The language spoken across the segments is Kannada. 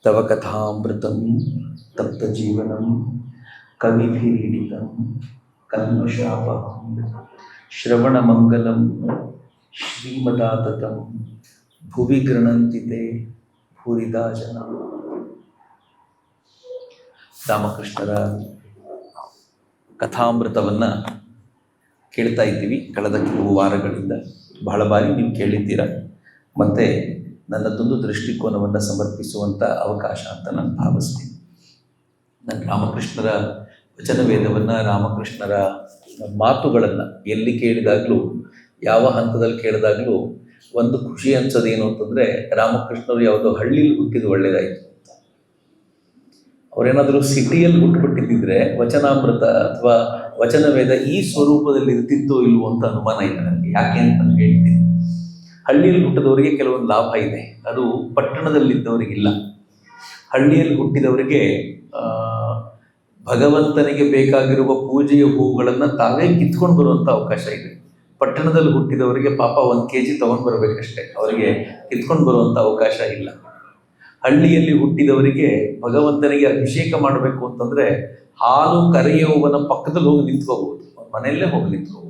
ತವ ಕಥಾಮೃತಂ ತಪ್ತಜೀವನಂ ಕವಿಭಿರೀಡಿತಂ ಕಲ್ಮಷಾಪಹಂ ಶ್ರವಣಮಂಗಲಂ ಶ್ರೀಮದಾತತಂ ಭುವಿ ಗೃಣಂತಿ ತೇ ಭೂರಿದಾ ಜನ. ರಾಮಕೃಷ್ಣರ ಕಥಾಮೃತವನ್ನು ಕೇಳ್ತಾ ಇದ್ದೀವಿ ಕಳೆದ ಕೆಲವು ವಾರಗಳಿಂದ. ಬಹಳ ಬಾರಿ ನೀವು ಕೇಳಿದ್ದೀರ. ಮತ್ತು ನನ್ನದೊಂದು ದೃಷ್ಟಿಕೋನವನ್ನು ಸಮರ್ಪಿಸುವಂಥ ಅವಕಾಶ ಅಂತ ನಾನು ಭಾವಿಸ್ತೀನಿ. ನಾನು ರಾಮಕೃಷ್ಣರ ವಚನವೇದವನ್ನು, ರಾಮಕೃಷ್ಣರ ಮಾತುಗಳನ್ನು ಎಲ್ಲಿ ಕೇಳಿದಾಗಲೂ, ಯಾವ ಹಂತದಲ್ಲಿ ಕೇಳಿದಾಗಲೂ ಒಂದು ಖುಷಿ ಅನ್ಸೋದೇನು ಅಂತಂದರೆ, ರಾಮಕೃಷ್ಣರು ಯಾವುದೋ ಹಳ್ಳಿಲಿ ಹುಟ್ಟಿದ್ದು ಒಳ್ಳೆಯದಾಯಿತು ಅಂತ. ಅವರೇನಾದರೂ ಸಿಟಿಯಲ್ಲಿ ಹುಟ್ಟುಬಿಟ್ಟಿದ್ದರೆ ವಚನಾಮೃತ ಅಥವಾ ವಚನವೇದ ಈ ಸ್ವರೂಪದಲ್ಲಿ ಇರ್ತಿತ್ತೋ ಇಲ್ವೋ ಅಂತ ಅನುಮಾನ ಇದೆ ನನಗೆ. ಯಾಕೆ ಅಂತ ನಾನು ಹೇಳ್ತೀನಿ. ಹಳ್ಳಿಯಲ್ಲಿ ಹುಟ್ಟಿದವರಿಗೆ ಕೆಲವೊಂದು ಲಾಭ ಇದೆ, ಅದು ಪಟ್ಟಣದಲ್ಲಿದ್ದವರಿಗಿಲ್ಲ. ಹಳ್ಳಿಯಲ್ಲಿ ಹುಟ್ಟಿದವರಿಗೆ ಭಗವಂತನಿಗೆ ಬೇಕಾಗಿರುವ ಪೂಜೆಯ ಹೂಗಳನ್ನು ತಾವೇ ಕಿತ್ಕೊಂಡು ಬರುವಂಥ ಅವಕಾಶ ಇದೆ. ಪಟ್ಟಣದಲ್ಲಿ ಹುಟ್ಟಿದವರಿಗೆ ಪಾಪ 1 kg ತೊಗೊಂಡು ಬರಬೇಕಷ್ಟೇ, ಅವರಿಗೆ ಕಿತ್ಕೊಂಡು ಬರುವಂಥ ಅವಕಾಶ ಇಲ್ಲ. ಹಳ್ಳಿಯಲ್ಲಿ ಹುಟ್ಟಿದವರಿಗೆ ಭಗವಂತನಿಗೆ ಅಭಿಷೇಕ ಮಾಡಬೇಕು ಅಂತಂದರೆ ಹಾಲು ಕರೆಯುವವನ ಪಕ್ಕದಲ್ಲಿ ಹೋಗಿ ನಿಂತ್ಕೋಬಹುದು, ಮನೆಯಲ್ಲೇ ಹೋಗಿ ನಿಂತ್ಕೋಬಹುದು.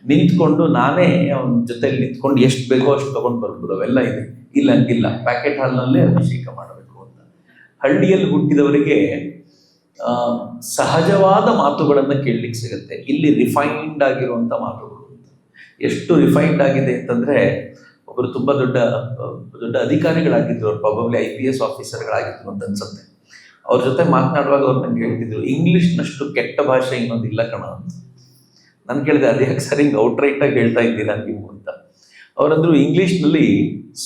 ನಿಂತ್ಕೊಂಡು ನಾನೇ ಅವನ ಜೊತೆಲಿ ನಿಂತ್ಕೊಂಡು ಎಷ್ಟು ಬೇಕೋ ಅಷ್ಟು ತೊಗೊಂಡು ಬರ್ಬೋದು, ಅವೆಲ್ಲ ಇದೆ. ಇಲ್ಲ ಹಂಗಿಲ್ಲ, ಪ್ಯಾಕೆಟ್ ಹಾಲಿನಲ್ಲೇ ಅಭಿಷೇಕ ಮಾಡಬೇಕು ಅಂತ. ಹಳ್ಳಿಯಲ್ಲಿ ಹುಟ್ಟಿದವರಿಗೆ ಸಹಜವಾದ ಮಾತುಗಳನ್ನು ಕೇಳಲಿಕ್ಕೆ ಸಿಗುತ್ತೆ. ಇಲ್ಲಿ ರಿಫೈನ್ಡ್ ಆಗಿರುವಂಥ ಮಾತುಗಳು ಅಂತ. ಎಷ್ಟು ರಿಫೈನ್ಡ್ ಆಗಿದೆ ಅಂತಂದರೆ, ಒಬ್ಬರು ತುಂಬ ದೊಡ್ಡ ಅಧಿಕಾರಿಗಳಾಗಿದ್ದರು, ಅವ್ರು ಪ್ರಾಬಬ್ಲಿ IPS ಆಫೀಸರ್ಗಳಾಗಿದ್ರು ಅಂತ ಅನ್ಸುತ್ತೆ. ಅವ್ರ ಜೊತೆ ಮಾತನಾಡುವಾಗ ಅವ್ರು ನಂಗೆ ಹೇಳ್ತಿದ್ರು, ಇಂಗ್ಲೀಷ್ನಷ್ಟು ಕೆಟ್ಟ ಭಾಷೆ ಇನ್ನೊಂದಿಲ್ಲ ಕಣ ಅಂತ. ನಾನು ಕೇಳಿದೆ, ಅದು ಯಾಕೆ ಸರ್ ಹಿಂಗೆ ಔಟ್ರೈಟಾಗಿ ಹೇಳ್ತಾ ಇದ್ದೀರಾ ನೀವು ಅಂತ. ಅವರಂದ್ರು, ಇಂಗ್ಲೀಷ್ನಲ್ಲಿ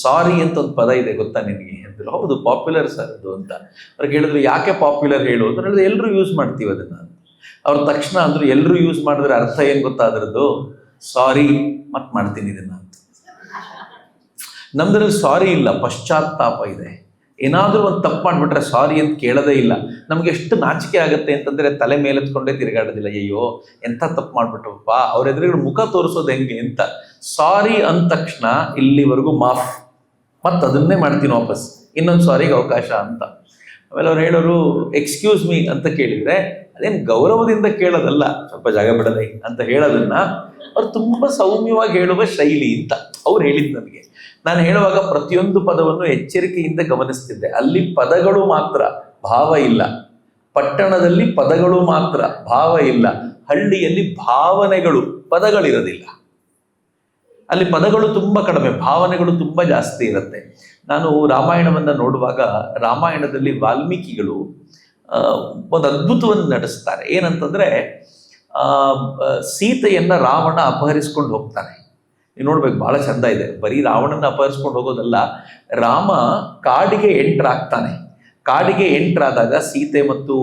ಸಾರಿ ಅಂತ ಒಂದು ಪದ ಇದೆ ಗೊತ್ತಾ ನಿನಗೆ ಅಂದರು. ಹೌದು, ಪಾಪ್ಯುಲರ್ ಸರ್ ಅದು ಅಂತ. ಅವ್ರಿಗೆ ಹೇಳಿದ್ರು, ಯಾಕೆ ಪಾಪ್ಯುಲರ್ ಹೇಳು ಅಂತ ಹೇಳಿದ್ರೆ, ಎಲ್ಲರೂ ಯೂಸ್ ಮಾಡ್ತೀವಿ ಅದನ್ನು. ಅವ್ರ ತಕ್ಷಣ ಅಂದರು, ಎಲ್ಲರೂ ಯೂಸ್ ಮಾಡಿದ್ರೆ ಅರ್ಥ ಏನು ಗೊತ್ತಾ ಅದರದ್ದು? ಸಾರಿ ಮತ್ತೆ ಮಾಡ್ತೀನಿ ಇದನ್ನು ಅಂತ. ನಮ್ದ್ರಲ್ಲಿ ಸಾರಿ ಇಲ್ಲ, ಪಶ್ಚಾತ್ತಾಪ ಇದೆ. ಏನಾದರೂ ಒಂದು ತಪ್ಪು ಮಾಡಿಬಿಟ್ರೆ ಸಾರಿ ಅಂತ ಕೇಳೋದೇ ಇಲ್ಲ. ನಮ್ಗೆ ಎಷ್ಟು ನಾಚಿಕೆ ಆಗುತ್ತೆ ಅಂತಂದರೆ ತಲೆ ಮೇಲೆತ್ಕೊಂಡೇ ತಿರುಗಾಡೋದಿಲ್ಲ. ಅಯ್ಯೋ ಎಂಥ ತಪ್ಪು ಮಾಡಿಬಿಟ್ಟವಪ್ಪ, ಅವ್ರ ಎದುರುಗಡೆ ಮುಖ ತೋರಿಸೋದು ಹೆಂಗೆ ಅಂತ. ಸಾರಿ ಅಂದ ತಕ್ಷಣ ಇಲ್ಲಿವರೆಗೂ ಮಾಫ್, ಮತ್ತು ಅದನ್ನೇ ಮಾಡ್ತೀನಿ ವಾಪಸ್, ಇನ್ನೊಂದು ಸಾರಿಗೆ ಅವಕಾಶ ಅಂತ. ಆಮೇಲೆ ಅವ್ರು ಹೇಳೋರು, ಎಕ್ಸ್ಕ್ಯೂಸ್ ಮೀ ಅಂತ ಕೇಳಿದರೆ ಅದೇನು ಗೌರವದಿಂದ ಕೇಳೋದಲ್ಲ, ಸ್ವಲ್ಪ ಜಾಗ ಬಿಡದೆ ಅಂತ ಹೇಳೋದನ್ನ ಅವ್ರು ತುಂಬ ಸೌಮ್ಯವಾಗಿ ಹೇಳುವ ಶೈಲಿ ಅಂತ ಅವ್ರು ಹೇಳಿದ್ದು ನನಗೆ. ನಾನು ಹೇಳುವಾಗ ಪ್ರತಿಯೊಂದು ಪದವನ್ನು ಎಚ್ಚರಿಕೆಯಿಂದ ಗಮನಿಸ್ತಿದ್ದೆ. ಅಲ್ಲಿ ಪದಗಳು ಮಾತ್ರ, ಭಾವ ಇಲ್ಲ. ಪಟ್ಟಣದಲ್ಲಿ ಪದಗಳು ಮಾತ್ರ, ಭಾವ ಇಲ್ಲ. ಹಳ್ಳಿಯಲ್ಲಿ ಭಾವನೆಗಳು, ಪದಗಳಿರೋದಿಲ್ಲ. ಅಲ್ಲಿ ಪದಗಳು ತುಂಬ ಕಡಿಮೆ, ಭಾವನೆಗಳು ತುಂಬ ಜಾಸ್ತಿ ಇರುತ್ತೆ. ನಾನು ರಾಮಾಯಣವನ್ನು ನೋಡುವಾಗ, ರಾಮಾಯಣದಲ್ಲಿ ವಾಲ್ಮೀಕಿಗಳು ಒಂದು ಅದ್ಭುತವನ್ನು ನಡೆಸ್ತಾರೆ. ಏನಂತಂದರೆ, ಸೀತೆಯನ್ನು ರಾವಣ ಅಪಹರಿಸ್ಕೊಂಡು ಹೋಗ್ತಾನೆ. ನೀವು ನೋಡ್ಬೇಕು, ಭಾಳ ಚಂದ ಇದೆ. ಬರೀ ರಾವಣನ ಅಪಹರಿಸ್ಕೊಂಡು ಹೋಗೋದಲ್ಲ, ರಾಮ ಕಾಡಿಗೆ ಎಂಟ್ರಾಗ್ತಾನೆ. ಕಾಡಿಗೆ ಎಂಟ್ರಾದಾಗ ಸೀತೆ ಮತ್ತು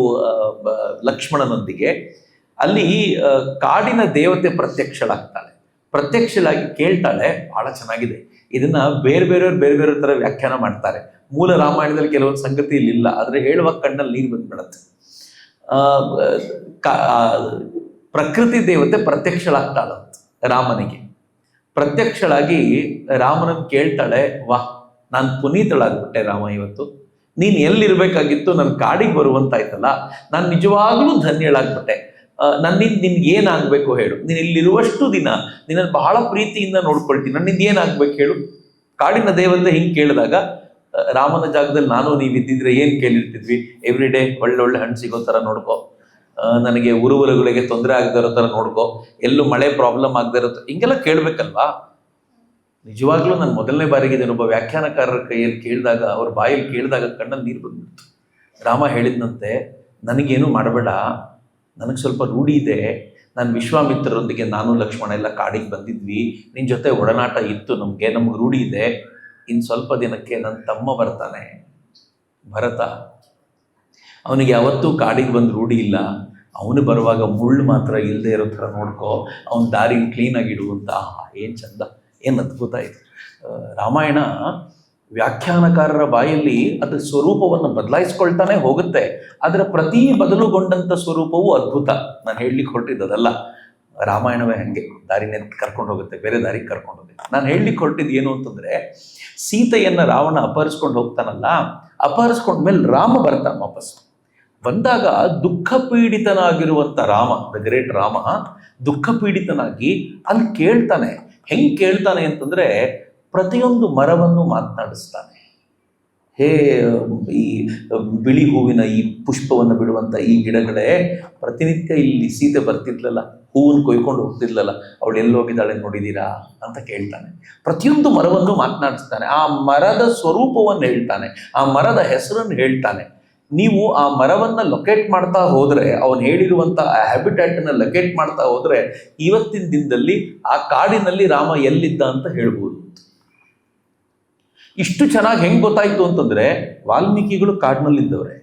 ಲಕ್ಷ್ಮಣನೊಂದಿಗೆ ಅಲ್ಲಿ ಕಾಡಿನ ದೇವತೆ ಪ್ರತ್ಯಕ್ಷಳಾಗಿ ಕೇಳ್ತಾಳೆ. ಭಾಳ ಚೆನ್ನಾಗಿದೆ. ಇದನ್ನ ಬೇರೆ ಬೇರೆ ಥರ ವ್ಯಾಖ್ಯಾನ ಮಾಡ್ತಾರೆ. ಮೂಲ ರಾಮಾಯಣದಲ್ಲಿ ಕೆಲವೊಂದು ಸಂಗತಿ ಇಲ್ಲಿಲ್ಲ, ಆದರೆ ಹೇಳುವಾಗ ಕಣ್ಣಲ್ಲಿ ನೀರು ಬಂದ್ಬಿಡತ್ತೆ. ಪ್ರಕೃತಿ ದೇವತೆ ಪ್ರತ್ಯಕ್ಷಳಾಗ್ತಾಳಂತ ರಾಮನಿಗೆ. ಪ್ರತ್ಯಕ್ಷಳಾಗಿ ರಾಮನನ್ನು ಕೇಳ್ತಾಳೆ, ವಾಹ್, ನಾನು ಪುನೀತಳಾಗ್ಬಿಟ್ಟೆ ರಾಮ, ಇವತ್ತು ನೀನು ಎಲ್ಲಿರ್ಬೇಕಾಗಿತ್ತು, ನನ್ನ ಕಾಡಿಗೆ ಬರುವಂತಾಯ್ತಲ್ಲ, ನಾನು ನಿಜವಾಗ್ಲೂ ಧನ್ಯಳಾಗ್ಬಿಟ್ಟೆ. ನಿನ್ಗೆ ಏನಾಗಬೇಕು ಹೇಳು, ನೀನು ಇಲ್ಲಿರುವಷ್ಟು ದಿನ ನಿನ್ನನ್ನು ಬಹಳ ಪ್ರೀತಿಯಿಂದ ನೋಡ್ಕೊಳ್ತೀನಿ, ನನ್ನಿಂದ ಏನಾಗ್ಬೇಕು ಹೇಳು. ಕಾಡಿನ ದೇವತೆ ಹಿಂಗೆ ಕೇಳಿದಾಗ, ರಾಮನ ಜಾಗದಲ್ಲಿ ನಾನು ನೀವಿದ್ದಿದ್ರೆ ಏನು ಕೇಳಿರ್ತಿದ್ವಿ? ಎವ್ರಿ ಡೇ ಒಳ್ಳೆ ಹಣ್ಣು ಸಿಗೋ ಥರ ನೋಡ್ಕೋ, ನನಗೆ ಉರುವಲುಗಳಿಗೆ ತೊಂದರೆ ಆಗದೆ ಇರೋ ಥರ ನೋಡ್ಕೋ, ಎಲ್ಲೂ ಮಳೆ ಪ್ರಾಬ್ಲಮ್ ಆಗದೆ ಇರೋ ಥರ, ಹಿಂಗೆಲ್ಲ ಕೇಳಬೇಕಲ್ವಾ? ನಿಜವಾಗ್ಲೂ ನಾನು ಮೊದಲನೇ ಬಾರಿಗೆ ಒಬ್ಬ ವ್ಯಾಖ್ಯಾನಕಾರರ ಕೈಯಲ್ಲಿ ಕೇಳಿದಾಗ, ಅವ್ರ ಬಾಯಲ್ಲಿ ಕೇಳಿದಾಗ ಕಣ್ಣಲ್ಲಿ ನೀರು ಬಂದ್ಬಿಡ್ತು. ರಾಮ ಹೇಳಿದ್ನಂತೆ, ನನಗೇನು ಮಾಡಬೇಡ, ನನಗೆ ಸ್ವಲ್ಪ ರೂಢಿ ಇದೆ. ನಾನು ವಿಶ್ವಾಮಿತ್ರರೊಂದಿಗೆ ನಾನು ಲಕ್ಷ್ಮಣ ಎಲ್ಲ ಕಾಡಿಗೆ ಬಂದಿದ್ವಿ, ನಿನ್ನ ಜೊತೆ ಒಡನಾಟ ಇತ್ತು, ನಮಗೆ ರೂಢಿ ಇದೆ. ಇನ್ನು ಸ್ವಲ್ಪ ದಿನಕ್ಕೆ ನನ್ನ ತಮ್ಮ ಬರ್ತಾನೆ ಭರತ, ಅವನಿಗೆ ಯಾವತ್ತೂ ಕಾಡಿಗೆ ಬಂದು ರೂಢಿ ಇಲ್ಲ. ಅವನು ಬರುವಾಗ ಮುಳ್ಳು ಮಾತ್ರ ಇಲ್ಲದೆ ಇರೋ ಥರ ನೋಡ್ಕೋ, ಅವನ ದಾರಿನ ಕ್ಲೀನಾಗಿಡು ಅಂತ. ಏನು ಚಂದ, ಏನು ಅದ್ಭುತ ಇದು. ರಾಮಾಯಣ ವ್ಯಾಖ್ಯಾನಕಾರರ ಬಾಯಲ್ಲಿ ಅದರ ಸ್ವರೂಪವನ್ನು ಬದಲಾಯಿಸ್ಕೊಳ್ತಾನೆ ಹೋಗುತ್ತೆ. ಅದರ ಪ್ರತಿ ಬದಲುಗೊಂಡಂಥ ಸ್ವರೂಪವು ಅದ್ಭುತ. ನಾನು ಹೇಳಲಿಕ್ಕೆ ಹೊರಟಿದ್ದದಲ್ಲ, ರಾಮಾಯಣವೇ ಹಾಗೆ ದಾರಿನೇ ಕರ್ಕೊಂಡು ಹೋಗುತ್ತೆ, ಬೇರೆ ದಾರಿಗೆ ಕರ್ಕೊಂಡು ಹೋಗುತ್ತೆ. ನಾನು ಹೇಳಲಿಕ್ಕೆ ಹೊರಟಿದ್ದು ಏನು ಅಂತಂದರೆ, ಸೀತೆಯನ್ನು ರಾವಣ ಅಪಹರಿಸ್ಕೊಂಡು ಹೋಗ್ತಾನಲ್ಲ, ಅಪಹರಿಸ್ಕೊಂಡ್ಮೇಲೆ ರಾಮ ಬರ್ತಾನೆ ವಾಪಸ್. ಬಂದಾಗ ದುಃಖ ಪೀಡಿತನಾಗಿರುವಂಥ ರಾಮ, ದ ಗ್ರೇಟ್ ರಾಮ, ದುಃಖ ಪೀಡಿತನಾಗಿ ಅಲ್ಲಿ ಕೇಳ್ತಾನೆ. ಹೆಂಗೆ ಕೇಳ್ತಾನೆ ಅಂತಂದರೆ, ಪ್ರತಿಯೊಂದು ಮರವನ್ನು ಮಾತನಾಡಿಸ್ತಾನೆ. ಹೇ ಈ ಬಿಳಿ ಹೂವಿನ ಈ ಪುಷ್ಪವನ್ನು ಬಿಡುವಂಥ ಈ ಗಿಡಗಳೇ, ಪ್ರತಿನಿತ್ಯ ಇಲ್ಲಿ ಸೀತೆ ಬರ್ತಿದ್ಲಲ್ಲ, ಹೂವನ್ನು ಕೊಯ್ಕೊಂಡು ಹೋಗ್ತಿದ್ಲಲ್ಲ, ಅವಳು ಎಲ್ಲೋಗಿದ್ದಾಳೆ ನೋಡಿದ್ದೀರಾ ಅಂತ ಕೇಳ್ತಾನೆ. ಪ್ರತಿಯೊಂದು ಮರವನ್ನು ಮಾತನಾಡಿಸ್ತಾನೆ. ಆ ಮರದ ಸ್ವರೂಪವನ್ನು ಹೇಳ್ತಾನೆ, ಆ ಮರದ ಹೆಸರನ್ನು ಹೇಳ್ತಾನೆ. ನೀವು ಆ ಮರವನ್ನು ಲೊಕೇಟ್ ಮಾಡ್ತಾ ಹೋದರೆ, ಅವನು ಹೇಳಿರುವಂಥ ಆ ಹ್ಯಾಬಿಟ್ಯಾಟನ್ನು ಲೊಕೇಟ್ ಮಾಡ್ತಾ ಹೋದರೆ, ಇವತ್ತಿನ ದಿನದಲ್ಲಿ ಆ ಕಾಡಿನಲ್ಲಿ ರಾಮ ಎಲ್ಲಿದ್ದ ಅಂತ ಹೇಳ್ಬೋದು. ಇಷ್ಟು ಚೆನ್ನಾಗಿ ಹೆಂಗೆ ಗೊತ್ತಾಯಿತು ಅಂತಂದರೆ, ವಾಲ್ಮೀಕಿಗಳು ಕಾಡಿನಲ್ಲಿದ್ದವ್ರೆ.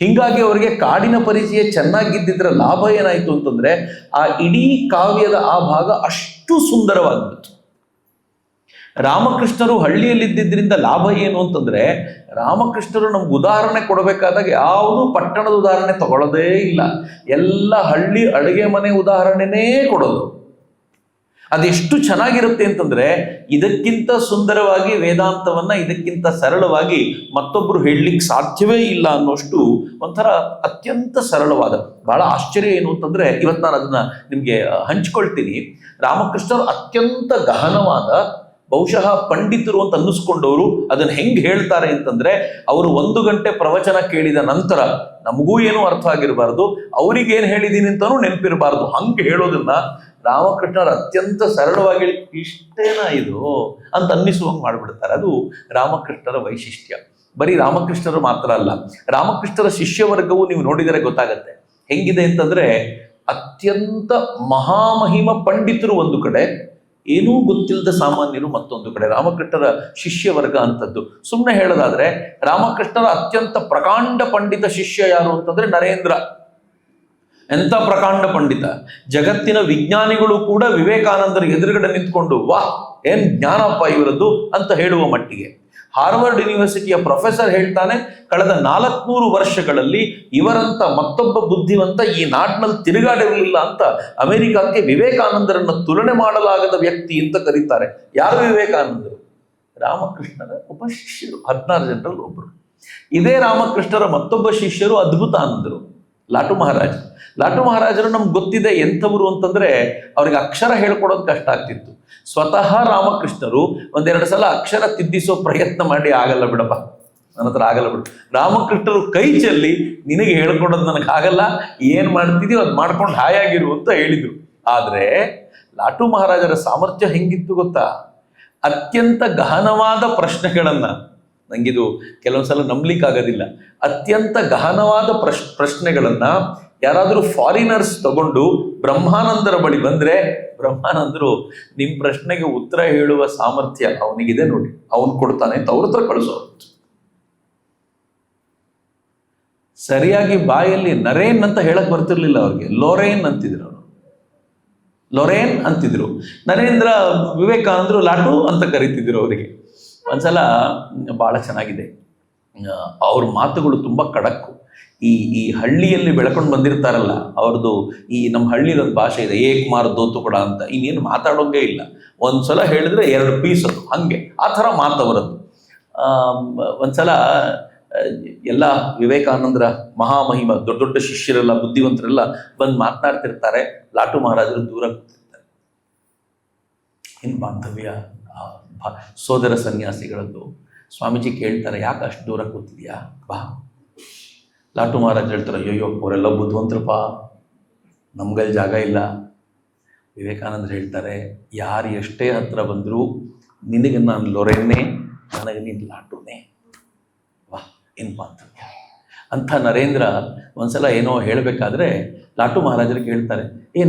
ಹೀಗಾಗಿ ಅವರಿಗೆ ಕಾಡಿನ ಪರಿಚಯ ಚೆನ್ನಾಗಿದ್ದಿದ್ರ ಲಾಭ ಏನಾಯಿತು ಅಂತಂದರೆ, ಆ ಇಡೀ ಕಾವ್ಯದ ಆ ಭಾಗ ಅಷ್ಟು ಸುಂದರವಾಗಿತ್ತು. ರಾಮಕೃಷ್ಣರು ಹಳ್ಳಿಯಲ್ಲಿದ್ದರಿಂದ ಲಾಭ ಏನು ಅಂತಂದರೆ, ರಾಮಕೃಷ್ಣರು ನಮ್ಗೆ ಉದಾಹರಣೆ ಕೊಡಬೇಕಾದಾಗ ಯಾವುದೂ ಪಟ್ಟಣದ ಉದಾಹರಣೆ ತಗೊಳ್ಳೋದೇ ಇಲ್ಲ. ಎಲ್ಲ ಹಳ್ಳಿ ಅಡುಗೆ ಮನೆ ಉದಾಹರಣೆನೇ ಕೊಡೋದು. ಅದೆಷ್ಟು ಚೆನ್ನಾಗಿರುತ್ತೆ ಅಂತಂದರೆ, ಇದಕ್ಕಿಂತ ಸುಂದರವಾಗಿ ವೇದಾಂತವನ್ನು ಇದಕ್ಕಿಂತ ಸರಳವಾಗಿ ಮತ್ತೊಬ್ಬರು ಹೇಳಲಿಕ್ಕೆ ಸಾಧ್ಯವೇ ಇಲ್ಲ ಅನ್ನೋಷ್ಟು ಒಂಥರ ಅತ್ಯಂತ ಸರಳವಾದ. ಬಹಳ ಆಶ್ಚರ್ಯ ಏನು ಅಂತಂದರೆ, ಇವತ್ತು ನಾನು ಅದನ್ನು ನಿಮಗೆ ಹಂಚ್ಕೊಳ್ತೀನಿ. ರಾಮಕೃಷ್ಣರು ಅತ್ಯಂತ ಗಹನವಾದ, ಬಹುಶಃ ಪಂಡಿತರು ಅಂತ ಅನ್ನಿಸ್ಕೊಂಡವರು ಅದನ್ನು ಹೆಂಗೆ ಹೇಳ್ತಾರೆ ಅಂತಂದರೆ, ಅವರು 1 ಗಂಟೆ ಪ್ರವಚನ ಕೇಳಿದ ನಂತರ ನಮಗೂ ಏನೂ ಅರ್ಥ ಆಗಿರಬಾರ್ದು, ಅವರಿಗೇನು ಹೇಳಿದ್ದೀನಿ ಅಂತಲೂ ನೆನಪಿರಬಾರ್ದು. ಹಂಗೆ ಹೇಳೋದನ್ನ ರಾಮಕೃಷ್ಣರು ಅತ್ಯಂತ ಸರಳವಾಗಿ ಇಷ್ಟೇನಾ ಇದು ಅಂತ ಅನ್ನಿಸುವಂಗೆ ಮಾಡಿಬಿಡ್ತಾರೆ. ಅದು ರಾಮಕೃಷ್ಣರ ವೈಶಿಷ್ಟ್ಯ. ಬರೀ ರಾಮಕೃಷ್ಣರು ಮಾತ್ರ ಅಲ್ಲ, ರಾಮಕೃಷ್ಣರ ಶಿಷ್ಯವರ್ಗವು ನೀವು ನೋಡಿದರೆ ಗೊತ್ತಾಗತ್ತೆ ಹೆಂಗಿದೆ ಅಂತಂದರೆ, ಅತ್ಯಂತ ಮಹಾಮಹಿಮ ಪಂಡಿತರು ಒಂದು ಕಡೆ, ಏನೂ ಗೊತ್ತಿಲ್ಲದ ಸಾಮಾನ್ಯರು ಮತ್ತೊಂದು ಕಡೆ. ರಾಮಕೃಷ್ಣರ ಶಿಷ್ಯವರ್ಗ ಅಂತದ್ದು. ಸುಮ್ಮನೆ ಹೇಳೋದಾದ್ರೆ, ರಾಮಕೃಷ್ಣರ ಅತ್ಯಂತ ಪ್ರಕಾಂಡ ಪಂಡಿತ ಶಿಷ್ಯ ಯಾರು ಅಂತಂದ್ರೆ ನರೇಂದ್ರ. ಎಂಥ ಪ್ರಕಾಂಡ ಪಂಡಿತ! ಜಗತ್ತಿನ ವಿಜ್ಞಾನಿಗಳು ಕೂಡ ವಿವೇಕಾನಂದರ ಎದುರುಗಡೆ ನಿಂತ್ಕೊಂಡು ವಾಹ್ ಏನ್ ಜ್ಞಾನಪ್ಪ ಇವರದ್ದು ಅಂತ ಹೇಳುವ ಮಟ್ಟಿಗೆ. ಹಾರ್ವರ್ಡ್ ಯೂನಿವರ್ಸಿಟಿಯ ಪ್ರೊಫೆಸರ್ ಹೇಳ್ತಾನೆ, ಕಳೆದ 400 ವರ್ಷಗಳಲ್ಲಿ ಇವರಂತ ಮತ್ತೊಬ್ಬ ಬುದ್ಧಿವಂತ ಈ ನಾಡಿನಲ್ಲಿ ತಿರುಗಾಡಿರಲಿಲ್ಲ ಅಂತ ಅಮೆರಿಕಕ್ಕೆ ವಿವೇಕಾನಂದರನ್ನು ತುಲನೆ ಮಾಡಲಾಗದ ವ್ಯಕ್ತಿ ಅಂತ ಕರೀತಾರೆ. ಯಾರು ವಿವೇಕಾನಂದರು? ರಾಮಕೃಷ್ಣರ ಒಬ್ಬ ಶಿಷ್ಯರು, 16 ಜನರಲ್ಲಿ ಒಬ್ಬರು. ಇದೇ ರಾಮಕೃಷ್ಣರ ಮತ್ತೊಬ್ಬ ಶಿಷ್ಯರು ಅದ್ಭುತಾನಂದರು, ಲಾಟು ಮಹಾರಾಜ್. ಲಾಟು ಮಹಾರಾಜರು ನಮ್ಗೆ ಗೊತ್ತಿದೆ ಎಂಥವರು ಅಂತಂದ್ರೆ, ಅವ್ರಿಗೆ ಅಕ್ಷರ ಹೇಳ್ಕೊಡೋದು ಕಷ್ಟ ಆಗ್ತಿತ್ತು. ಸ್ವತಃ ರಾಮಕೃಷ್ಣರು 1-2 ಸಲ ಅಕ್ಷರ ತಿದ್ದಿಸೋ ಪ್ರಯತ್ನ ಮಾಡಿ, ಆಗಲ್ಲ ಬಿಡಪ್ಪ, ನನ್ನ ಹತ್ರ ಆಗಲ್ಲ ಬಿಡು. ರಾಮಕೃಷ್ಣರು ಕೈ ಚೆಲ್ಲಿ, ನಿನಗೆ ಹೇಳ್ಕೊಡೋದು ನನಗೆ ಆಗಲ್ಲ, ಏನು ಮಾಡ್ತಿದೀವಿ ಅದು ಮಾಡ್ಕೊಂಡು ಹಾಯಾಗಿರು ಅಂತ ಹೇಳಿದ್ರು. ಆದರೆ ಲಾಟು ಮಹಾರಾಜರ ಸಾಮರ್ಥ್ಯ ಹೆಂಗಿತ್ತು ಗೊತ್ತಾ? ಅತ್ಯಂತ ಗಹನವಾದ ಪ್ರಶ್ನೆಗಳನ್ನ, ನಂಗಿದು ಕೆಲವೊಂದ್ಸಲ ನಂಬಲಿಕ್ಕಾಗೋದಿಲ್ಲ, ಅತ್ಯಂತ ಗಹನವಾದ ಪ್ರಶ್ನೆಗಳನ್ನ ಯಾರಾದರೂ ಫಾರಿನರ್ಸ್ ತಗೊಂಡು ಬ್ರಹ್ಮಾನಂದರ ಬಳಿ ಬಂದ್ರೆ, ಬ್ರಹ್ಮಾನಂದರು ನಿಮ್ಮ ಪ್ರಶ್ನೆಗೆ ಉತ್ತರ ಹೇಳುವ ಸಾಮರ್ಥ್ಯ ಅವನಿಗಿದೆ ನೋಡಿ, ಅವನು ಕೊಡ್ತಾನೆ ಅಂತ ಅವ್ರ ಹತ್ರ ಕಳಿಸೋರು. ಸರಿಯಾಗಿ ಬಾಯಲ್ಲಿ ನರೇನ್ ಅಂತ ಹೇಳಕ್ ಬರ್ತಿರ್ಲಿಲ್ಲ ಅವ್ರಿಗೆ, ಲೊರೇನ್ ಅಂತಿದ್ರು ಅವರು, ಲೊರೇನ್ ಅಂತಿದ್ರು. ನರೇಂದ್ರ ವಿವೇಕಾನಂದರು ಲಾಟು ಅಂತ ಕರಿತಿದ್ರು ಅವರಿಗೆ. ಒಂದ್ಸಲ ಬಹಳ ಚೆನ್ನಾಗಿದೆ, ಅವ್ರ ಮಾತುಗಳು ತುಂಬಾ ಖಡಕ್ಕು. ಈ ಹಳ್ಳಿಯಲ್ಲಿ ಬೆಳ್ಕೊಂಡು ಬಂದಿರ್ತಾರಲ್ಲ ಅವ್ರದ್ದು, ಈ ನಮ್ಮ ಹಳ್ಳಿಲೊಂದು ಭಾಷೆ ಇದೆ, ಏಕ್ ಮಾರ್ ದೋತು ಕೊಡ ಅಂತ, ಇನ್ನೇನು ಮಾತಾಡೋಂಗೇ ಇಲ್ಲ. ಒಂದ್ಸಲ ಹೇಳಿದ್ರೆ 2 ಪೀಸ್ ಅದು, ಹಂಗೆ ಆ ಥರ ಮಾತವರದ್ದು. ಒಂದ್ಸಲ ಎಲ್ಲ ವಿವೇಕಾನಂದರ ಮಹಾಮಹಿಮ ದೊಡ್ಡ ದೊಡ್ಡ ಶಿಷ್ಯರೆಲ್ಲ, ಬುದ್ಧಿವಂತರೆಲ್ಲ ಬಂದು ಮಾತನಾಡ್ತಿರ್ತಾರೆ. ಲಾಟು ಮಹಾರಾಜರು ದೂರ ಕೂತಿರ್ತಾರೆ. ಏನು ಬಾಂಧವ್ಯ ಸೋದರ ಸನ್ಯಾಸಿಗಳದ್ದು. ಸ್ವಾಮೀಜಿ ಕೇಳ್ತಾರೆ, ಯಾಕೆ ಅಷ್ಟು ದೂರ ಕೂತಿದ್ಯಾ, ಬಾ. ಲಾಟು ಮಹಾರಾಜ್ ಹೇಳ್ತಾರೆ, ಅಯ್ಯೋ ಅವರೆಲ್ಲ ಬುದ್ಧಿವಂತರಪ್ಪ, ನಮ್ಗಲ್ಲಿ ಜಾಗ ಇಲ್ಲ. ವಿವೇಕಾನಂದರು ಹೇಳ್ತಾರೆ, ಯಾರು ಎಷ್ಟೇ ಹತ್ರ ಬಂದರೂ ನಿನಗೆ ನಾನು ಲೊರೆನ್ನೇ, ನನಗೆ ನೀನು ಲಾಟುನೇ. ವಾ, ಏನು ಬಾಂಧವ್ಯ ಅಂತ. ನರೇಂದ್ರ ಒಂದ್ಸಲ ಏನೋ ಹೇಳಬೇಕಾದ್ರೆ ಲಾಟು ಮಹಾರಾಜರಿಗೆ ಹೇಳ್ತಾರೆ,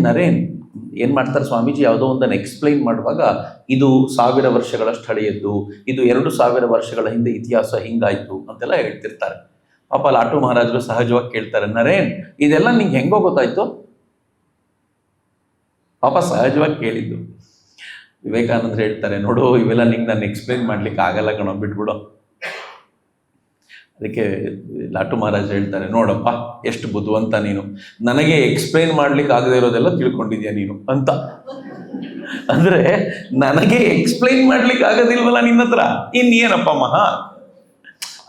ನರೇನ್ ಏನು ಮಾಡ್ತಾರೆ ಸ್ವಾಮೀಜಿ, ಯಾವುದೋ ಒಂದನ್ನು ಎಕ್ಸ್ಪ್ಲೈನ್ ಮಾಡುವಾಗ, ಇದು 1000 ವರ್ಷಗಳಷ್ಟು ಹಳೆಯದ್ದು, ಇದು 2000 ವರ್ಷಗಳ ಹಿಂದೆ ಇತಿಹಾಸ ಹಿಂಗಾಯ್ತು ಅಂತೆಲ್ಲ ಹೇಳ್ತಿರ್ತಾರೆ. ಪಾಪ ಲಾಟು ಮಹಾರಾಜರು ಸಹಜವಾಗಿ ಕೇಳ್ತಾರೆ, ನರೇನ್ ಇದೆಲ್ಲ ನಿಂಗೆ ಹೆಂಗೋ ಗೊತ್ತಾಯ್ತು? ಪಾಪ ಸಹಜವಾಗಿ ಕೇಳಿದ್ದು. ವಿವೇಕಾನಂದರು ಹೇಳ್ತಾರೆ, ನೋಡು ಇವೆಲ್ಲ ನಿಂಗೆ ನಾನು ಎಕ್ಸ್ಪ್ಲೈನ್ ಮಾಡ್ಲಿಕ್ಕೆ ಆಗಲ್ಲ ಕಣೋ, ಬಿಟ್ಬಿಡು. ಅದಕ್ಕೆ ಲಾಟು ಮಹಾರಾಜ್ ಹೇಳ್ತಾರೆ, ನೋಡಪ್ಪ ಎಷ್ಟು ಬುದ್ಧಿವಂತ ನೀನು, ನನಗೆ ಎಕ್ಸ್ಪ್ಲೈನ್ ಮಾಡ್ಲಿಕ್ಕೆ ಆಗದೆ ಇರೋದೆಲ್ಲ ತಿಳ್ಕೊಂಡಿದ್ಯಾ ನೀನು ಅಂತ. ಅಂದ್ರೆ ನನಗೆ ಎಕ್ಸ್ಪ್ಲೈನ್ ಮಾಡ್ಲಿಕ್ಕೆ ಆಗೋದಿಲ್ವಲ್ಲ ನಿನ್ನ ಹತ್ರ, ಇನ್ನೇನಪ್ಪ ಮಹಾ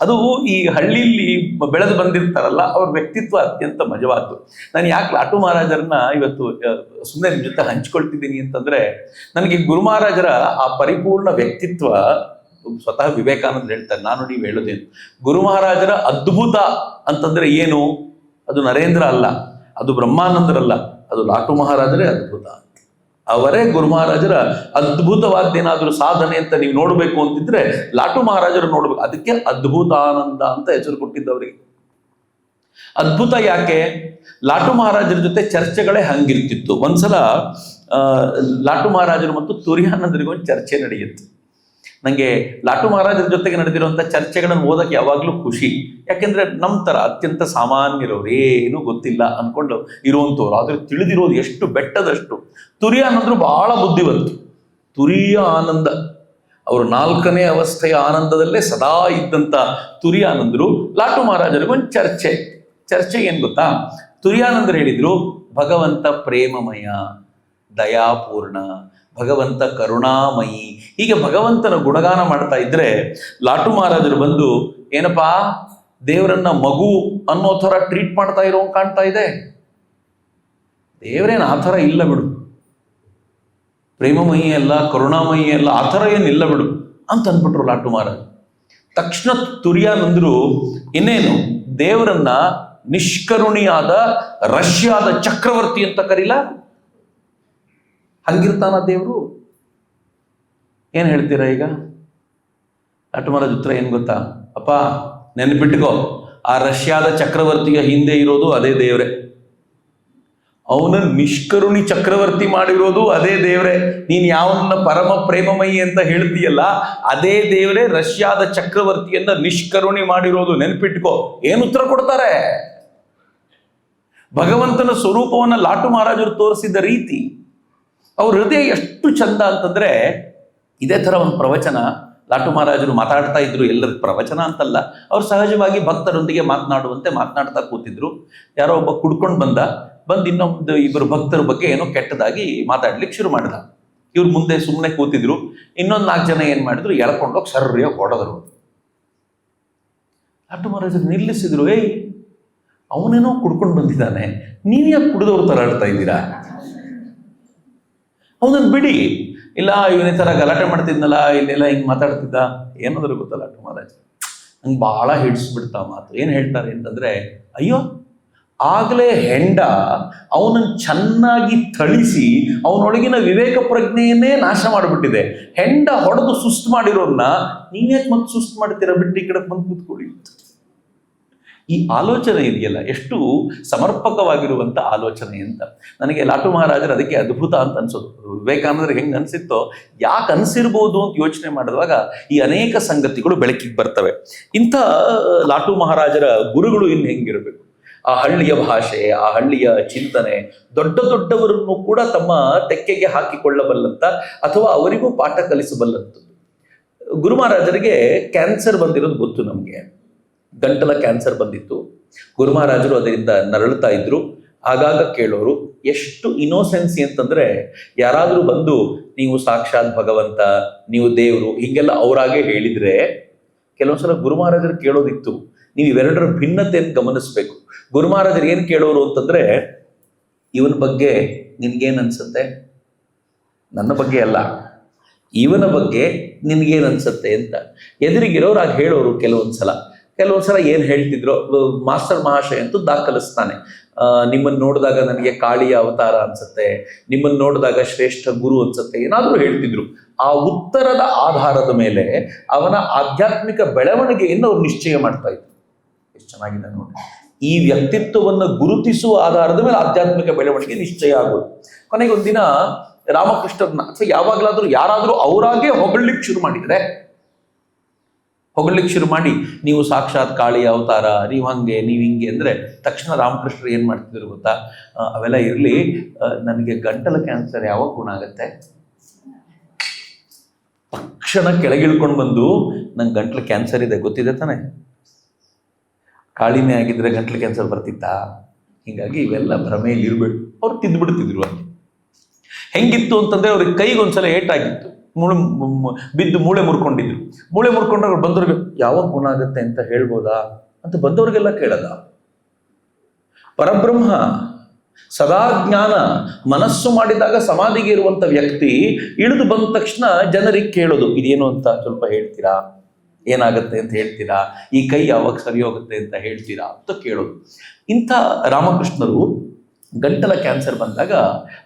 ಅದು ಈ ಹಳ್ಳಿಯಲ್ಲಿ ಬೆಳೆದು ಬಂದಿರ್ತಾರಲ್ಲ ಅವ್ರ ವ್ಯಕ್ತಿತ್ವ ಅತ್ಯಂತ ಮಜವಾದ್ದು. ನಾನು ಯಾಕೆ ಲಾಟು ಮಹಾರಾಜರನ್ನ ಇವತ್ತು ಸುಮ್ಮನೆ ನಿಮ್ಮ ಜೊತೆ ಹಂಚ್ಕೊಳ್ತಿದ್ದೀನಿ ಅಂತಂದ್ರೆ, ನನಗೆ ಗುರು ಮಹಾರಾಜರ ಆ ಪರಿಪೂರ್ಣ ವ್ಯಕ್ತಿತ್ವ ಸ್ವತಃ ವಿವೇಕಾನಂದ ಹೇಳ್ತಾರೆ, ನಾನು ನೀವು ಹೇಳೋದೇನು, ಗುರು ಮಹಾರಾಜರ ಅದ್ಭುತ ಅಂತಂದ್ರೆ ಏನು? ಅದು ನರೇಂದ್ರ ಅಲ್ಲ, ಅದು ಬ್ರಹ್ಮಾನಂದರಲ್ಲ, ಅದು ಲಾಟು ಮಹಾರಾಜರೇ ಅದ್ಭುತ. ಅವರೇ ಗುರು ಮಹಾರಾಜರ ಅದ್ಭುತವಾದ್ದೇನಾದ್ರೂ ಸಾಧನೆ ಅಂತ ನೀವು ನೋಡ್ಬೇಕು ಅಂತಿದ್ರೆ ಲಾಟು ಮಹಾರಾಜರು ನೋಡ್ಬೇಕು. ಅದಕ್ಕೆ ಅದ್ಭುತಾನಂದ ಅಂತ ಹೆಸರು ಕೊಟ್ಟಿದ್ದವರಿಗೆ. ಅದ್ಭುತ ಯಾಕೆ? ಲಾಟು ಮಹಾರಾಜರ ಜೊತೆ ಚರ್ಚೆಗಳೇ ಹಂಗಿರ್ತಿತ್ತು. ಒಂದ್ಸಲ ಲಾಟು ಮಹಾರಾಜರು ಮತ್ತು ತುರಿಯಾನಂದರಿಗೆ ಒಂದು ಚರ್ಚೆ ನಡೆಯುತ್ತೆ. ನನಗೆ ಲಾಟು ಮಹಾರಾಜರ ಜೊತೆಗೆ ನಡೆದಿರುವಂಥ ಚರ್ಚೆಗಳನ್ನು ಓದಕ್ಕೆ ಯಾವಾಗಲೂ ಖುಷಿ. ಯಾಕೆಂದ್ರೆ ನಮ್ಮ ಥರ ಅತ್ಯಂತ ಸಾಮಾನ್ಯರವ್ರು, ಏನೂ ಗೊತ್ತಿಲ್ಲ ಅನ್ಕೊಂಡು ಇರುವಂಥವ್ರು, ಆದ್ರೆ ತಿಳಿದಿರೋದು ಎಷ್ಟು ಬೆಟ್ಟದಷ್ಟು. ತುರಿಯಾನಂದರು ಬಹಳ ಬುದ್ಧಿವಂತರು. ತುರಿಯ ಆನಂದ, ಅವರು 4ನೇ ಅವಸ್ಥೆಯ ಆನಂದದಲ್ಲೇ ಸದಾ ಇದ್ದಂಥ ತುರಿಯಾನಂದರು ಲಾಟು ಮಹಾರಾಜರಿಗೊಂದು ಚರ್ಚೆ ಏನ್ ಗೊತ್ತಾ? ತುರಿಯಾನಂದರು ಹೇಳಿದ್ರು, ಭಗವಂತ ಪ್ರೇಮಮಯ, ದಯಾಪೂರ್ಣ, ಭಗವಂತ ಕರುಣಾಮಯಿ, ಹೀಗೆ ಭಗವಂತನ ಗುಣಗಾನ ಮಾಡ್ತಾ ಇದ್ರೆ ಲಾಟು ಮಹಾರಾಜರು ಬಂದು, ಏನಪ್ಪಾ ದೇವರನ್ನ ಮಗು ಅನ್ನೋ ಥರ ಟ್ರೀಟ್ ಮಾಡ್ತಾ ಇರೋ ಕಾಣ್ತಾ ಇದೆ, ದೇವರೇನು ಆ ಥರ ಇಲ್ಲ ಬಿಡು, ಪ್ರೇಮಮಯಿ ಅಲ್ಲ, ಕರುಣಾಮಯಿ ಅಲ್ಲ, ಆ ಥರ ಏನಿಲ್ಲ ಬಿಡು ಅಂತ ಅಂದ್ಬಿಟ್ರು ಲಾಟು ಮಹಾರಾಜ್. ತಕ್ಷಣ ತುರಿಯಾನಂದರು, ಇನ್ನೇನು ದೇವರನ್ನ ನಿಷ್ಕರುಣಿಯಾದ ರಷ್ಯಾದ ಚಕ್ರವರ್ತಿ ಅಂತ ಕರೀಲ? ಹಂಗಿರ್ತಾನ ದೇವರು? ಏನ್ ಹೇಳ್ತೀರಾ ಈಗ? ಲಾಟು ಮಹಾರಾಜ್ ಉತ್ತರ ಏನ್ ಗೊತ್ತಾ? ಅಪ್ಪ ನೆನ್ಪಿಟ್ಕೋ, ಆ ರಷ್ಯಾದ ಚಕ್ರವರ್ತಿಯ ಹಿಂದೆ ಇರೋದು ಅದೇ ದೇವ್ರೆ, ಅವನ ನಿಷ್ಕರುಣಿ ಚಕ್ರವರ್ತಿ ಮಾಡಿರೋದು ಅದೇ ದೇವ್ರೆ. ನೀನ್ ಯಾವನ್ನ ಪರಮ ಪ್ರೇಮಮಯಿ ಅಂತ ಹೇಳ್ತೀಯಲ್ಲ, ಅದೇ ದೇವ್ರೆ ರಷ್ಯಾದ ಚಕ್ರವರ್ತಿಯನ್ನ ನಿಷ್ಕರುಣಿ ಮಾಡಿರೋದು, ನೆನ್ಪಿಟ್ಕೋ. ಏನು ಉತ್ತರ ಕೊಡ್ತಾರೆ? ಭಗವಂತನ ಸ್ವರೂಪವನ್ನ ಲಾಟು ಮಹಾರಾಜರು ತೋರಿಸಿದ ರೀತಿ, ಅವ್ರ ಹೃದಯ ಎಷ್ಟು ಚಂದ ಅಂತಂದ್ರೆ, ಇದೇ ತರ ಒಂದು ಪ್ರವಚನ ಲಾಟು ಮಹಾರಾಜರು ಮಾತಾಡ್ತಾ ಇದ್ರು. ಎಲ್ಲರ ಪ್ರವಚನ ಅಂತಲ್ಲ, ಅವ್ರು ಸಹಜವಾಗಿ ಭಕ್ತರೊಂದಿಗೆ ಮಾತನಾಡ್ತಾ ಕೂತಿದ್ರು. ಯಾರೋ ಒಬ್ಬ ಕುಡ್ಕೊಂಡು ಬಂದು ಇನ್ನೊಂದು ಇಬ್ಬರು ಭಕ್ತರ ಬಗ್ಗೆ ಏನೋ ಕೆಟ್ಟದಾಗಿ ಮಾತಾಡ್ಲಿಕ್ಕೆ ಶುರು ಮಾಡಿದ. ಇವ್ರು ಮುಂದೆ ಸುಮ್ಮನೆ ಕೂತಿದ್ರು. ಇನ್ನೊಂದು 4 ಜನ ಏನ್ ಮಾಡಿದ್ರು, ಎಳ್ಕೊಂಡೋಗಿ ಸರ್ರಿಯಾಗಿ ಹೊಡೆದ್ರು. ಲಾಟು ಮಹಾರಾಜರು ನಿಲ್ಲಿಸಿದ್ರು, ಏಯ್ ಅವನೇನೋ ಕುಡ್ಕೊಂಡು ಬಂದಿದ್ದಾನೆ, ನೀವ್ ಯಾಕೆ ಕುಡಿದವ್ರ ತರ ಆಡ್ತಾ ಇದ್ದೀರಾ? ಅವನನ್ನು ಬಿಡಿ. ಇಲ್ಲ ಇವನೇ ತರ ಗಲಾಟೆ ಮಾಡ್ತಿದ್ನಲ್ಲ, ಇಲ್ಲೆಲ್ಲ ಹಿಂಗ್ ಮಾತಾಡ್ತಿದ್ದ, ಏನಾದ್ರು ಗೊತ್ತಲ್ಲ ಲಾಟು ಮಹಾರಾಜ್ ಹಂಗೆ ಬಹಳ ಹಿಡಿಸ್ಬಿಡ್ತಾ ಮಾತು. ಏನ್ ಹೇಳ್ತಾರೆ ಅಂತಂದ್ರೆ, ಅಯ್ಯೋ ಆಗ್ಲೇ ಹೆಂಡ ಅವನನ್ನು ಚೆನ್ನಾಗಿ ಥಳಿಸಿ ಅವನೊಳಗಿನ ವಿವೇಕ ಪ್ರಜ್ಞೆಯನ್ನೇ ನಾಶ ಮಾಡಿಬಿಟ್ಟಿದೆ. ಹೆಂಡ ಹೊಡೆದು ಸುಸ್ತು ಮಾಡಿರೋನ್ನ ನೀವ್ಯಾಕೆ ಮತ್ತೆ ಸುಸ್ತು ಮಾಡ್ತೀರಾ? ಬಿಟ್ಟು ಈ ಕಡೆ ಬಂದು ಕೂತ್ಕೊಳ್ಳಿ. ಈ ಆಲೋಚನೆ ಇದೆಯಲ್ಲ, ಎಷ್ಟು ಸಮರ್ಪಕವಾಗಿರುವಂತ ಆಲೋಚನೆ ಅಂತ. ನನಗೆ ಲಾಟು ಮಹಾರಾಜರು ಅದಕ್ಕೆ ಅದ್ಭುತ ಅಂತ ಅನ್ಸೋದು. ವಿವೇಕಾನಂದರಿಗೆ ಹೆಂಗ್ ಅನ್ಸಿತ್ತೋ, ಯಾಕೆ ಅನ್ಸಿರ್ಬೋದು ಅಂತ ಯೋಚನೆ ಮಾಡಿದಾಗ ಈ ಅನೇಕ ಸಂಗತಿಗಳು ಬೆಳಕಿಗೆ ಬರ್ತವೆ. ಇಂಥ ಲಾಟು ಮಹಾರಾಜರ ಗುರುಗಳು ಇನ್ನು ಹೆಂಗಿರಬೇಕು? ಆ ಹಳ್ಳಿಯ ಭಾಷೆ, ಆ ಹಳ್ಳಿಯ ಚಿಂತನೆ, ದೊಡ್ಡವರನ್ನು ಕೂಡ ತಮ್ಮ ತೆಕ್ಕೆಗೆ ಹಾಕಿಕೊಳ್ಳಬಲ್ಲಂತ ಅಥವಾ ಅವರಿಗೂ ಪಾಠ ಕಲಿಸಬಲ್ಲಂಥದ್ದು. ಗುರು ಮಹಾರಾಜರಿಗೆ ಕ್ಯಾನ್ಸರ್ ಬಂದಿರೋದು ಗೊತ್ತು ನಮಗೆ. ಗಂಟಲ ಕ್ಯಾನ್ಸರ್ ಬಂದಿತ್ತು. ಗುರು ಮಹಾರಾಜರು ಅದರಿಂದ ನರಳುತ್ತಾ ಇದ್ರು. ಆಗಾಗ ಕೇಳೋರು. ಎಷ್ಟು ಇನೋಸೆನ್ಸಿ ಅಂತಂದ್ರೆ, ಯಾರಾದ್ರೂ ಬಂದು ನೀವು ಸಾಕ್ಷಾತ್ ಭಗವಂತ, ನೀವು ದೇವರು, ಹೀಗೆಲ್ಲ ಅವರಾಗೆ ಹೇಳಿದ್ರೆ ಕೆಲವೊಂದ್ಸಲ ಗುರು ಮಹಾರಾಜರು ಕೇಳೋದಿತ್ತು, ನೀವು ಇವೆರಡರ ಭಿನ್ನತೆಯನ್ನು ಗಮನಿಸ್ಬೇಕು. ಗುರು ಮಹಾರಾಜರು ಏನ್ ಕೇಳೋರು ಅಂತಂದ್ರೆ, ಇವನ ಬಗ್ಗೆ ನಿನ್ಗೇನ್ ಅನ್ಸುತ್ತೆ? ನನ್ನ ಬಗ್ಗೆ ಅಲ್ಲ, ಇವನ ಬಗ್ಗೆ ನಿನ್ಗೇನ್ ಅನ್ಸುತ್ತೆ ಅಂತ ಎದುರಿಗಿರೋರು ಆಗ ಹೇಳೋರು. ಕೆಲವೊಂದ್ಸಲ ಏನ್ ಹೇಳ್ತಿದ್ರು, ಮಾಸ್ಟರ್ ಮಹಾಶಯ ಅಂತೂ ದಾಖಲಿಸ್ತಾನೆ, ನಿಮ್ಮನ್ನು ನೋಡಿದಾಗ ನನಗೆ ಕಾಳಿಯ ಅವತಾರ ಅನ್ಸುತ್ತೆ, ನಿಮ್ಮನ್ನು ನೋಡಿದಾಗ ಶ್ರೇಷ್ಠ ಗುರು ಅನ್ಸುತ್ತೆ, ಏನಾದ್ರೂ ಹೇಳ್ತಿದ್ರು. ಆ ಉತ್ತರದ ಆಧಾರದ ಮೇಲೆ ಅವನ ಆಧ್ಯಾತ್ಮಿಕ ಬೆಳವಣಿಗೆಯನ್ನು ಅವ್ರು ನಿಶ್ಚಯ ಮಾಡ್ತಾ ಇದ್ರು. ಎಷ್ಟು ಚೆನ್ನಾಗಿದೆ ನೋಡಿ. ಈ ವ್ಯಕ್ತಿತ್ವವನ್ನು ಗುರುತಿಸುವ ಆಧಾರದ ಮೇಲೆ ಆಧ್ಯಾತ್ಮಿಕ ಬೆಳವಣಿಗೆ ನಿಶ್ಚಯ ಆಗೋದು. ಕೊನೆಗೆ ಒಂದಿನ ರಾಮಕೃಷ್ಣರನ್ನ ಅಥವಾ ಯಾವಾಗಲಾದ್ರೂ ಯಾರಾದ್ರೂ ಅವರಾಗೆ ಹೊಗಳಿಕ್ ಶುರು ಮಾಡಿ ನೀವು ಸಾಕ್ಷಾತ್ ಕಾಳಿಯ ಅವತಾರ, ನೀವು ಹಂಗೆ, ನೀವು ಹಿಂಗೆ ಅಂದ್ರೆ ತಕ್ಷಣ ರಾಮಕೃಷ್ಣರು ಏನ್ ಮಾಡ್ತಿದ್ರು ಗೊತ್ತಾ? ಅವೆಲ್ಲ ಇರ್ಲಿ, ನನಗೆ ಗಂಟಲ ಕ್ಯಾನ್ಸರ್ ಯಾವಾಗ ಗುಣ ಆಗತ್ತೆ? ತಕ್ಷಣ ಕೆಳಗಿಳ್ಕೊಂಡು ಬಂದು, ನಂಗೆ ಗಂಟಲು ಕ್ಯಾನ್ಸರ್ ಇದೆ ಗೊತ್ತಿದೆ ತಾನೆ, ಕಾಳಿನೇ ಆಗಿದ್ರೆ ಗಂಟಲು ಕ್ಯಾನ್ಸರ್ ಬರ್ತಿತ್ತಾ? ಹೀಗಾಗಿ ಇವೆಲ್ಲ ಭ್ರಮೆಯಲ್ಲಿ ಇರ್ಬೇಕು. ಅವ್ರು ತಿಂದ್ಬಿಡ್ತಿದ್ರು. ಅಲ್ಲಿ ಹೆಂಗಿತ್ತು ಅಂತಂದ್ರೆ, ಅವ್ರಿಗೆ ಕೈಗೊಂದ್ಸಲ ಏಟಾಗಿತ್ತು. ಬಿದ್ದು ಮೂಳೆ ಮುರ್ಕೊಂಡಿದ್ರು. ಮೂಳೆ ಮುರ್ಕೊಂಡವ್ರು ಬಂದವ್ರಿಗೆ ಯಾವಾಗ ಗುಣ ಆಗುತ್ತೆ ಅಂತ ಹೇಳ್ಬೋದಾ ಅಂತ ಬಂದವ್ರಿಗೆಲ್ಲ ಕೇಳಲ್ಲ. ಪರಬ್ರಹ್ಮ ಸದಾ ಜ್ಞಾನ ಮನಸ್ಸು ಮಾಡಿದಾಗ ಸಮಾಧಿಗೆ ಇರುವಂತ ವ್ಯಕ್ತಿ ಇಳಿದು ಬಂದ ತಕ್ಷಣ ಜನರಿಗೆ ಕೇಳೋದು, ಇದೇನು ಅಂತ ಸ್ವಲ್ಪ ಹೇಳ್ತೀರಾ, ಏನಾಗುತ್ತೆ ಅಂತ ಹೇಳ್ತೀರಾ, ಈ ಕೈ ಯಾವಾಗ ಸರಿ ಹೋಗುತ್ತೆ ಅಂತ ಹೇಳ್ತೀರಾ ಅಂತ ಕೇಳೋದು. ಇಂಥ ರಾಮಕೃಷ್ಣರು ಗಂಟಲ ಕ್ಯಾನ್ಸರ್ ಬಂದಾಗ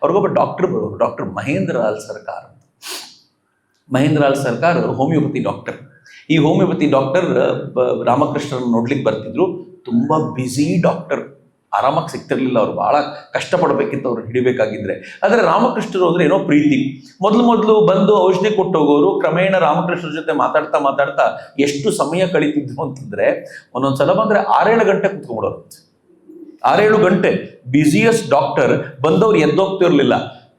ಅವ್ರಿಗೊಬ್ಬ ಡಾಕ್ಟರ್ ಬರೋರು, ಡಾಕ್ಟರ್ ಮಹೇಂದ್ರ ಲಾಲ್ ಸರ್ಕಾರ್. ಮಹೇಂದ್ರ ಲಾಲ್ ಸರ್ಕಾರ್ ಹೋಮಿಯೋಪತಿ ಡಾಕ್ಟರ್. ಈ ಹೋಮಿಯೋಪತಿ ಡಾಕ್ಟರ್ ರಾಮಕೃಷ್ಣರನ್ನು ನೋಡ್ಲಿಕ್ಕೆ ಬರ್ತಿದ್ರು. ತುಂಬಾ ಬ್ಯುಸಿ ಡಾಕ್ಟರ್, ಆರಾಮಾಗಿ ಸಿಗ್ತಿರ್ಲಿಲ್ಲ. ಅವ್ರು ಬಹಳ ಕಷ್ಟಪಡಬೇಕಿತ್ತು ಅವ್ರು ಹಿಡಿಬೇಕಾಗಿದ್ರೆ. ಆದರೆ ರಾಮಕೃಷ್ಣರು ಅಂದ್ರೆ ಏನೋ ಪ್ರೀತಿ. ಮೊದಲು ಬಂದು ಔಷಧಿ ಕೊಟ್ಟು ಹೋಗೋರು. ಕ್ರಮೇಣ ರಾಮಕೃಷ್ಣರ ಜೊತೆ ಮಾತಾಡ್ತಾ ಎಷ್ಟು ಸಮಯ ಕಳೀತಿದ್ರು ಅಂತಂದ್ರೆ, ಒಂದೊಂದ್ಸಲ ಬಂದ್ರೆ 6-7 ಗಂಟೆ ಕುತ್ಕೊಂಡ್ಬಿಡೋರು. 6-7 ಗಂಟೆ ಬ್ಯುಸಿಯಸ್ಟ್ ಡಾಕ್ಟರ್. ಬಂದವ್ರು ಎದ್ದೋಗ್ತಿರ್ಲಿಲ್ಲ.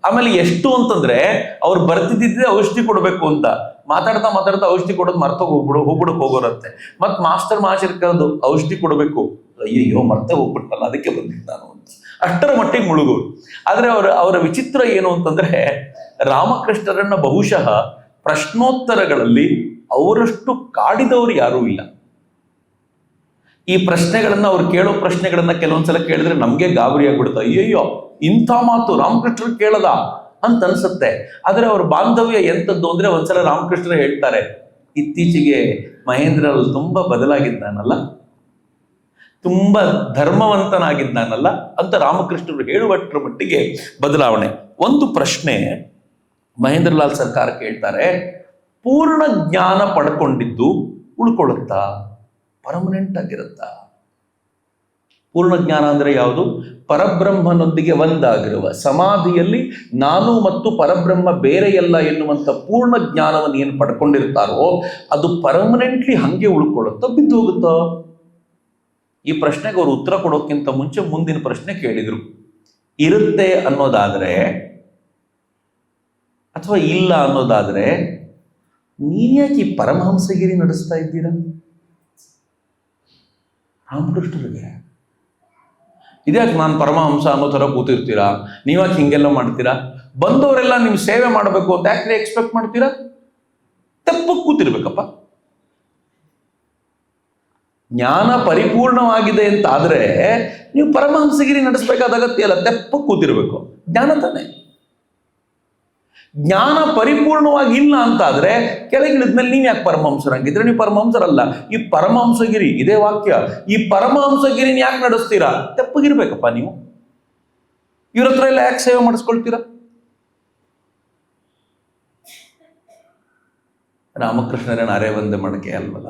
ಆಮೇಲೆ ಎಷ್ಟು ಅಂತಂದ್ರೆ ಅವ್ರು ಬರ್ತಿದ್ದಿದ್ದೆ ಔಷಧಿ ಕೊಡ್ಬೇಕು ಅಂತ, ಮಾತಾಡ್ತಾ ಔಷಧಿ ಕೊಡೋದು ಮರ್ತೋಗಿ ಹೋಗ್ಬಿಡಕ್ ಹೋಗೋರಂತೆ. ಮತ್ ಮಾಸ್ಟರ್ ಕರೆದು ಔಷಧಿ ಕೊಡಬೇಕು, ಅಯ್ಯೋ ಮರ್ತೆ ಹೋಗ್ಬಿಟ್ಟಲ್ಲ, ಅದಕ್ಕೆ ಬಂದಿದ್ದು ನಾನು ಅಂತ ಅಷ್ಟರ ಮಟ್ಟಿಗೆ ಮುಳುಗೋರು. ಆದ್ರೆ ಅವರ ವಿಚಿತ್ರ ಏನು ಅಂತಂದ್ರೆ, ರಾಮಕೃಷ್ಣರನ್ನ ಬಹುಶಃ ಪ್ರಶ್ನೋತ್ತರಗಳಲ್ಲಿ ಅವರಷ್ಟು ಕಾಡಿದವರು ಯಾರೂ ಇಲ್ಲ. ಈ ಪ್ರಶ್ನೆಗಳನ್ನ ಅವ್ರು ಕೇಳೋ ಪ್ರಶ್ನೆಗಳನ್ನ ಕೆಲವೊಂದ್ಸಲ ಕೇಳಿದ್ರೆ ನಮ್ಗೆ ಗಾಬರಿ ಆಗ್ಬಿಡುತ್ತೆ. ಅಯ್ಯಯ್ಯೋ ಇಂಥ ಮಾತು ರಾಮಕೃಷ್ಣರು ಕೇಳದ ಅಂತ ಅನ್ಸುತ್ತೆ. ಆದ್ರೆ ಅವ್ರ ಬಾಂಧವ್ಯ ಎಂತದ್ದು ಅಂದ್ರೆ, ಒಂದ್ಸಲ ರಾಮಕೃಷ್ಣರು ಹೇಳ್ತಾರೆ, ಇತ್ತೀಚೆಗೆ ಮಹೇಂದ್ರ ತುಂಬಾ ಬದಲಾಗಿದ್ದಾನಲ್ಲ, ತುಂಬಾ ಧರ್ಮವಂತನಾಗಿದ್ದಾನಲ್ಲ ಅಂತ ರಾಮಕೃಷ್ಣರು ಹೇಳುವಷ್ಟರ ಮಟ್ಟಿಗೆ ಬದಲಾವಣೆ. ಒಂದು ಪ್ರಶ್ನೆ ಮಹೇಂದ್ರ ಲಾಲ್ ಸರ್ಕಾರ ಕೇಳ್ತಾರೆ, ಪೂರ್ಣ ಜ್ಞಾನ ಪಡ್ಕೊಂಡಿದ್ದು ಉಳ್ಕೊಳ್ಳುತ್ತಾ, ಪರ್ಮನೆಂಟ್ ಆಗಿರುತ್ತಾ? ಪೂರ್ಣ ಜ್ಞಾನ ಅಂದ್ರೆ ಯಾವುದು? ಪರಬ್ರಹ್ಮನೊಂದಿಗೆ ಒಂದಾಗಿರುವ ಸಮಾಧಿಯಲ್ಲಿ ನಾನು ಮತ್ತು ಪರಬ್ರಹ್ಮ ಬೇರೆಯಲ್ಲ ಎನ್ನುವಂತ ಪೂರ್ಣ ಜ್ಞಾನವನ್ನು ಏನು ಪಡ್ಕೊಂಡಿರ್ತಾರೋ ಅದು ಪರ್ಮನೆಂಟ್ಲಿ ಹಂಗೆ ಉಳ್ಕೊಳ್ಳುತ್ತಾ, ಬಿದ್ದು ಹೋಗುತ್ತಾ? ಈ ಪ್ರಶ್ನೆಗೆ ಅವರು ಉತ್ತರ ಕೊಡೋಕ್ಕಿಂತ ಮುಂಚೆ ಮುಂದಿನ ಪ್ರಶ್ನೆ ಕೇಳಿದ್ರು. ಇರುತ್ತೆ ಅನ್ನೋದಾದ್ರೆ ಅಥವಾ ಇಲ್ಲ ಅನ್ನೋದಾದ್ರೆ ನೀನ್ಯಾಕೆ ಈ ಪರಮಹಂಸಗಿರಿ ನಡೆಸ್ತಾ ಇದ್ದೀರಾ? ರಾಮಕೃಷ್ಣರಿಗೆ ಇದ್ಯಾಕೆ ನಾನು ಪರಮಹಂಸ ಅನ್ನೋ ಥರ ಕೂತಿರ್ತೀರಾ? ನೀವ್ಯಾಕೆ ಹಿಂಗೆಲ್ಲ ಮಾಡ್ತೀರಾ? ಬಂದವರೆಲ್ಲ ನಿಮ್ ಸೇವೆ ಮಾಡಬೇಕು ಅಂತ ಯಾಕೆ ಎಕ್ಸ್ಪೆಕ್ಟ್ ಮಾಡ್ತೀರಾ? ತಪ್ಪಕ್ಕೆ ಕೂತಿರ್ಬೇಕಪ್ಪ. ಜ್ಞಾನ ಪರಿಪೂರ್ಣವಾಗಿದೆ ಅಂತ ಆದ್ರೆ ನೀವು ಪರಮಹಂಸಗಿರಿ ನಡೆಸಬೇಕಾದ ಅಗತ್ಯ ಇಲ್ಲ, ತೆಪ್ಪಕ್ಕೆ ಕೂತಿರ್ಬೇಕು. ಜ್ಞಾನ ತಾನೆ. ಜ್ಞಾನ ಪರಿಪೂರ್ಣವಾಗಿ ಇಲ್ಲ ಅಂತ ಆದ್ರೆ ಕೆಳಗಿಳಿದ್ಮೇಲೆ ನೀವು ಯಾಕೆ ಪರಮಹಂಸರಾಗಿದ್ರೆ ನೀವು ಪರಮಹಂಸರಲ್ಲ. ಈ ಪರಮಹಂಸಗಿರಿ, ಇದೇ ವಾಕ್ಯ, ಈ ಪರಮಹಂಸಗಿರಿನ ಯಾಕೆ ನಡೆಸ್ತೀರಾ? ತೆಪ್ಪಗಿರ್ಬೇಕಪ್ಪ ನೀವು. ಇವ್ರ ಹತ್ರ ಎಲ್ಲ ಯಾಕೆ ಸೇವೆ ಮಾಡಿಸ್ಕೊಳ್ತೀರಾ? ರಾಮಕೃಷ್ಣರೇನು ಅರೆ ಒಂದೇ ಮಡಕೆ ಅಲ್ವಲ್ಲ.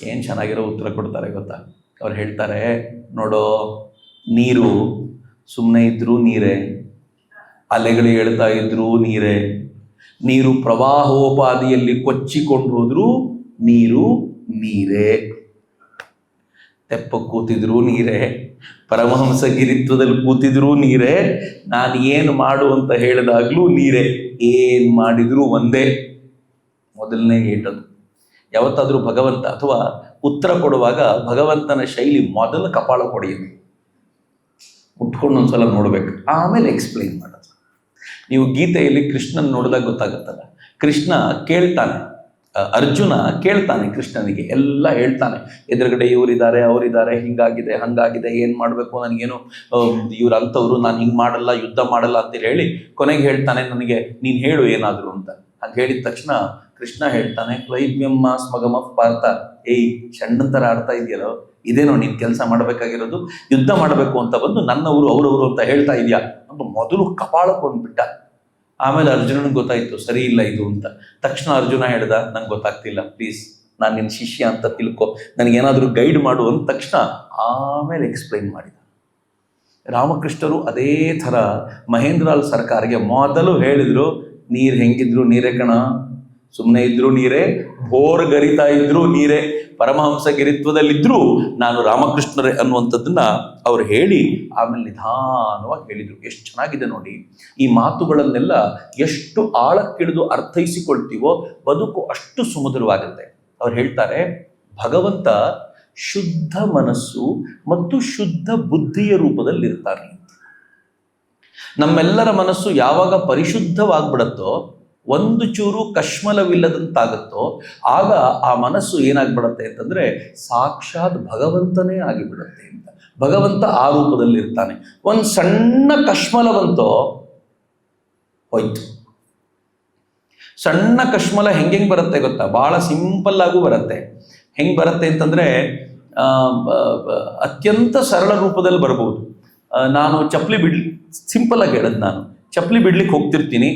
ಏನ್ ಚೆನ್ನಾಗಿರೋ ಉತ್ತರ ಕೊಡ್ತಾರೆ ಗೊತ್ತಾ? ಅವ್ರು ಹೇಳ್ತಾರೆ, ನೋಡೋ, ನೀರು ಸುಮ್ಮನೆ ಇದ್ರೂ ನೀರೇ, ಅಲೆಗಳು ಹೇಳ್ತಾ ಇದ್ರು ನೀರೇ, ನೀರು ಪ್ರವಾಹೋಪಾದಿಯಲ್ಲಿ ಕೊಚ್ಚಿಕೊಂಡು ಹೋದ್ರು ನೀರು ನೀರೇ, ತೆಪ್ಪ ಕೂತಿದ್ರು ನೀರೇ, ಪರಮಹಂಸ ಗಿರಿತ್ವದಲ್ಲಿ ಕೂತಿದ್ರು ನೀರೇ, ನಾನು ಏನು ಮಾಡು ಅಂತ ಹೇಳಿದಾಗ್ಲೂ ನೀರೇ, ಏನ್ ಮಾಡಿದ್ರು ಒಂದೇ. ಮೊದಲನೇ ಏಟದು. ಯಾವತ್ತಾದ್ರೂ ಭಗವಂತ ಅಥವಾ ಉತ್ತರ ಕೊಡುವಾಗ ಭಗವಂತನ ಶೈಲಿ ಮೊದಲು ಕಪಾಳ ಹೊಡೆಯೋದು, ಉಟ್ಕೊಂಡು ಒಂದ್ಸಲ ನೋಡ್ಬೇಕು, ಆಮೇಲೆ ಎಕ್ಸ್ಪ್ಲೈನ್ ಮಾಡೋದು. ನೀವು ಗೀತೆಯಲ್ಲಿ ಕೃಷ್ಣನ್ ನೋಡಿದಾಗ ಗೊತ್ತಾಗುತ್ತಲ್ಲ, ಕೃಷ್ಣ ಕೇಳ್ತಾನೆ, ಅರ್ಜುನ ಕೇಳ್ತಾನೆ ಕೃಷ್ಣನಿಗೆ, ಎಲ್ಲ ಹೇಳ್ತಾನೆ, ಎದುರುಗಡೆ ಇವರಿದ್ದಾರೆ ಅವರಿದ್ದಾರೆ, ಹಿಂಗಾಗಿದೆ ಹಂಗಾಗಿದೆ, ಏನ್ ಮಾಡ್ಬೇಕು, ನನಗೇನು ಇವ್ರ ಅಂತವ್ರು, ನಾನು ಹಿಂಗ್ ಮಾಡಲ್ಲ, ಯುದ್ಧ ಮಾಡಲ್ಲ ಅಂತೇಳಿ ಹೇಳಿ ಕೊನೆಗೆ ಹೇಳ್ತಾನೆ, ನನಗೆ ನೀನ್ ಹೇಳು ಏನಾದ್ರು ಅಂತ. ಹಂಗೆ ಹೇಳಿದ ತಕ್ಷಣ ಕೃಷ್ಣ ಹೇಳ್ತಾನೆ, ಕ್ಲೈಬ್ಯಮ್ಮ ಸ್ಮಗಮ ಪಾರ್ಥ, ಏಯ್ ಷಣ್ಣಂತರ ಆಡ್ತಾ ಇದೆಯಲ್ಲೋ, ಇದೇನೋ ನೀನ್ ಕೆಲಸ ಮಾಡಬೇಕಾಗಿರೋದು, ಯುದ್ಧ ಮಾಡಬೇಕು ಅಂತ ಬಂದು ನನ್ನವರು ಅವರವರು ಅಂತ ಹೇಳ್ತಾ ಇದೆಯಾ ಅಂತ ಮೊದಲು ಕಪಾಳಕ್ಕೊಂಡ್ಬಿಟ್ಟ. ಆಮೇಲೆ ಅರ್ಜುನನಿಗೆ ಗೊತ್ತಾಯ್ತು ಸರಿ ಇಲ್ಲ ಇದು ಅಂತ. ತಕ್ಷಣ ಅರ್ಜುನ ಹೇಳ್ದ, ನಂಗೆ ಗೊತ್ತಾಗ್ತಿಲ್ಲ, ಪ್ಲೀಸ್ ನಾನು ನಿನ್ನ ಶಿಷ್ಯ ಅಂತ ತಿಳ್ಕೊ, ನನಗೇನಾದ್ರೂ ಗೈಡ್ ಮಾಡು ಅಂದ ತಕ್ಷಣ ಆಮೇಲೆ ಎಕ್ಸ್ಪ್ಲೈನ್ ಮಾಡಿದ. ರಾಮಕೃಷ್ಣರು ಅದೇ ಥರ ಮಹೇಂದ್ರ ಲಾಲ್ ಸರ್ಕಾರ್ಗೆ ಮೊದಲು ಹೇಳಿದ್ರು, ನೀರು ಹೆಂಗಿದ್ರು ನೀರೇ ಕಣ, ಸುಮ್ಮನೆ ಇದ್ರು ನೀರೇ, ಭೋರ್ಗರಿತಾ ಇದ್ರು ನೀರೇ, ಪರಮಹಂಸ ಗಿರಿತ್ವದಲ್ಲಿದ್ರು ನಾನು ರಾಮಕೃಷ್ಣರೇ ಅನ್ನುವಂಥದ್ದನ್ನ ಅವ್ರು ಹೇಳಿ ಆಮೇಲೆ ನಿಧಾನವಾಗಿ ಹೇಳಿದ್ರು. ಎಷ್ಟು ಚೆನ್ನಾಗಿದೆ ನೋಡಿ. ಈ ಮಾತುಗಳನ್ನೆಲ್ಲ ಎಷ್ಟು ಆಳಕ್ಕಿಳಿದು ಅರ್ಥೈಸಿಕೊಳ್ತೀವೋ ಬದುಕು ಅಷ್ಟು ಸುಮಧುರವಾಗುತ್ತೆ. ಅವ್ರು ಹೇಳ್ತಾರೆ, ಭಗವಂತ ಶುದ್ಧ ಮನಸ್ಸು ಮತ್ತು ಶುದ್ಧ ಬುದ್ಧಿಯ ರೂಪದಲ್ಲಿರ್ತಾನೆ. ನಮ್ಮೆಲ್ಲರ ಮನಸ್ಸು ಯಾವಾಗ ಪರಿಶುದ್ಧವಾಗ್ಬಿಡತ್ತೋ ಒಂದು ಚೂರು ಕಶ್ಮಲವಿಲ್ಲದಂತಾಗುತ್ತೋ ಆಗ ಆ ಮನಸ್ಸು ಏನಾಗ್ಬಿಡತ್ತೆ ಅಂತಂದ್ರೆ ಸಾಕ್ಷಾತ್ ಭಗವಂತನೇ ಆಗಿಬಿಡುತ್ತೆ ಅಂತ. ಭಗವಂತ ಆ ರೂಪದಲ್ಲಿ ಇರ್ತಾನೆ. ಒಂದು ಸಣ್ಣ ಕಶ್ಮಲ ಬಂತೋ ಹೋಯ್ತು. ಸಣ್ಣ ಕಶ್ಮಲ ಹೆಂಗೆ ಬರುತ್ತೆ ಗೊತ್ತಾ? ಬಹಳ ಸಿಂಪಲ್ ಆಗೂ ಬರುತ್ತೆ. ಹೆಂಗೆ ಬರುತ್ತೆ ಅಂತಂದ್ರೆ ಅತ್ಯಂತ ಸರಳ ರೂಪದಲ್ಲಿ ಬರ್ಬೋದು. ನಾನು ಚಪ್ಪಲಿ ಸಿಂಪಲ್ ಆಗಿ ಹೇಳೋದು, ನಾನು ಚಪ್ಪಲಿ ಬಿಡ್ಲಿಕ್ಕೆ ಹೋಗ್ತಿರ್ತೀನಿ,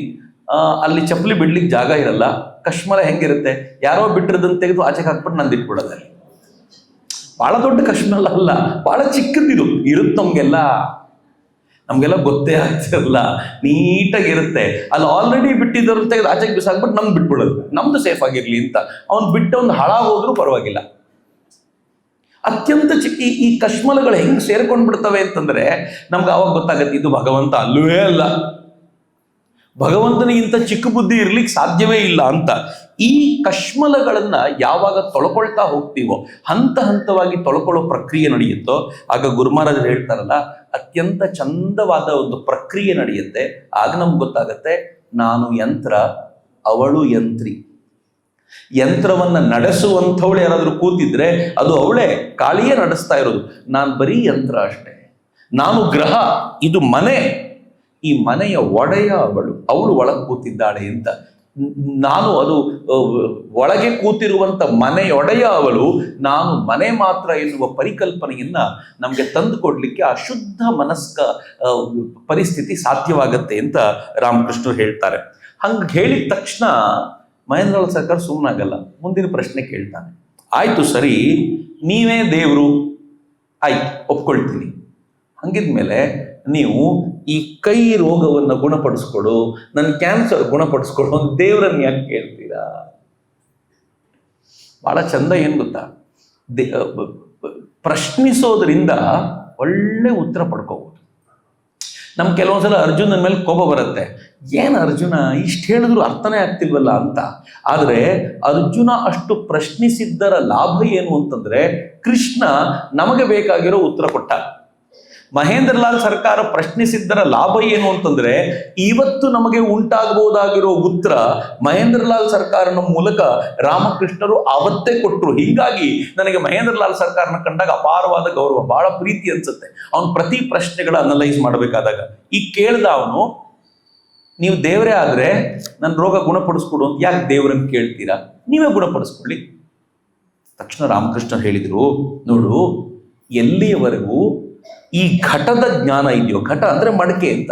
ಅಲ್ಲಿ ಚಪ್ಪಲಿ ಬಿಡ್ಲಿಕ್ಕೆ ಜಾಗ ಇರಲ್ಲ. ಕಶ್ಮಲ ಹೆಂಗಿರುತ್ತೆ? ಯಾರೋ ಬಿಟ್ಟಿರೋದನ್ನ ತೆಗೆದು ಆಚೆಗೆ ಹಾಕ್ಬಿಟ್ಟು ನಂದು ಇಟ್ಬಿಡೋದು. ಅಲ್ಲಿ ಬಹಳ ದೊಡ್ಡ ಕಶ್ಮಲ ಅಲ್ಲ, ಬಹಳ ಚಿಕ್ಕದಿದು ಇರುತ್ತೆ. ನಮ್ಗೆಲ್ಲ ಗೊತ್ತೇ ಆಗ್ತಿರಲ್ಲ, ನೀಟಾಗಿರುತ್ತೆ. ಅಲ್ಲಿ ಆಲ್ರೆಡಿ ಬಿಟ್ಟಿದ್ದವ್ರು ತೆಗೆದು ಆಚೆಗೆ ಬಿಸಾಕ್ಬಿಟ್ಟು ನಮ್ಗೆ ಬಿಟ್ಬಿಡೋದು, ನಮ್ದು ಸೇಫ್ ಆಗಿರ್ಲಿ ಅಂತ. ಅವ್ನು ಬಿಟ್ಟು ಒಂದು ಹಾಳಾಗೋದ್ರೂ ಪರವಾಗಿಲ್ಲ. ಅತ್ಯಂತ ಚಿಕ್ಕ ಈ ಕಶ್ಮಲಗಳು ಹೆಂಗೆ ಸೇರ್ಕೊಂಡು ಬಿಡ್ತವೆ ಅಂತಂದ್ರೆ ನಮ್ಗೆ ಅವಾಗ ಗೊತ್ತಾಗತ್ತೆ ಇದು ಭಗವಂತ ಅಲ್ಲವೇ ಅಲ್ಲ, ಭಗವಂತನಿಗಿಂತ ಚಿಕ್ಕ ಬುದ್ಧಿ ಇರ್ಲಿಕ್ಕೆ ಸಾಧ್ಯವೇ ಇಲ್ಲ ಅಂತ. ಈ ಕಶ್ಮಲಗಳನ್ನ ಯಾವಾಗ ತೊಳ್ಕೊಳ್ತಾ ಹೋಗ್ತೀವೋ, ಹಂತ ಹಂತವಾಗಿ ತೊಳ್ಕೊಳ್ಳೋ ಪ್ರಕ್ರಿಯೆ ನಡೆಯುತ್ತೋ, ಆಗ ಗುರು ಮಹಾರಾಜರು ಹೇಳ್ತಾರಲ್ಲ, ಅತ್ಯಂತ ಚಂದವಾದ ಒಂದು ಪ್ರಕ್ರಿಯೆ ನಡೆಯುತ್ತೆ. ಆಗ ನಮ್ಗೆ ಗೊತ್ತಾಗತ್ತೆ ನಾನು ಯಂತ್ರ, ಅವಳು ಯಂತ್ರಿ. ಯಂತ್ರವನ್ನ ನಡೆಸುವಂಥವಳು ಯಾರಾದ್ರೂ ಕೂತಿದ್ರೆ ಅದು ಅವಳೇ, ಕಾಳಿಯೇ ನಡೆಸ್ತಾ ಇರೋದು. ನಾನು ಬರೀ ಯಂತ್ರ ಅಷ್ಟೇ. ನಾನು ಗ್ರಹ, ಇದು ಮನೆ, ಈ ಮನೆಯ ಒಡೆಯ ಅವಳು ಒಳಗೆ ಕೂತಿದ್ದಾಳೆ ಅಂತ. ನಾನು ಅದು ಒಳಗೆ ಕೂತಿರುವಂತ ಮನೆಯೊಡೆಯ ಅವಳು, ನಾನು ಮನೆ ಮಾತ್ರ ಎನ್ನುವ ಪರಿಕಲ್ಪನೆಯನ್ನ ನಮಗೆ ತಂದು ಕೊಡ್ಲಿಕ್ಕೆ ಆ ಶುದ್ಧ ಮನಸ್ಕ ಪರಿಸ್ಥಿತಿ ಸಾಧ್ಯವಾಗತ್ತೆ ಅಂತ ರಾಮಕೃಷ್ಣರು ಹೇಳ್ತಾರೆ. ಹಂಗೆ ಹೇಳಿದ ತಕ್ಷಣ ಮಹೇಂದ್ರಲಾಲ್ ಸರ್ಕಾರ್ ಸುಮ್ಮನಾಗಲ್ಲ, ಮುಂದಿನ ಪ್ರಶ್ನೆ ಕೇಳ್ತಾನೆ. ಆಯ್ತು ಸರಿ, ನೀವೇ ದೇವರು, ಆಯ್ತು ಒಪ್ಕೊಳ್ತೀನಿ. ಹಂಗಿದ್ಮೇಲೆ ನೀವು ಈ ಕೈ ರೋಗವನ್ನು ಗುಣಪಡಿಸ್ಕೊಡು, ನನ್ನ ಕ್ಯಾನ್ಸರ್ ಗುಣಪಡಿಸ್ಕೊಡು ಅಂತ ದೇವರನ್ನ ಯಾಕೆ ಕೇಳ್ತೀರಾ? ಬಹಳ ಚಂದ. ಏನ್ ಗೊತ್ತಾ, ಪ್ರಶ್ನಿಸೋದ್ರಿಂದ ಒಳ್ಳೆ ಉತ್ತರ ಪಡ್ಕೋಬಹುದು. ನಮ್ಗೆ ಕೆಲವೊಂದ್ಸಲ ಅರ್ಜುನನ ಮೇಲೆ ಕೋಪ ಬರುತ್ತೆ. ಏನು ಅರ್ಜುನ ಇಷ್ಟು ಹೇಳಿದ್ರು ಅರ್ಥನೇ ಆಗ್ತಿಲ್ವಲ್ಲ ಅಂತ. ಆದರೆ ಅರ್ಜುನ ಅಷ್ಟು ಪ್ರಶ್ನಿಸಿದ್ದರ ಲಾಭ ಏನು ಅಂತಂದ್ರೆ ಕೃಷ್ಣ ನಮಗೆ ಬೇಕಾಗಿರೋ ಉತ್ತರ ಕೊಟ್ಟ. ಮಹೇಂದ್ರಲಾಲ್ ಸರ್ಕಾರ ಪ್ರಶ್ನಿಸಿದ್ದರ ಲಾಭ ಏನು ಅಂತಂದ್ರೆ ಇವತ್ತು ನಮಗೆ ಉಂಟಾಗಬಹುದಾಗಿರೋ ಉತ್ತರ ಮಹೇಂದ್ರಲಾಲ್ ಸರ್ಕಾರನ ಮೂಲಕ ರಾಮಕೃಷ್ಣರು ಅವತ್ತೇ ಕೊಟ್ಟರು. ಹೀಗಾಗಿ ನನಗೆ ಮಹೇಂದ್ರಲಾಲ್ ಸರ್ಕಾರನ ಕಂಡಾಗ ಅಪಾರವಾದ ಗೌರವ, ಬಹಳ ಪ್ರೀತಿ ಅನ್ಸುತ್ತೆ. ಅವನು ಪ್ರತಿ ಪ್ರಶ್ನೆಗಳ ಅನಲೈಸ್ ಮಾಡಬೇಕಾದಾಗ ಈ ಕೇಳ್ದ ಅವನು, ನೀವು ದೇವರೇ ಆದ್ರೆ ನನ್ನ ರೋಗ ಗುಣಪಡಿಸ್ಕೊಡು ಅಂತ ಯಾಕೆ ದೇವರನ್ನು ಕೇಳ್ತೀರಾ? ನೀವೇ ಗುಣಪಡಿಸ್ಕೊಳ್ಳಿ. ತಕ್ಷಣ ರಾಮಕೃಷ್ಣ ಹೇಳಿದ್ರು, ನೋಡು, ಎಲ್ಲಿಯವರೆಗೂ ಈ ಘಟದ ಜ್ಞಾನ ಇದೆಯೋ, ಘಟ ಅಂದ್ರೆ ಮಡಕೆ ಅಂತ,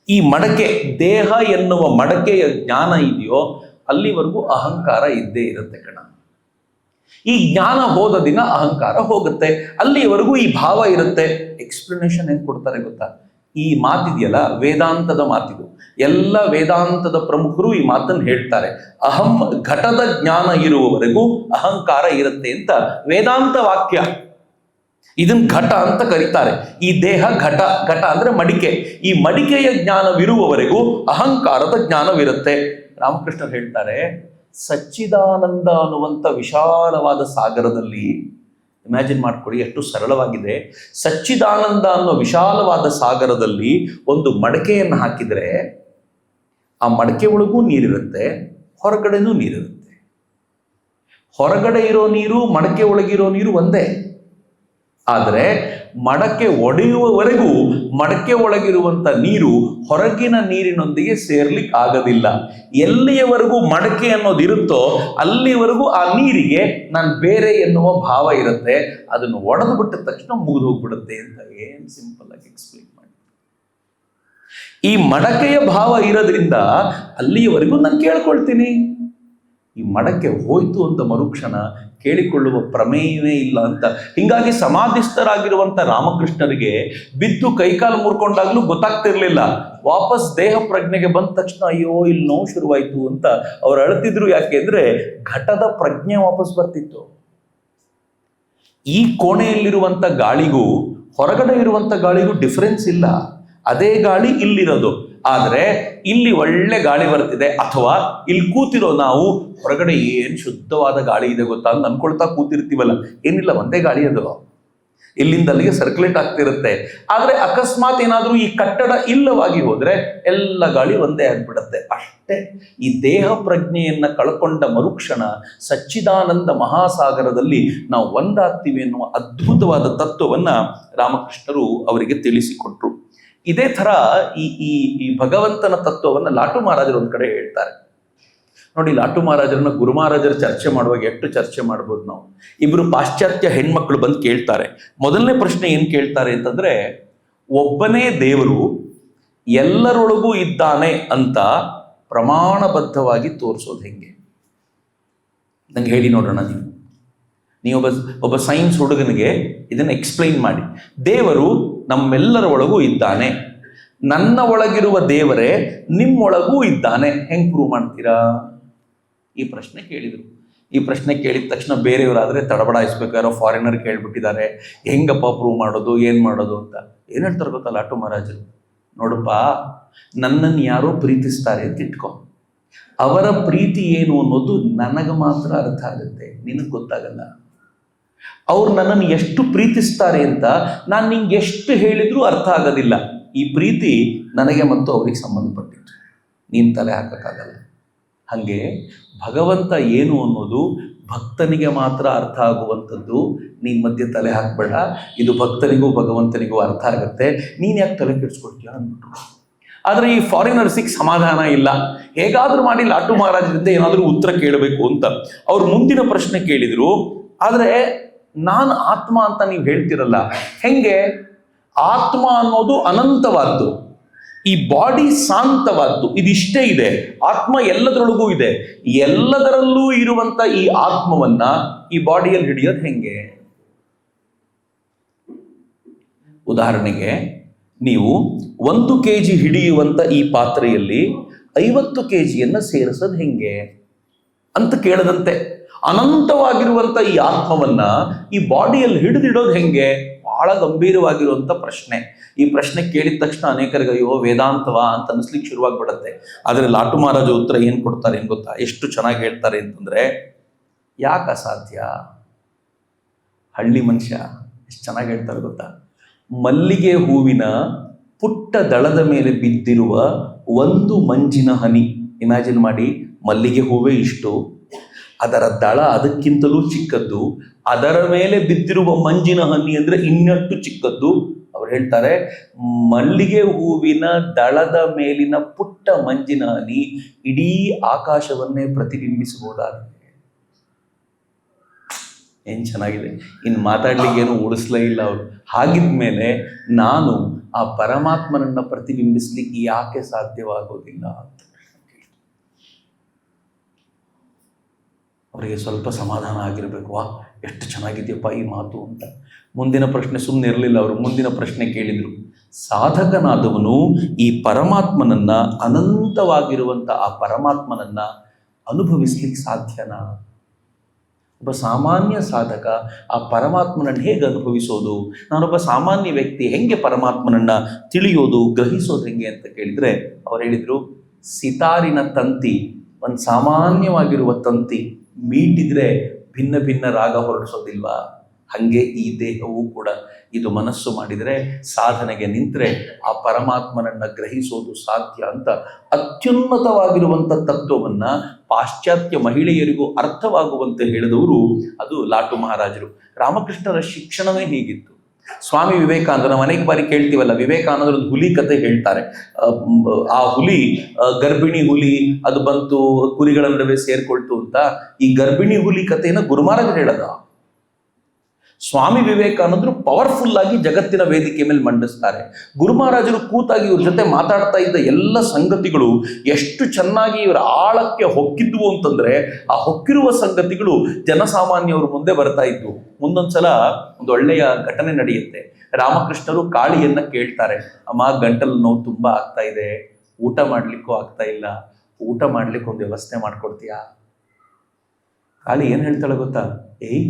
ಈ ಮಡಕೆ ದೇಹ ಎನ್ನುವ ಮಡಕೆಯ ಜ್ಞಾನ ಇದೆಯೋ ಅಲ್ಲಿವರೆಗೂ ಅಹಂಕಾರ ಇದ್ದೇ ಇರುತ್ತೆ ಕಣ. ಈ ಜ್ಞಾನ ಹೋದ ದಿನ ಅಹಂಕಾರ ಹೋಗುತ್ತೆ, ಅಲ್ಲಿವರೆಗೂ ಈ ಭಾವ ಇರುತ್ತೆ. ಎಕ್ಸ್ಪ್ಲನೇಷನ್ ಹೆಂಗ್ ಕೊಡ್ತಾರೆ ಗೊತ್ತಾ? ಈ ಮಾತಿದೆಯಲ್ಲ, ವೇದಾಂತದ ಮಾತಿದು. ಎಲ್ಲ ವೇದಾಂತದ ಪ್ರಮುಖರು ಈ ಮಾತನ್ನು ಹೇಳ್ತಾರೆ. ಅಹಂ, ಘಟದ ಜ್ಞಾನ ಇರುವವರೆಗೂ ಅಹಂಕಾರ ಇರುತ್ತೆ ಅಂತ ವೇದಾಂತ ವಾಕ್ಯ. ಇದನ್ನ ಘಟ ಅಂತ ಕರೀತಾರೆ. ಈ ದೇಹ ಘಟ, ಘಟ ಅಂದ್ರೆ ಮಡಿಕೆ. ಈ ಮಡಿಕೆಯ ಜ್ಞಾನವಿರುವವರೆಗೂ ಅಹಂಕಾರದ ಜ್ಞಾನವಿರುತ್ತೆ. ರಾಮಕೃಷ್ಣರು ಹೇಳ್ತಾರೆ, ಸಚ್ಚಿದಾನಂದ ಅನ್ನುವಂಥ ವಿಶಾಲವಾದ ಸಾಗರದಲ್ಲಿ, ಇಮ್ಯಾಜಿನ್ ಮಾಡ್ಕೊಳ್ಳಿ ಎಷ್ಟು ಸರಳವಾಗಿದೆ. ಸಚ್ಚಿದಾನಂದ ಅನ್ನೋ ವಿಶಾಲವಾದ ಸಾಗರದಲ್ಲಿ ಒಂದು ಮಡಕೆಯನ್ನು ಹಾಕಿದರೆ ಆ ಮಡಕೆ ಒಳಗೂ ನೀರಿರುತ್ತೆ, ಹೊರಗಡೆನೂ ನೀರಿರುತ್ತೆ. ಹೊರಗಡೆ ಇರೋ ನೀರು, ಮಡಕೆ ಒಳಗಿರೋ ನೀರು ಒಂದೇ. ಆದರೆ ಮಡಕೆ ಒಡೆಯುವವರೆಗೂ ಮಡಕೆ ಒಳಗಿರುವಂತ ನೀರು ಹೊರಗಿನ ನೀರಿನೊಂದಿಗೆ ಸೇರ್ಲಿಕ್ಕೆ ಆಗೋದಿಲ್ಲ. ಎಲ್ಲಿಯವರೆಗೂ ಮಡಕೆ ಅನ್ನೋದಿರುತ್ತೋ ಅಲ್ಲಿವರೆಗೂ ಆ ನೀರಿಗೆ ನಾನು ಬೇರೆ ಎನ್ನುವ ಭಾವ ಇರುತ್ತೆ. ಅದನ್ನು ಒಡೆದು ಬಿಟ್ಟ ತಕ್ಷಣ ಮುಗಿದು ಹೋಗ್ಬಿಡುತ್ತೆ ಅಂತ ಏನ್ ಸಿಂಪಲ್ ಆಗಿ ಎಕ್ಸ್ಪ್ಲೈನ್ ಮಾಡಿ. ಈ ಮಡಕೆಯ ಭಾವ ಇರೋದ್ರಿಂದ ಅಲ್ಲಿಯವರೆಗೂ ನಾನು ಕೇಳ್ಕೊಳ್ತೀನಿ. ಈ ಮಡಕೆ ಹೋಯ್ತು ಅಂತ ಮರುಕ್ಷಣ ಕೇಳಿಕೊಳ್ಳುವ ಪ್ರಮೇಯವೇ ಇಲ್ಲ ಅಂತ. ಹಿಂಗಾಗಿ ಸಮಾಧಿಸ್ಥರಾಗಿರುವಂತ ರಾಮಕೃಷ್ಣರಿಗೆ ಬಿದ್ದು ಕೈಕಾಲು ಮುರ್ಕೊಂಡಾಗ್ಲೂ ಗೊತ್ತಾಗ್ತಿರ್ಲಿಲ್ಲ. ವಾಪಸ್ ದೇಹ ಪ್ರಜ್ಞೆಗೆ ಬಂದ ತಕ್ಷಣ ಅಯ್ಯೋ ಇಲ್ಲಿ ನೋವು ಶುರುವಾಯ್ತು ಅಂತ ಅವ್ರು ಅಳ್ತಿದ್ರು. ಯಾಕೆ ಅಂದ್ರೆ ಘಟದ ಪ್ರಜ್ಞೆ ವಾಪಸ್ ಬರ್ತಿತ್ತು. ಈ ಕೋಣೆಯಲ್ಲಿರುವಂತ ಗಾಳಿಗೂ ಹೊರಗಡೆ ಇರುವಂತ ಗಾಳಿಗೂ ಡಿಫರೆನ್ಸ್ ಇಲ್ಲ. ಅದೇ ಗಾಳಿ ಇಲ್ಲಿರೋದು. ಆದ್ರೆ ಇಲ್ಲಿ ಒಳ್ಳೆ ಗಾಳಿ ಬರ್ತಿದೆ, ಅಥವಾ ಇಲ್ಲಿ ಕೂತಿರೋ ನಾವು ಹೊರಗಡೆ ಏನ್ ಶುದ್ಧವಾದ ಗಾಳಿ ಇದೆ ಗೊತ್ತಾ ಅಂತ ಅನ್ಕೊಳ್ತಾ ಕೂತಿರ್ತೀವಲ್ಲ, ಏನಿಲ್ಲ, ಒಂದೇ ಗಾಳಿ ಅದು. ಇಲ್ಲಿಂದ ಅಲ್ಲಿಗೆ ಸರ್ಕ್ಯುಲೇಟ್ ಆಗ್ತಿರುತ್ತೆ. ಆದರೆ ಅಕಸ್ಮಾತ್ ಏನಾದರೂ ಈ ಕಟ್ಟಡ ಇಲ್ಲವಾಗಿ ಹೋದ್ರೆ ಎಲ್ಲ ಗಾಳಿ ಒಂದೇ ಆಗ್ಬಿಡುತ್ತೆ. ಅಷ್ಟೇ. ಈ ದೇಹ ಪ್ರಜ್ಞೆಯನ್ನ ಕಳ್ಕೊಂಡ ಮರುಕ್ಷಣ ಸಚ್ಚಿದಾನಂದ ಮಹಾಸಾಗರದಲ್ಲಿ ನಾವು ಒಂದಾಗ್ತೀವಿ ಎನ್ನುವ ಅದ್ಭುತವಾದ ತತ್ವವನ್ನ ರಾಮಕೃಷ್ಣರು ಅವರಿಗೆ ತಿಳಿಸಿಕೊಟ್ರು. ಇದೇ ತರ ಈ ಈ ಈ ಭಗವಂತನ ತತ್ವವನ್ನ ಲಾಟು ಮಹಾರಾಜರು ಒಂದ್ ಕಡೆ ಹೇಳ್ತಾರೆ ನೋಡಿ. ಲಾಟು ಮಹಾರಾಜರನ್ನ ಗುರು ಮಹಾರಾಜರು ಚರ್ಚೆ ಮಾಡುವಾಗ ಎಷ್ಟು ಚರ್ಚೆ ಮಾಡ್ಬೋದು ನಾವು. ಇಬ್ರು ಪಾಶ್ಚಾತ್ಯ ಹೆಣ್ಮಕ್ಳು ಬಂದು ಕೇಳ್ತಾರೆ. ಮೊದಲನೇ ಪ್ರಶ್ನೆ ಏನ್ ಕೇಳ್ತಾರೆ ಅಂತಂದ್ರೆ, ಒಬ್ಬನೇ ದೇವರು ಎಲ್ಲರೊಳಗೂ ಇದ್ದಾನೆ ಅಂತ ಪ್ರಮಾಣಬದ್ಧವಾಗಿ ತೋರಿಸೋದು ಹೆಂಗೆ? ನಂಗೆ ಹೇಳಿ ನೋಡೋಣ. ನೀವು ಒಬ್ಬ ಸೈನ್ಸ್ ಹುಡುಗನಿಗೆ ಇದನ್ನ ಎಕ್ಸ್ಪ್ಲೈನ್ ಮಾಡಿ. ದೇವರು ನಮ್ಮೆಲ್ಲರ ಒಳಗೂ ಇದ್ದಾನೆ, ನನ್ನ ಒಳಗಿರುವ ದೇವರೇ ನಿಮ್ಮೊಳಗೂ ಇದ್ದಾನೆ, ಹೆಂಗ್ ಪ್ರೂವ್ ಮಾಡ್ತೀರಾ? ಈ ಪ್ರಶ್ನೆ ಕೇಳಿದ್ರು. ಈ ಪ್ರಶ್ನೆ ಕೇಳಿದ ತಕ್ಷಣ ಬೇರೆಯವರಾದ್ರೆ ತಡಬಡಾಯಿಸ್ಬೇಕು, ಯಾರೋ ಫಾರಿನರ್ ಕೇಳ್ಬಿಟ್ಟಿದ್ದಾರೆ, ಹೆಂಗಪ್ಪ ಪ್ರೂವ್ ಮಾಡೋದು, ಏನ್ ಮಾಡೋದು ಅಂತ. ಏನ್ ಹೇಳ್ತಾರೆ ಗೊತ್ತಾ ಲಾಟು ಮಹಾರಾಜರು? ನೋಡಪ್ಪ, ನನ್ನನ್ನು ಯಾರೋ ಪ್ರೀತಿಸ್ತಾರೆ ಅಂತ ಇಟ್ಕೊ, ಅವರ ಪ್ರೀತಿ ಏನು ಅನ್ನೋದು ನನಗೆ ಮಾತ್ರ ಅರ್ಥ ಆಗುತ್ತೆ, ನಿನಗೆ ಗೊತ್ತಾಗಲ್ಲ. ಅವ್ರು ನನ್ನನ್ನು ಎಷ್ಟು ಪ್ರೀತಿಸ್ತಾರೆ ಅಂತ ನಾನು ನಿಂಗೆ ಎಷ್ಟು ಹೇಳಿದ್ರೂ ಅರ್ಥ ಆಗೋದಿಲ್ಲ. ಈ ಪ್ರೀತಿ ನನಗೆ ಮತ್ತು ಅವ್ರಿಗೆ ಸಂಬಂಧಪಟ್ಟಿತ್ತು, ನೀನು ತಲೆ ಹಾಕಕ್ಕಾಗಲ್ಲ. ಹಾಗೆ ಭಗವಂತ ಏನು ಅನ್ನೋದು ಭಕ್ತನಿಗೆ ಮಾತ್ರ ಅರ್ಥ ಆಗುವಂಥದ್ದು. ನೀನ್ ಮಧ್ಯೆ ತಲೆ ಹಾಕ್ಬೇಡ, ಇದು ಭಕ್ತನಿಗೂ ಭಗವಂತನಿಗೂ ಅರ್ಥ ಆಗುತ್ತೆ, ನೀನ್ ಯಾಕೆ ತಲೆ ಕೆಡಿಸ್ಕೊಳ್ತೀಯ ಅಂದ್ಬಿಟ್ರು. ಆದ್ರೆ ಈ ಫಾರಿನರ್ಸಿಗೆ ಸಮಾಧಾನ ಇಲ್ಲ. ಹೇಗಾದ್ರೂ ಮಾಡಿ ಲಾಟು ಮಹಾರಾಜರಿಂದ ಏನಾದ್ರೂ ಉತ್ತರ ಕೇಳಬೇಕು ಅಂತ ಅವ್ರು ಮುಂದಿನ ಪ್ರಶ್ನೆ ಕೇಳಿದ್ರು. ಆದ್ರೆ ನಾನು ಆತ್ಮ ಅಂತ ನೀವು ಹೇಳ್ತಿರಲ್ಲ, ಹೆಂಗೆ? ಆತ್ಮ ಅನ್ನೋದು ಅನಂತವಾದ್ದು, ಈ ಬಾಡಿ ಶಾಂತವಾದ್ದು, ಇದಿಷ್ಟೇ ಇದೆ. ಆತ್ಮ ಎಲ್ಲದರೊಳಗೂ ಇದೆ. ಎಲ್ಲದರಲ್ಲೂ ಇರುವಂತ ಈ ಆತ್ಮವನ್ನ ಈ ಬಾಡಿಯಲ್ಲಿ ಹಿಡಿಯೋದು ಹೆಂಗೆ? ಉದಾಹರಣೆಗೆ, ನೀವು 1 kg ಹಿಡಿಯುವಂತ ಈ ಪಾತ್ರೆಯಲ್ಲಿ 50 kgಯನ್ನ ಸೇರಿಸೋದು ಹೆಂಗೆ ಅಂತ ಕೇಳದಂತೆ, ಅನಂತವಾಗಿರುವಂತ ಈ ಆತ್ಮವನ್ನ ಈ ಬಾಡಿಯಲ್ಲಿ ಹಿಡಿದಿಡೋದು ಹೆಂಗೆ? ಬಹಳ ಗಂಭೀರವಾಗಿರುವಂತ ಪ್ರಶ್ನೆ. ಈ ಪ್ರಶ್ನೆ ಕೇಳಿದ ತಕ್ಷಣ ಅನೇಕರಿಗೆ ಅಯ್ಯೋ ವೇದಾಂತವಾ ಅಂತ ಅನಿಸ್ಲಿಕ್ಕೆ ಶುರುವಾಗ್ಬಿಡತ್ತೆ. ಆದರೆ ಲಾಟು ಮಹಾರಾಜ ಉತ್ತರ ಏನ್ ಕೊಡ್ತಾರೆ ಏನ್ ಗೊತ್ತಾ? ಎಷ್ಟು ಚೆನ್ನಾಗಿ ಹೇಳ್ತಾರೆ ಅಂತಂದ್ರೆ, ಯಾಕೆ ಅಸಾಧ್ಯ? ಹಳ್ಳಿ ಮನುಷ್ಯ ಎಷ್ಟು ಚೆನ್ನಾಗಿ ಹೇಳ್ತಾರೆ ಗೊತ್ತಾ? ಮಲ್ಲಿಗೆ ಹೂವಿನ ಪುಟ್ಟ ದಳದ ಮೇಲೆ ಬಿದ್ದಿರುವ ಒಂದು ಮಂಜಿನ ಹನಿ, ಇಮ್ಯಾಜಿನ್ ಮಾಡಿ, ಮಲ್ಲಿಗೆ ಹೂವೇ ಇಷ್ಟು, ಅದರ ದಳ ಅದಕ್ಕಿಂತಲೂ ಚಿಕ್ಕದ್ದು, ಅದರ ಮೇಲೆ ಬಿದ್ದಿರುವ ಮಂಜಿನ ಹನಿ ಅಂದ್ರೆ ಇನ್ನಷ್ಟು ಚಿಕ್ಕದ್ದು. ಅವ್ರು ಹೇಳ್ತಾರೆ, ಮಲ್ಲಿಗೆ ಹೂವಿನ ದಳದ ಮೇಲಿನ ಪುಟ್ಟ ಮಂಜಿನ ಹನಿ ಇಡೀ ಆಕಾಶವನ್ನೇ ಪ್ರತಿಬಿಂಬಿಸಬಹುದಾಗಿದೆ. ಏನ್ ಚೆನ್ನಾಗಿದೆ. ಇನ್ನು ಮಾತಾಡ್ಲಿಕ್ಕೆ ಏನು ಉಳಿಸ್ಲೇ ಇಲ್ಲ ಅವರು. ಹಾಗಿದ್ಮೇಲೆ ನಾನು ಆ ಪರಮಾತ್ಮನನ್ನ ಪ್ರತಿಬಿಂಬಿಸ್ಲಿಕ್ಕೆ ಯಾಕೆ ಸಾಧ್ಯವಾಗೋದಿಲ್ಲ ಅಂತ ಅವರಿಗೆ ಸ್ವಲ್ಪ ಸಮಾಧಾನ ಆಗಿರ್ಬೇಕು. ಎಷ್ಟು ಚೆನ್ನಾಗಿದೆಯಪ್ಪ ಈ ಮಾತು ಅಂತ. ಮುಂದಿನ ಪ್ರಶ್ನೆ ಸುಮ್ಮನೆ ಇರಲಿಲ್ಲ ಅವರು. ಮುಂದಿನ ಪ್ರಶ್ನೆ ಕೇಳಿದ್ರು, ಸಾಧಕನಾದವನು ಈ ಪರಮಾತ್ಮನನ್ನ, ಅನಂತವಾಗಿರುವಂತ ಆ ಪರಮಾತ್ಮನನ್ನ ಅನುಭವಿಸ್ಲಿಕ್ಕೆ ಸಾಧ್ಯನಾ? ಒಬ್ಬ ಸಾಮಾನ್ಯ ಸಾಧಕ ಆ ಪರಮಾತ್ಮನನ್ನು ಹೇಗೆ ಅನುಭವಿಸೋದು? ನಾನೊಬ್ಬ ಸಾಮಾನ್ಯ ವ್ಯಕ್ತಿ ಹೆಂಗೆ ಪರಮಾತ್ಮನನ್ನ ತಿಳಿಯೋದು, ಗ್ರಹಿಸೋದು ಹೆಂಗೆ ಅಂತ ಕೇಳಿದ್ರೆ ಅವ್ರು ಹೇಳಿದ್ರು, ಸಿತಾರಿನ ತಂತಿ ಒಂದು ಸಾಮಾನ್ಯವಾಗಿರುವ ತಂತಿ, ಮೀಟಿದ್ರೆ ಭಿನ್ನ ಭಿನ್ನ ರಾಗ ಹೊರಡಿಸೋದಿಲ್ವಾ? ಹಂಗೆ ಈ ದೇಹವೂ ಕೂಡ ಇದು ಮನಸ್ಸು ಮಾಡಿದರೆ, ಸಾಧನೆಗೆ ನಿಂತರೆ ಆ ಪರಮಾತ್ಮನನ್ನ ಗ್ರಹಿಸೋದು ಸಾಧ್ಯ ಅಂತ ಅತ್ಯುನ್ನತವಾಗಿರುವಂಥ ತತ್ವವನ್ನ ಪಾಶ್ಚಾತ್ಯ ಮಹಿಳೆಯರಿಗೂ ಅರ್ಥವಾಗುವಂತೆ ಹೇಳಿದವರು ಅದು ಲಾಟು ಮಹಾರಾಜರು. ರಾಮಕೃಷ್ಣರ ಶಿಕ್ಷಣವೇ ಹೀಗಿತ್ತು. ಸ್ವಾಮಿ ವಿವೇಕಾನಂದ, ನಾವು ಅನೇಕ ಬಾರಿ ಕೇಳ್ತೀವಲ್ಲ, ವಿವೇಕಾನಂದರು ಒಂದು ಹುಲಿ ಕತೆ ಹೇಳ್ತಾರೆ. ಆ ಹುಲಿ ಗರ್ಭಿಣಿ ಹುಲಿ, ಅದು ಬಂತು ಕುರಿಗಳ ನಡುವೆ ಸೇರ್ಕೊಳ್ತು ಅಂತ. ಈ ಗರ್ಭಿಣಿ ಹುಲಿ ಕಥೆಯನ್ನು ಗುರು ಮಹಾರಾಜರು ಹೇಳದ. ಸ್ವಾಮಿ ವಿವೇಕಾನಂದರು ಪವರ್ಫುಲ್ ಆಗಿ ಜಗತ್ತಿನ ವೇದಿಕೆ ಮೇಲೆ ಮಂಡಿಸ್ತಾರೆ. ಗುರು ಮಹಾರಾಜರು ಕೂತಾಗಿ ಇವ್ರ ಜೊತೆ ಮಾತಾಡ್ತಾ ಇದ್ದ ಎಲ್ಲ ಸಂಗತಿಗಳು ಎಷ್ಟು ಚೆನ್ನಾಗಿ ಇವರ ಆಳಕ್ಕೆ ಹೊಕ್ಕಿದ್ವು ಅಂತಂದ್ರೆ, ಆ ಹೊಕ್ಕಿರುವ ಸಂಗತಿಗಳು ಜನಸಾಮಾನ್ಯವ್ರ ಮುಂದೆ ಬರ್ತಾ ಇದ್ವು. ಮುಂದೊಂದ್ಸಲ ಒಂದು ಒಳ್ಳೆಯ ಘಟನೆ ನಡೆಯುತ್ತೆ. ರಾಮಕೃಷ್ಣರು ಕಾಳಿಯನ್ನ ಕೇಳ್ತಾರೆ, ಅಮ್ಮ ಗಂಟಲು ನೋವು ತುಂಬಾ ಆಗ್ತಾ ಇದೆ, ಊಟ ಮಾಡ್ಲಿಕ್ಕೂ ಆಗ್ತಾ ಇಲ್ಲ, ಊಟ ಮಾಡ್ಲಿಕ್ಕೆ ಒಂದು ವ್ಯವಸ್ಥೆ ಮಾಡ್ಕೊಡ್ತೀಯಾ? ಕಾಳಿ ಏನ್ ಹೇಳ್ತಾಳೆ ಗೊತ್ತಾ? ಏಯ್,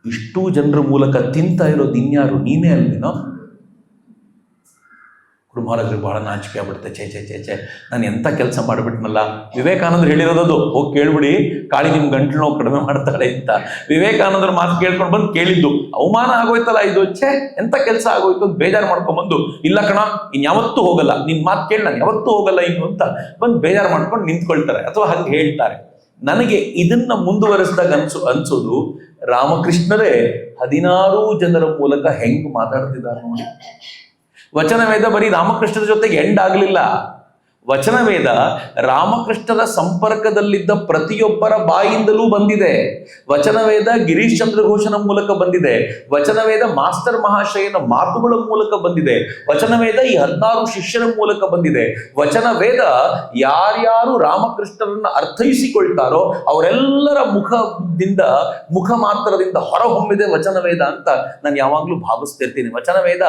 ಇಷ್ಟು ಜನರ ಮೂಲಕ ತಿಂತಾ ಇರೋದು ಇನ್ಯಾರು? ನೀನೇ ಅಲ್ವೇನೋ? ಮಹಾರಾಜರು ಬಹಳ ನಾಚಿಕೆ ಆಗ್ಬಿಡುತ್ತೆ. ಛೇ ಛೇ ಛೇ ಛೇ ನಾನು ಎಂಥ ಕೆಲಸ ಮಾಡಿಬಿಟ್ನಲ್ಲ. ವಿವೇಕಾನಂದರು ಹೇಳಿರೋದು, ಹೋಗಿ ಕೇಳ್ಬಿಡಿ, ಕಾಳಿ ನಿಮ್ಮ ಗಂಟ್ಲು ನೋವು ಕಡಿಮೆ ಮಾಡ್ತಾಳೆ ಅಂತ. ವಿವೇಕಾನಂದರ ಮಾತು ಕೇಳ್ಕೊಂಡು ಬಂದು ಕೇಳಿದ್ದು, ಅವಮಾನ ಆಗೋಯ್ತಲ್ಲ ಇದು, ಛೇ ಎಂಥ ಕೆಲಸ ಆಗೋಯ್ತು ಅಂತ ಬೇಜಾರು ಮಾಡ್ಕೊಂಡ್ಬಂದು, ಇಲ್ಲ ಕಣ ಇನ್ಯಾವತ್ತೂ ಹೋಗಲ್ಲ, ನಿನ್ನ ಮಾತು ಕೇಳಿ ನಾನು ಯಾವತ್ತೂ ಹೋಗಲ್ಲ ಇನ್ನು ಅಂತ ಬಂದು ಬೇಜಾರು ಮಾಡ್ಕೊಂಡು ನಿಂತ್ಕೊಳ್ತಾರೆ ಅಥವಾ ಹಾಗೆ ಹೇಳ್ತಾರೆ. ನನಗೆ ಇದನ್ನ ಮುಂದುವರೆಸಿದಾಗ ಅನ್ಸೋದು ರಾಮಕೃಷ್ಣರೇ 16 ಜನರ ಮೂಲಕ ಹೆಂಗ್ ಮಾತಾಡ್ತಿದ್ದಾರೆ ನೋಡಿ. ವಚನವೇದ ಬರೀ ರಾಮಕೃಷ್ಣರ ಜೊತೆಗೆ ಎಂಡ್ ಆಗಲಿಲ್ಲ. ವಚನವೇದ ರಾಮಕೃಷ್ಣರ ಸಂಪರ್ಕದಲ್ಲಿದ್ದ ಪ್ರತಿಯೊಬ್ಬರ ಬಾಯಿಂದಲೂ ಬಂದಿದೆ. ವಚನವೇದ ಗಿರೀಶ್ ಚಂದ್ರ ಘೋಷನ ಮೂಲಕ ಬಂದಿದೆ. ವಚನವೇದ ಮಾಸ್ಟರ್ ಮಹಾಶಯನ ಮಾತುಗಳ ಮೂಲಕ ಬಂದಿದೆ. ವಚನವೇದ ಈ 16 ಶಿಷ್ಯರ ಮೂಲಕ ಬಂದಿದೆ. ವಚನವೇದ ಯಾರ್ಯಾರು ರಾಮಕೃಷ್ಣರನ್ನ ಅರ್ಥೈಸಿಕೊಳ್ತಾರೋ ಅವರೆಲ್ಲರ ಮುಖ ಮಾತ್ರದಿಂದ ಹೊರಹೊಮ್ಮಿದೆ ವಚನವೇದ ಅಂತ ನಾನು ಯಾವಾಗ್ಲೂ ಭಾವಿಸ್ತಿರ್ತೀನಿ. ವಚನವೇದ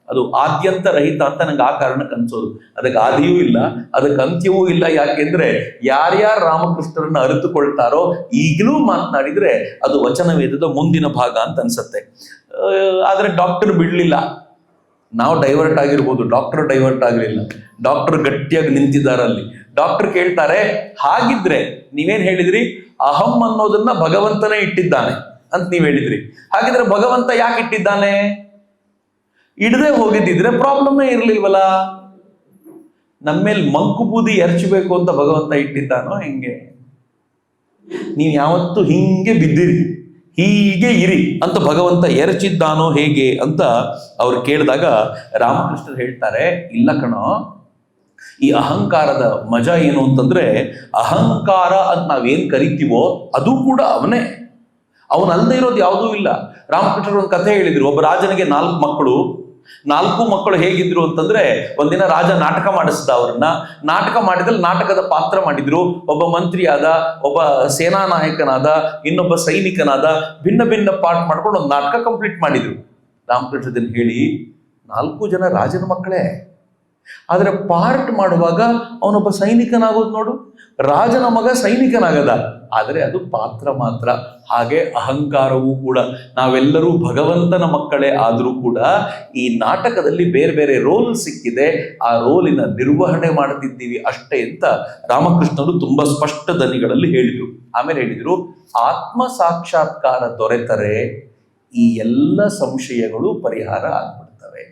ಅದು ಆದ್ಯಂತ ರಹಿತ ಅಂತ ನಂಗೆ ಆ ಕಾರಣಕ್ಕೆ ಅನ್ಸೋದು. ಅದಕ್ಕೆ ಆದಿಯೂ ಇಲ್ಲ, ಅದಕ್ಕೆ ಅಂತ್ಯವೂ ಇಲ್ಲ. ಯಾಕೆಂದ್ರೆ ಯಾರ್ಯಾರು ರಾಮಕೃಷ್ಣರನ್ನ ಅರಿತುಕೊಳ್ತಾರೋ ಈಗಲೂ ಮಾತನಾಡಿದ್ರೆ ಅದು ವಚನವೇದದ ಮುಂದಿನ ಭಾಗ ಅಂತ ಅನ್ಸತ್ತೆ. ಆದ್ರೆ ಡಾಕ್ಟರ್ ಬಿಡ್ಲಿಲ್ಲ. ನಾವು ಡೈವರ್ಟ್ ಆಗಿರ್ಬೋದು, ಡಾಕ್ಟರ್ ಡೈವರ್ಟ್ ಆಗಲಿಲ್ಲ. ಡಾಕ್ಟರ್ ಗಟ್ಟಿಯಾಗಿ ನಿಂತಿದ್ದಾರೆ ಅಲ್ಲಿ. ಡಾಕ್ಟರ್ ಕೇಳ್ತಾರೆ, ಹಾಗಿದ್ರೆ ನೀವೇನ್ ಹೇಳಿದ್ರಿ, ಅಹಂ ಅನ್ನೋದನ್ನ ಭಗವಂತನೇ ಇಟ್ಟಿದ್ದಾನೆ ಅಂತ ನೀವ್ ಹೇಳಿದ್ರಿ. ಹಾಗಿದ್ರೆ ಭಗವಂತ ಯಾಕೆ ಇಟ್ಟಿದ್ದಾನೆ? ಇಡದೆ ಹೋಗಿದ್ದಿದ್ರೆ ಪ್ರಾಬ್ಲಮ್ಮೇ ಇರ್ಲಿಲ್ವಲ್ಲ. ನಮ್ಮೇಲೆ ಮಂಕು ಬೂದಿ ಎರಚಬೇಕು ಅಂತ ಭಗವಂತ ಇಟ್ಟಿದ್ದಾನೋ ಹೆಂಗೆ? ನೀವು ಯಾವತ್ತು ಹಿಂಗೆ ಬಿದ್ದಿರಿ, ಹೀಗೆ ಇರಿ ಅಂತ ಭಗವಂತ ಎರಚಿದ್ದಾನೋ ಹೇಗೆ ಅಂತ ಅವ್ರು ಕೇಳಿದಾಗ ರಾಮಕೃಷ್ಣರು ಹೇಳ್ತಾರೆ, ಇಲ್ಲ ಕಣೋ, ಈ ಅಹಂಕಾರದ ಮಜಾ ಏನು ಅಂತಂದ್ರೆ, ಅಹಂಕಾರ ಅಂತ ನಾವೇನ್ ಕರಿತೀವೋ ಅದು ಕೂಡ ಅವನೇ. ಅವನಲ್ಲದೆ ಇರೋದು ಯಾವುದೂ ಇಲ್ಲ. ರಾಮಕೃಷ್ಣರು ಒಂದು ಕಥೆ ಹೇಳಿದ್ರು. ಒಬ್ಬ ರಾಜನಿಗೆ 4 ಮಕ್ಕಳು. 4 ಮಕ್ಕಳು ಹೇಗಿದ್ರು ಅಂತಂದ್ರೆ, ಒಂದಿನ ರಾಜ ನಾಟಕ ಮಾಡಿಸಿದ ಅವ್ರನ್ನ. ನಾಟಕ ಮಾಡಿದಲ್ಲಿ ನಾಟಕದ ಪಾತ್ರ ಮಾಡಿದ್ರು. ಒಬ್ಬ ಮಂತ್ರಿಯಾದ, ಒಬ್ಬ ಸೇನಾ ನಾಯಕನಾದ, ಇನ್ನೊಬ್ಬ ಸೈನಿಕನಾದ, ಭಿನ್ನ ಭಿನ್ನ ಪಾರ್ಟ್ ಮಾಡ್ಕೊಂಡು ಒಂದು ನಾಟಕ ಕಂಪ್ಲೀಟ್ ಮಾಡಿದ್ರು. ರಾಮಕೃಷ್ಣದಲ್ಲಿ ಹೇಳಿ, 4 ಜನ ರಾಜನ ಮಕ್ಕಳೇ, ಆದ್ರೆ ಪಾರ್ಟ್ ಮಾಡುವಾಗ ಅವನೊಬ್ಬ ಸೈನಿಕನಾಗೋದು ನೋಡು. ರಾಜನ ಮಗ ಸೈನಿಕನಾಗದ, ಆದರೆ ಅದು ಪಾತ್ರ ಮಾತ್ರ. ಹಾಗೆ ಅಹಂಕಾರವೂ ಕೂಡ. ನಾವೆಲ್ಲರೂ ಭಗವಂತನ ಮಕ್ಕಳೇ ಆದರೂ ಕೂಡ ಈ ನಾಟಕದಲ್ಲಿ ಬೇರೆ ಬೇರೆ ರೋಲ್ ಸಿಕ್ಕಿದೆ, ಆ ರೋಲಿನ ನಿರ್ವಹಣೆ ಮಾಡ್ತಿದ್ದೀವಿ ಅಷ್ಟೇ ಅಂತ ರಾಮಕೃಷ್ಣರು ತುಂಬಾ ಸ್ಪಷ್ಟ ದನಿಗಳಲ್ಲಿ ಹೇಳಿದರು. ಆಮೇಲೆ ಹೇಳಿದ್ರು, ಆತ್ಮ ಸಾಕ್ಷಾತ್ಕಾರ ದೊರೆತರೆ ಈ ಎಲ್ಲ ಸಂಶಯಗಳು ಪರಿಹಾರ ಆಗ್ಬಿಡ್ತವೆ.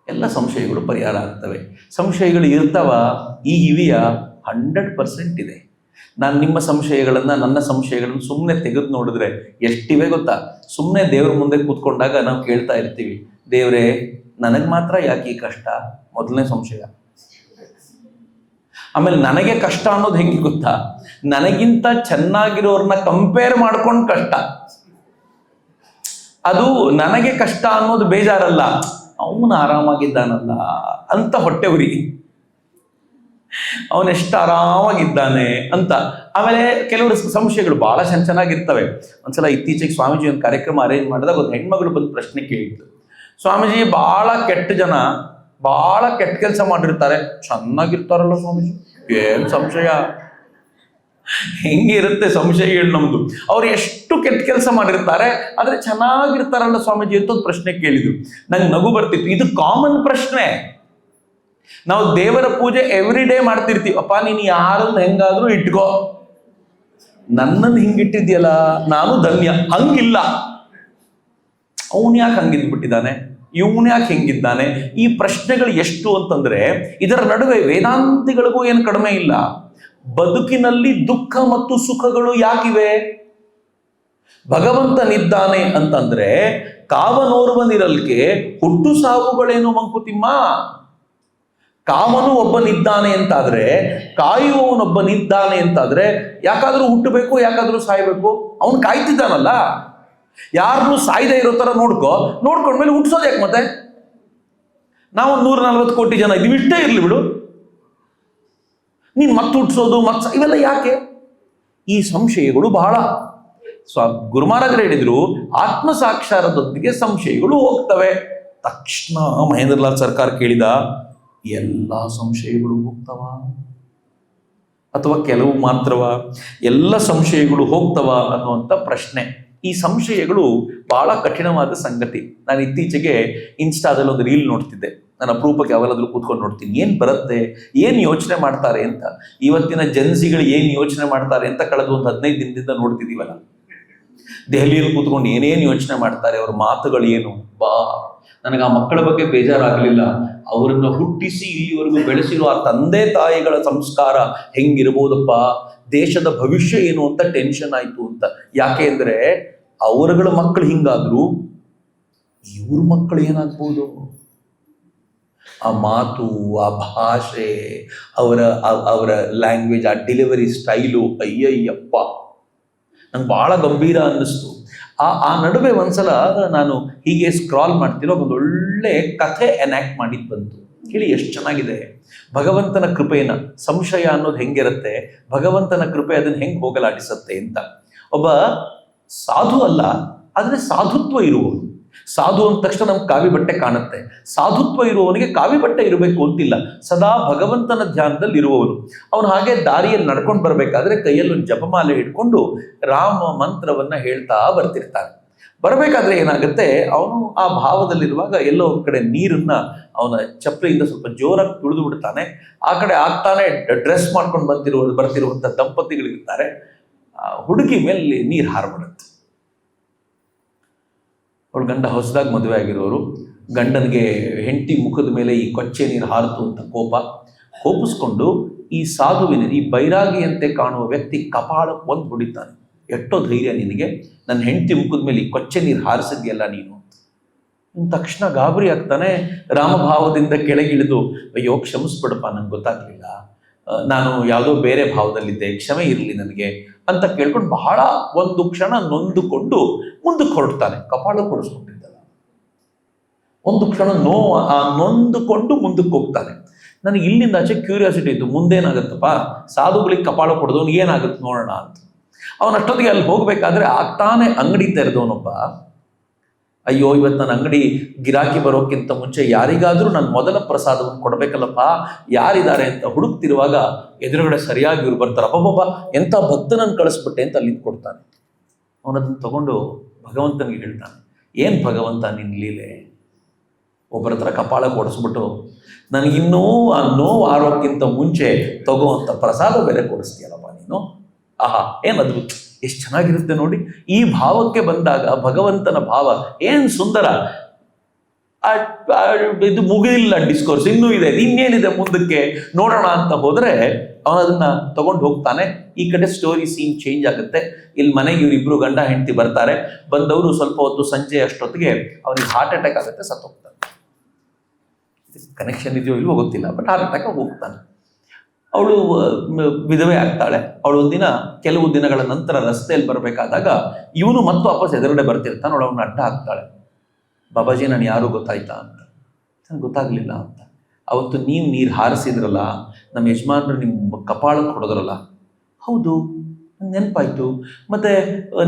ಎಲ್ಲ ಸಂಶಯಗಳು ಪರಿಹಾರ ಆಗ್ತವೆ. ಸಂಶಯಗಳು ಇರ್ತಾವ? ಈ ಇವಿಯ 100% ಇದೆ. ನಾನು ನಿಮ್ಮ ಸಂಶಯಗಳನ್ನು, ನನ್ನ ಸಂಶಯಗಳನ್ನು ಸುಮ್ಮನೆ ತೆಗೆದು ನೋಡಿದ್ರೆ ಎಷ್ಟಿವೆ ಗೊತ್ತಾ? ಸುಮ್ಮನೆ ದೇವ್ರ ಮುಂದೆ ಕೂತ್ಕೊಂಡಾಗ ನಾವು ಕೇಳ್ತಾ ಇರ್ತೀವಿ, ದೇವ್ರೇ ನನಗೆ ಮಾತ್ರ ಯಾಕೆ ಈ ಕಷ್ಟ? ಮೊದಲನೇ ಸಂಶಯ. ಆಮೇಲೆ ನನಗೆ ಕಷ್ಟ ಅನ್ನೋದು ಹೆಂಗೆ ಗೊತ್ತಾ? ನನಗಿಂತ ಚೆನ್ನಾಗಿರೋರ್ನ ಕಂಪೇರ್ ಮಾಡ್ಕೊಂಡು ಕಷ್ಟ. ಅದು ನನಗೆ ಕಷ್ಟ ಅನ್ನೋದು ಬೇಜಾರಲ್ಲ, ಅವನು ಆರಾಮಾಗಿದ್ದಾನಲ್ಲ ಅಂತ ಹೊಟ್ಟೆ ಉರಿ, ಅವನೆಷ್ಟು ಆರಾಮಾಗಿದ್ದಾನೆ ಅಂತ. ಆಮೇಲೆ ಕೆಲವರು ಸಂಶಯಗಳು ಬಹಳ ಚೆನ್ನಾಗಿರ್ತವೆ. ಒಂದ್ಸಲ ಇತ್ತೀಚೆಗೆ ಸ್ವಾಮೀಜಿ ಒಂದು ಕಾರ್ಯಕ್ರಮ ಅರೇಂಜ್ ಮಾಡಿದಾಗ ಒಂದು ಹೆಣ್ಮಗಳು ಬಂದು ಪ್ರಶ್ನೆ ಕೇಳಿತ್ತು. ಸ್ವಾಮೀಜಿ, ಬಹಳ ಕೆಟ್ಟ ಜನ, ಬಹಳ ಕೆಟ್ಟ ಕೆಲಸ ಮಾಡಿರ್ತಾರೆ, ಚೆನ್ನಾಗಿರ್ತಾರಲ್ಲ ಸ್ವಾಮೀಜಿ, ಏನ್ ಸಂಶಯ? ಹೆಂಗಿರುತ್ತೆ ಸಂಶಯಗಳು ನಮ್ದು? ಅವ್ರು ಎಷ್ಟು ಕೆಟ್ಟ ಕೆಲಸ ಮಾಡಿರ್ತಾರೆ ಆದ್ರೆ ಚೆನ್ನಾಗಿರ್ತಾರಲ್ಲ ಸ್ವಾಮೀಜಿ ಅಂತ ಒಂದು ಪ್ರಶ್ನೆ ಕೇಳಿದ್ರು. ನಂಗೆ ನಗು ಬರ್ತಿತ್ತು. ಇದು ಕಾಮನ್ ಪ್ರಶ್ನೆ. ನಾವು ದೇವರ ಪೂಜೆ ಎವ್ರಿ ಡೇ ಮಾಡ್ತಿರ್ತೀವಿ. ಅಪ್ಪ ನೀನು ಯಾರನ್ನು ಹೆಂಗಾದ್ರೂ ಇಟ್ಕೋ, ನನ್ನನ್ನು ಹಿಂಗಿಟ್ಟಿದ್ಯಲ್ಲ ನಾನು ಧನ್ಯ. ಹಂಗಿಲ್ಲ. ಅವನು ಯಾಕೆ ಹಂಗಿದ್ಬಿಟ್ಟಿದ್ದಾನೆ, ಇವನು ಯಾಕೆ ಹೆಂಗಿದ್ದಾನೆ? ಈ ಪ್ರಶ್ನೆಗಳು ಎಷ್ಟು ಅಂತಂದ್ರೆ ಇದರ ನಡುವೆ ವೇದಾಂತಿಗಳಿಗೂ ಏನು ಕಡಿಮೆ ಇಲ್ಲ. ಬದುಕಿನಲ್ಲಿ ದುಃಖ ಮತ್ತು ಸುಖಗಳು ಯಾಕಿವೆ? ಭಗವಂತನಿದ್ದಾನೆ ಅಂತಂದ್ರೆ ಕಾವನೋರ್ವನಿರಲ್ಕೆ ಹುಟ್ಟು ಸಾವುಗಳೇನು ಮಂಕುತಿಮ್ಮ? ಕಾವನು ಒಬ್ಬನಿದ್ದಾನೆ ಅಂತಾದ್ರೆ, ಕಾಯುವವನೊಬ್ಬನಿದ್ದಾನೆ ಅಂತಾದ್ರೆ ಯಾಕಾದ್ರೂ ಹುಟ್ಟಬೇಕು, ಯಾಕಾದ್ರೂ ಸಾಯ್ಬೇಕು? ಅವನು ಕಾಯ್ತಿದ್ದಾನಲ್ಲ. ಯಾರನ್ನೂ ಸಾಯ್ದೇ ಇರೋ ತರ ನೋಡ್ಕೊಂಡ್ಮೇಲೆ ಹುಟ್ಟಿಸೋದು ಯಾಕೆ? ಮತ್ತೆ ನಾವು 140 ಕೋಟಿ ಜನ ಇದೀವಿ, ಇಷ್ಟೇ ಇರ್ಲಿ ಬಿಡು, ನೀನು ಮತ್ತೆ ಹುಟ್ಟಿಸೋದು ಇವೆಲ್ಲ ಯಾಕೆ? ಈ ಸಂಶಯಗಳು ಬಹಳ. ಗುರುಮಹಾರಾಜರು ಹೇಳಿದ್ರು, ಆತ್ಮ ಸಾಕ್ಷಾತ್ಕಾರದೊಂದಿಗೆ ಸಂಶಯಗಳು ಹೋಗ್ತವೆ. ತಕ್ಷಣ ಮಹೇಂದ್ರಲಾಲ್ ಸರ್ಕಾರ ಕೇಳಿದ, ಎಲ್ಲ ಸಂಶಯಗಳು ಹೋಗ್ತವ ಅಥವಾ ಕೆಲವು ಮಾತ್ರವ? ಎಲ್ಲ ಸಂಶಯಗಳು ಹೋಗ್ತವ ಅನ್ನುವಂಥ ಪ್ರಶ್ನೆ. ಈ ಸಂಶಯಗಳು ಬಹಳ ಕಠಿಣವಾದ ಸಂಗತಿ. ನಾನು ಇತ್ತೀಚೆಗೆ ಇನ್ಸ್ಟಾದಲ್ಲಿ ಒಂದು ರೀಲ್ ನೋಡ್ತಿದ್ದೆ. ನಾನು ಅಪರೂಪಕ್ಕೆ ಯಾವಾಗಲಾದ್ರೂ ಕೂತ್ಕೊಂಡು ನೋಡ್ತೀನಿ, ಏನು ಬರುತ್ತೆ, ಏನು ಯೋಚನೆ ಮಾಡ್ತಾರೆ ಅಂತ. ಇವತ್ತಿನ ಜನ್ಸಿಗಳು ಏನು ಯೋಚನೆ ಮಾಡ್ತಾರೆ ಅಂತ ಕಳೆದ ಒಂದು 15 ದಿನದಿಂದ ನೋಡ್ತಿದ್ದೀವಲ್ಲ. ದೆಹಲಿಯಲ್ಲಿ ಕೂತ್ಕೊಂಡು ಏನೇನು ಯೋಚನೆ ಮಾಡ್ತಾರೆ, ಅವ್ರ ಮಾತುಗಳು ಏನು. ನನಗೆ ಆ ಮಕ್ಕಳ ಬಗ್ಗೆ ಬೇಜಾರಾಗಲಿಲ್ಲ. ಅವರನ್ನು ಹುಟ್ಟಿಸಿ ಇಲ್ಲಿವರೆಗೂ ಬೆಳೆಸಿರುವ ಆ ತಂದೆ ತಾಯಿಗಳ ಸಂಸ್ಕಾರ ಹೆಂಗಿರ್ಬೋದಪ್ಪ, ದೇಶದ ಭವಿಷ್ಯ ಏನು ಅಂತ ಟೆನ್ಷನ್ ಆಯ್ತು ಅಂತ. ಯಾಕೆ ಅಂದ್ರೆ ಅವರುಗಳ ಮಕ್ಕಳು ಹಿಂಗಾದ್ರು ಇವ್ರ ಮಕ್ಕಳು ಏನಾಗ್ಬೋದು. ಆ ಮಾತು, ಆ ಭಾಷೆ, ಅವರ ಲ್ಯಾಂಗ್ವೇಜ್, ಆ ಡೆಲಿವರಿ ಸ್ಟೈಲು, ಅಯ್ಯಯ್ಯಪ್ಪ ನಂಗೆ ಬಹಳ ಗಂಭೀರ ಅನ್ನಿಸ್ತು. ಆ ನಡುವೆ ಒಂದ್ಸಲ ನಾನು ಹೀಗೆ ಸ್ಕ್ರಾಲ್ ಮಾಡ್ತಿರೋ ಒಂದು ಒಳ್ಳೆ ಕಥೆ ಎನಾಕ್ಟ್ ಮಾಡಿದ್ದು ಬಂತು. ಹೇಳಿ ಎಷ್ಟು ಚೆನ್ನಾಗಿದೆ. ಭಗವಂತನ ಕೃಪೆಯನ್ನ, ಸಂಶಯ ಅನ್ನೋದು ಹೆಂಗಿರುತ್ತೆ, ಭಗವಂತನ ಕೃಪೆ ಅದನ್ನ ಹೆಂಗೆ ಹೋಗಲಾಡಿಸತ್ತೆ ಅಂತ. ಒಬ್ಬ ಸಾಧು ಅಲ್ಲ, ಆದರೆ ಸಾಧುತ್ವ ಇರುವವನು. ಸಾಧು ಅಂದ ತಕ್ಷಣ ನಮ್ಗೆ ಕಾವಿ ಬಟ್ಟೆ ಕಾಣುತ್ತೆ. ಸಾಧುತ್ವ ಇರುವವನಿಗೆ ಕಾವಿ ಬಟ್ಟೆ ಇರಬೇಕು ಅಂತಿಲ್ಲ, ಸದಾ ಭಗವಂತನ ಧ್ಯಾನದಲ್ಲಿ ಇರುವವನು. ಅವನು ಹಾಗೆ ದಾರಿಯಲ್ಲಿ ನಡ್ಕೊಂಡು ಬರಬೇಕಾದ್ರೆ ಕೈಯಲ್ಲಿ ಒಂದು ಜಪಮಾಲೆ ಹಿಡ್ಕೊಂಡು ರಾಮ ಮಂತ್ರವನ್ನ ಹೇಳ್ತಾ ಬರ್ತಿರ್ತಾನೆ. ಬರಬೇಕಾದ್ರೆ ಏನಾಗುತ್ತೆ, ಅವನು ಆ ಭಾವದಲ್ಲಿರುವಾಗ ಎಲ್ಲೋ ಒಂದ್ ಕಡೆ ನೀರನ್ನ ಅವನ ಚಪ್ಪಲಿಯಿಂದ ಸ್ವಲ್ಪ ಜೋರಾಗಿ ತುಳಿದು ಬಿಡ್ತಾನೆ. ಆ ಕಡೆ ಆಗ್ತಾನೆ ಡ್ರೆಸ್ ಮಾಡ್ಕೊಂಡು ಬರ್ತಿರುವಂತ ದಂಪತಿಗಳಿರ್ತಾರೆ. ಹುಡುಗಿ ಮೇಲೆ ನೀರು ಹಾರ್ಬಿಡುತ್ತೆ. ಅವಳು ಗಂಡ ಹೊಸದಾಗಿ ಮದುವೆ ಆಗಿರೋರು. ಗಂಡನಿಗೆ ಹೆಂಡತಿ ಮುಖದ ಮೇಲೆ ಈ ಕೊಚ್ಚೆ ನೀರು ಹಾರಿತು ಅಂತ ಕೋಪಿಸ್ಕೊಂಡು ಈ ಸಾಧುವಿನ, ಈ ಬೈರಾಗಿಯಂತೆ ಕಾಣುವ ವ್ಯಕ್ತಿ ಕಪಾಳಕ್ಕೆ ಒಂದು ಹೊಡಿತಾನೆ. ಎಷ್ಟೋ ಧೈರ್ಯ ನಿನಗೆ, ನನ್ನ ಹೆಂಡತಿ ಮುಖದ ಮೇಲೆ ಈ ಕೊಚ್ಚೆ ನೀರು ಹಾರಿಸಿದ್ಯಲ್ಲ ನೀನು. ತಕ್ಷಣ ಗಾಬರಿ ಆಗ್ತಾನೆ. ರಾಮಭಾವದಿಂದ ಕೆಳಗಿಳಿದು, ಅಯ್ಯೋ ಕ್ಷಮಿಸ್ಬಿಡಪ್ಪ, ನಂಗೆ ಗೊತ್ತಾಗ್ಲಿಲ್ಲ, ನಾನು ಯಾವುದೋ ಬೇರೆ ಭಾವದಲ್ಲಿದ್ದೆ, ಕ್ಷಮೆ ಇರಲಿ ನನಗೆ ಅಂತ ಕೇಳ್ಕೊಂಡು ಬಹಳ ಒಂದು ಕ್ಷಣ ನೊಂದುಕೊಂಡು ಮುಂದಕ್ಕೆ ಹೊರಡ್ತಾನೆ. ಕಪಾಳ ಕೊಡಿಸ್ಕೊಂಡಿದ್ದಲ್ಲ, ಒಂದು ಕ್ಷಣ ನೊಂದುಕೊಂಡು ಮುಂದಕ್ಕೆ ಹೋಗ್ತಾನೆ. ನನಗೆ ಇಲ್ಲಿಂದ ಆಚೆ ಕ್ಯೂರಿಯಾಸಿಟಿ ಇತ್ತು, ಮುಂದೇನಾಗತ್ತಪ್ಪ, ಸಾಧುಗಳಿಗೆ ಕಪಾಳ ಕೊಡೋದವ್ನು ಏನಾಗುತ್ತೆ ನೋಡೋಣ ಅಂತ. ಅವನಷ್ಟೊತ್ತಿಗೆ ಅಲ್ಲಿ ಹೋಗ್ಬೇಕಾದ್ರೆ ಆಗ್ತಾನೆ ಅಂಗಡಿ ತೆರೆದವನೊಬ್ಬ, ಅಯ್ಯೋ ಇವತ್ತು ನನ್ನ ಅಂಗಡಿ ಗಿರಾಕಿ ಬರೋಕ್ಕಿಂತ ಮುಂಚೆ ಯಾರಿಗಾದ್ರೂ ನಾನು ಮೊದಲ ಪ್ರಸಾದವನ್ನು ಕೊಡಬೇಕಲ್ಲಪ್ಪ, ಯಾರಿದ್ದಾರೆ ಅಂತ ಹುಡುಕ್ತಿರುವಾಗ ಎದುರುಗಡೆ ಸರಿಯಾಗಿ ಇವ್ರು ಬರ್ತಾರೆ. ಅಬ್ಬಬ್ಬ ಎಂಥ ಭಕ್ತನನ್ನು ಕಳಿಸ್ಬಿಟ್ಟೆ ಅಂತ ಅಲ್ಲಿ ಕೊಡ್ತಾನೆ. ಅವನದನ್ನು ತಗೊಂಡು ಭಗವಂತನಿಗೆ ಹೇಳ್ತಾನೆ, ಏನು ಭಗವಂತ ನಿನ್ನ ಲೀಲೆ, ಒಬ್ಬರ ಹತ್ರ ಕಪಾಳ ಕೊಡಿಸ್ಬಿಟ್ಟು ನನಗಿನ್ನೂ ಆ ನೋವು ಆರೋಕ್ಕಿಂತ ಮುಂಚೆ ತಗೋವಂಥ ಪ್ರಸಾದ ಬೇರೆ ಕೊಡಿಸ್ತೀಯಲ್ಲಪ್ಪ ನೀನು. ಆಹಾ, ಏನದು ಎಷ್ಟು ಚೆನ್ನಾಗಿರುತ್ತೆ ನೋಡಿ. ಈ ಭಾವಕ್ಕೆ ಬಂದಾಗ ಭಗವಂತನ ಭಾವ ಏನು ಸುಂದರ. ಇದು ಮುಗಿದಿಲ್ಲ ಡಿಸ್ಕೋರ್ಸ್, ಇನ್ನೂ ಇದೆ, ಇನ್ನೇನಿದೆ ಮುಂದಕ್ಕೆ ನೋಡೋಣ ಅಂತ ಹೋದ್ರೆ ಅವನದನ್ನ ತಗೊಂಡು ಹೋಗ್ತಾನೆ. ಈ ಕಡೆ ಸ್ಟೋರಿ ಸೀನ್ ಚೇಂಜ್ ಆಗುತ್ತೆ. ಇಲ್ಲಿ ಮನೆಗೆ ಇವರಿಬ್ರು ಗಂಡ ಹೆಂಡತಿ ಬರ್ತಾರೆ. ಬಂದವರು ಸ್ವಲ್ಪ ಹೊತ್ತು ಸಂಜೆ ಅಷ್ಟೊತ್ತಿಗೆ ಅವನಿಗೆ ಹಾರ್ಟ್ ಅಟ್ಯಾಕ್ ಆಗುತ್ತೆ, ಸತ್ತೋಗ್ತಾನೆ. ಕನೆಕ್ಷನ್ ಇದೆಯೋ ಇಲ್ವೋ ಗೊತ್ತಿಲ್ಲ, ಬಟ್ ಹಾರ್ಟ್ ಅಟ್ಯಾಕ್ ಹೋಗ್ತಾನೆ. ಅವಳು ವಿಧವೆ ಆಗ್ತಾಳೆ. ಅವಳು ಒಂದಿನ ಕೆಲವು ದಿನಗಳ ನಂತರ ರಸ್ತೆಯಲ್ಲಿ ಬರಬೇಕಾದಾಗ ಇವನು ಮತ್ತು ವಾಪಸ್ ಎದುರುಗಡೆ ಬರ್ತಿರ್ತಾನೆ. ಅವಳು ಅವನ್ನ ಅಡ್ಡ ಹಾಕ್ತಾಳೆ. ಬಾಬಾಜಿ ನಾನು ಯಾರು ಗೊತ್ತಾಯ್ತಾ ಅಂತ. ನನಗೆ ಗೊತ್ತಾಗ್ಲಿಲ್ಲ ಅಂತ. ಅವತ್ತು ನೀವು ನೀರು ಹಾರಿಸಿದ್ರಲ್ಲ, ನಮ್ಮ ಯಜಮಾನ್ರು ನಿಮ್ಮ ಕಪಾಳಕ್ಕೆ ಹೊಡೆದ್ರಲ್ಲ. ಹೌದು, ನಂಗೆ ನೆನಪಾಯ್ತು. ಮತ್ತೆ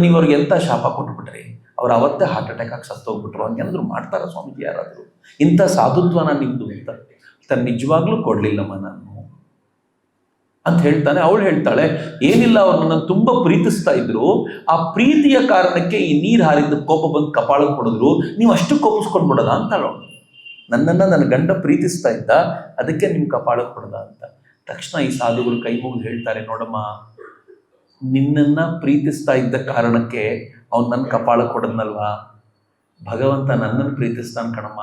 ನೀವು ಅವ್ರಿಗೆ ಎಂಥ ಶಾಪ ಕೊಟ್ಬಿಟ್ರಿ, ಅವ್ರು ಅವತ್ತೇ ಹಾರ್ಟ್ ಅಟ್ಯಾಕ್ ಆಗಿ ಸತ್ತೋಗ್ಬಿಟ್ರು. ಹಂಗೇನಾದ್ರು ಮಾಡ್ತಾರ ಸ್ವಾಮೀಜಿ ಯಾರಾದರೂ? ಇಂಥ ಸಾಧುತ್ವನ ನಿಮ್ದು ಅಂತ ನಿಜವಾಗ್ಲೂ ಕೊಡ್ಲಿಲ್ಲಮ್ಮ ನಾನು ಅಂತ ಹೇಳ್ತಾನೆ. ಅವಳು ಹೇಳ್ತಾಳೆ, ಏನಿಲ್ಲ, ಅವ್ರು ನನ್ನನ್ನು ತುಂಬ ಪ್ರೀತಿಸ್ತಾ ಇದ್ರು, ಆ ಪ್ರೀತಿಯ ಕಾರಣಕ್ಕೆ ಈ ನೀರು ಹಾರಿದ್ದ ಕೋಪ ಬಂದು ಕಪಾಳಕ್ಕೆ ಕೊಡಿದ್ರು, ನೀವು ಅಷ್ಟು ಕೋಪಿಸ್ಕೊಂಡ್ಬಿಡೋದ ಅಂತಾಳು. ನನ್ನನ್ನು ನನ್ನ ಗಂಡ ಪ್ರೀತಿಸ್ತಾ ಇದ್ದ, ಅದಕ್ಕೆ ನಿಮ್ಮ ಕಪಾಳಕ್ಕೆ ಕೊಡದ ಅಂತ. ತಕ್ಷಣ ಈ ಸಾಧುಗಳು ಕೈ ಮುಗಿದು ಹೇಳ್ತಾರೆ, ನೋಡಮ್ಮ, ನಿನ್ನನ್ನು ಪ್ರೀತಿಸ್ತಾ ಇದ್ದ ಕಾರಣಕ್ಕೆ ಅವ್ನು ನನ್ನ ಕಪಾಳಕ್ಕೆ ಕೊಡದ್ನಲ್ವಾ, ಭಗವಂತ ನನ್ನನ್ನು ಪ್ರೀತಿಸ್ತಾನೆ ಕಣಮ್ಮ.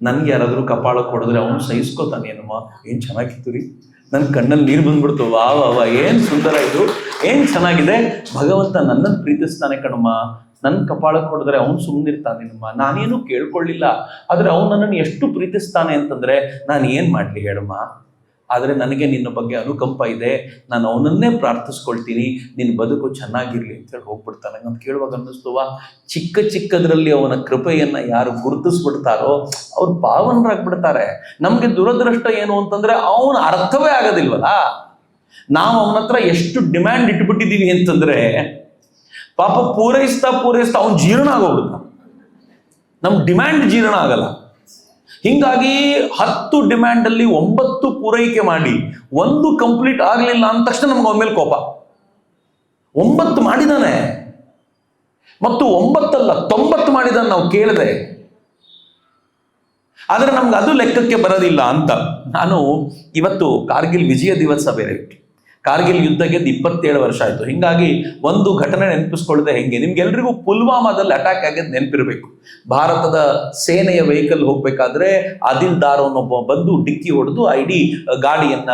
ನನ್ಗೆ ಯಾರಾದರೂ ಕಪಾಳಕ್ಕೆ ಕೊಡಿದ್ರೆ ಅವನು ಸಹಿಸ್ಕೋತಾನೇನಮ್ಮ. ಏನು ಚೆನ್ನಾಗಿತ್ತು ರೀ, ನನ್ನ ಕಣ್ಣಲ್ಲಿ ನೀರು ಬಂದ್ಬಿಡ್ತು. ವಾ ವಾ ವಾ, ಏನು ಸುಂದರ ಇದು, ಏನು ಚೆನ್ನಾಗಿದೆ. ಭಗವಂತ ನನ್ನನ್ನು ಪ್ರೀತಿಸ್ತಾನೆ ಕಣಮ್ಮ, ನನ್ನ ಕಪಾಳಕ್ಕೆ ಕೊಡಿದ್ರೆ ಅವನು ಸುಮ್ಮನಿರ್ತಾನೇನಮ್ಮ. ನಾನೇನು ಕೇಳ್ಕೊಳ್ಳಿಲ್ಲ, ಆದರೆ ಅವನು ನನ್ನನ್ನು ಎಷ್ಟು ಪ್ರೀತಿಸ್ತಾನೆ ಅಂತಂದರೆ ನಾನು ಏನು ಮಾಡಲಿ ಹೇಳಮ್ಮ. ಆದರೆ ನನಗೆ ನಿನ್ನ ಬಗ್ಗೆ ಅನುಕಂಪ ಇದೆ, ನಾನು ಅವನನ್ನೇ ಪ್ರಾರ್ಥಿಸ್ಕೊಳ್ತೀನಿ, ನಿನ್ನ ಬದುಕು ಚೆನ್ನಾಗಿರಲಿ ಅಂತೇಳಿ ಹೋಗ್ಬಿಡ್ತಾನೆ. ಅಂತ ಕೇಳುವಾಗ ಅನ್ನಿಸ್ತುವ, ಚಿಕ್ಕ ಚಿಕ್ಕದ್ರಲ್ಲಿ ಅವನ ಕೃಪೆಯನ್ನು ಯಾರು ಗುರುತಿಸ್ಬಿಡ್ತಾರೋ ಅವ್ರು ಪಾವನರಾಗ್ಬಿಡ್ತಾರೆ. ನಮಗೆ ದುರದೃಷ್ಟ ಏನು ಅಂತಂದ್ರೆ ಅವನ ಅರ್ಥವೇ ಆಗೋದಿಲ್ವಲ್ಲ. ನಾವು ಅವನ ಹತ್ರ ಎಷ್ಟು ಡಿಮ್ಯಾಂಡ್ ಇಟ್ಬಿಟ್ಟಿದ್ದೀವಿ ಅಂತಂದ್ರೆ ಪಾಪ ಪೂರೈಸ್ತಾ ಅವನ ಜೀರ್ಣ ಆಗೋಗ್ಬಿಡ್ತಾನೆ. ನಮ್ಮ ಡಿಮ್ಯಾಂಡ್ ಜೀರ್ಣ ಆಗಲ್ಲ. ಹಿಂಗಾಗಿ 10 ಡಿಮ್ಯಾಂಡಲ್ಲಿ 9 ಪೂರೈಕೆ ಮಾಡಿ 1 ಕಂಪ್ಲೀಟ್ ಆಗಲಿಲ್ಲ ಅಂದ ತಕ್ಷಣ ನಮ್ಗೆ ಅವನ ಮೇಲೆ ಕೋಪ. 9 ಮಾಡಿದಾನೆ, ಮತ್ತು 9 ಅಲ್ಲ 90 ಮಾಡಿದ ನಾವು ಕೇಳಿದೆ, ಆದರೆ ನಮ್ಗೆ ಅದು ಲೆಕ್ಕಕ್ಕೆ ಬರೋದಿಲ್ಲ ಅಂತ. ನಾನು ಇವತ್ತು ಕಾರ್ಗಿಲ್ ವಿಜಯ ದಿವಸ ಬೇರೆ, ಕಾರ್ಗಿಲ್ ಯುದ್ಧ ಗೆದ್ದು 27 ವರ್ಷ ಆಯ್ತು. ಹಿಂಗಾಗಿ ಒಂದು ಘಟನೆ ನೆನಪಿಸ್ಕೊಳ್ಳದೆ ಹೆಂಗೆ, ನಿಮ್ಗೆಲ್ರಿಗೂ ಪುಲ್ವಾಮಾದಲ್ಲಿ ಅಟ್ಯಾಕ್ ಆಗಿದ್ದು ನೆನಪಿರಬೇಕು. ಭಾರತದ ಸೇನೆಯ ವೆಹಿಕಲ್ ಹೋಗ್ಬೇಕಾದ್ರೆ ಆದಿಲ್ ದಾರ್ ಅನ್ನೊಬ್ಬ ಬಂದು ಡಿಕ್ಕಿ ಹೊಡೆದು ಇಡೀ ಗಾಡಿಯನ್ನ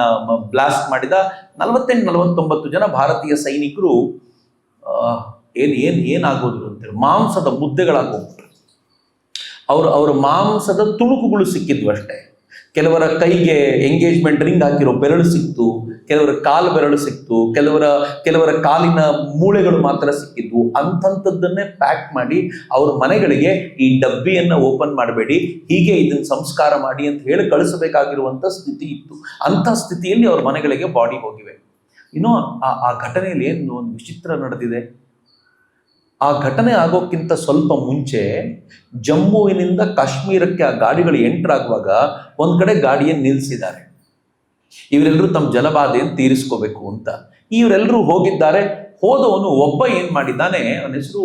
ಬ್ಲಾಸ್ಟ್ ಮಾಡಿದ. 48-49 ಜನ ಭಾರತೀಯ ಸೈನಿಕರು ಏನಾಗೋದು ಅಂತೇಳಿ ಮಾಂಸದ ಮುದ್ದೆಗಳಾಗೋಗ್ಬಿಟ್ರು. ಅವರ ಮಾಂಸದ ತುಣುಕುಗಳು ಸಿಕ್ಕಿದ್ವು ಅಷ್ಟೇ. ಕೆಲವರ ಕೈಗೆ ಎಂಗೇಜ್ಮೆಂಟ್ ರಿಂಗ್ ಹಾಕಿರೋ ಬೆರಳು ಸಿಕ್ತು, ಕೆಲವರ ಕಾಲು ಬೆರಳು ಸಿಕ್ತು, ಕೆಲವರ ಕಾಲಿನ ಮೂಳೆಗಳು ಮಾತ್ರ ಸಿಕ್ಕಿದ್ವು. ಅಂಥದ್ದನ್ನೇ ಪ್ಯಾಕ್ ಮಾಡಿ ಅವ್ರ ಮನೆಗಳಿಗೆ ಈ ಡಬ್ಬಿಯನ್ನ ಓಪನ್ ಮಾಡಬೇಡಿ, ಹೀಗೆ ಇದನ್ನ ಸಂಸ್ಕಾರ ಮಾಡಿ ಅಂತ ಹೇಳಿ ಕಳಿಸಬೇಕಾಗಿರುವಂತ ಸ್ಥಿತಿ ಇತ್ತು. ಅಂಥ ಸ್ಥಿತಿಯಲ್ಲಿ ಅವ್ರ ಮನೆಗಳಿಗೆ ಬಾಡಿ ಹೋಗಿವೆ. ಇನ್ನೂ ಆ ಘಟನೆಯಲ್ಲಿ ಏನು ಒಂದು ವಿಚಿತ್ರ ನಡೆದಿದೆ. ಆ ಘಟನೆ ಆಗೋಕ್ಕಿಂತ ಸ್ವಲ್ಪ ಮುಂಚೆ ಜಮ್ಮುವಿನಿಂದ ಕಾಶ್ಮೀರಕ್ಕೆ ಆ ಗಾಡಿಗಳು ಎಂಟರ್ ಆಗುವಾಗ ಒಂದ್ ಕಡೆ ಗಾಡಿಯನ್ನು ನಿಲ್ಲಿಸಿದ್ದಾರೆ. ಇವರೆಲ್ಲರೂ ತಮ್ಮ ಜಲಬಾಧೆಯನ್ನು ತೀರಿಸ್ಕೋಬೇಕು ಅಂತ ಇವರೆಲ್ಲರೂ ಹೋಗಿದ್ದಾರೆ. ಹೋದವನು ಒಬ್ಬ ಏನ್ ಮಾಡಿದ್ದಾನೆ, ಅವನ ಹೆಸರು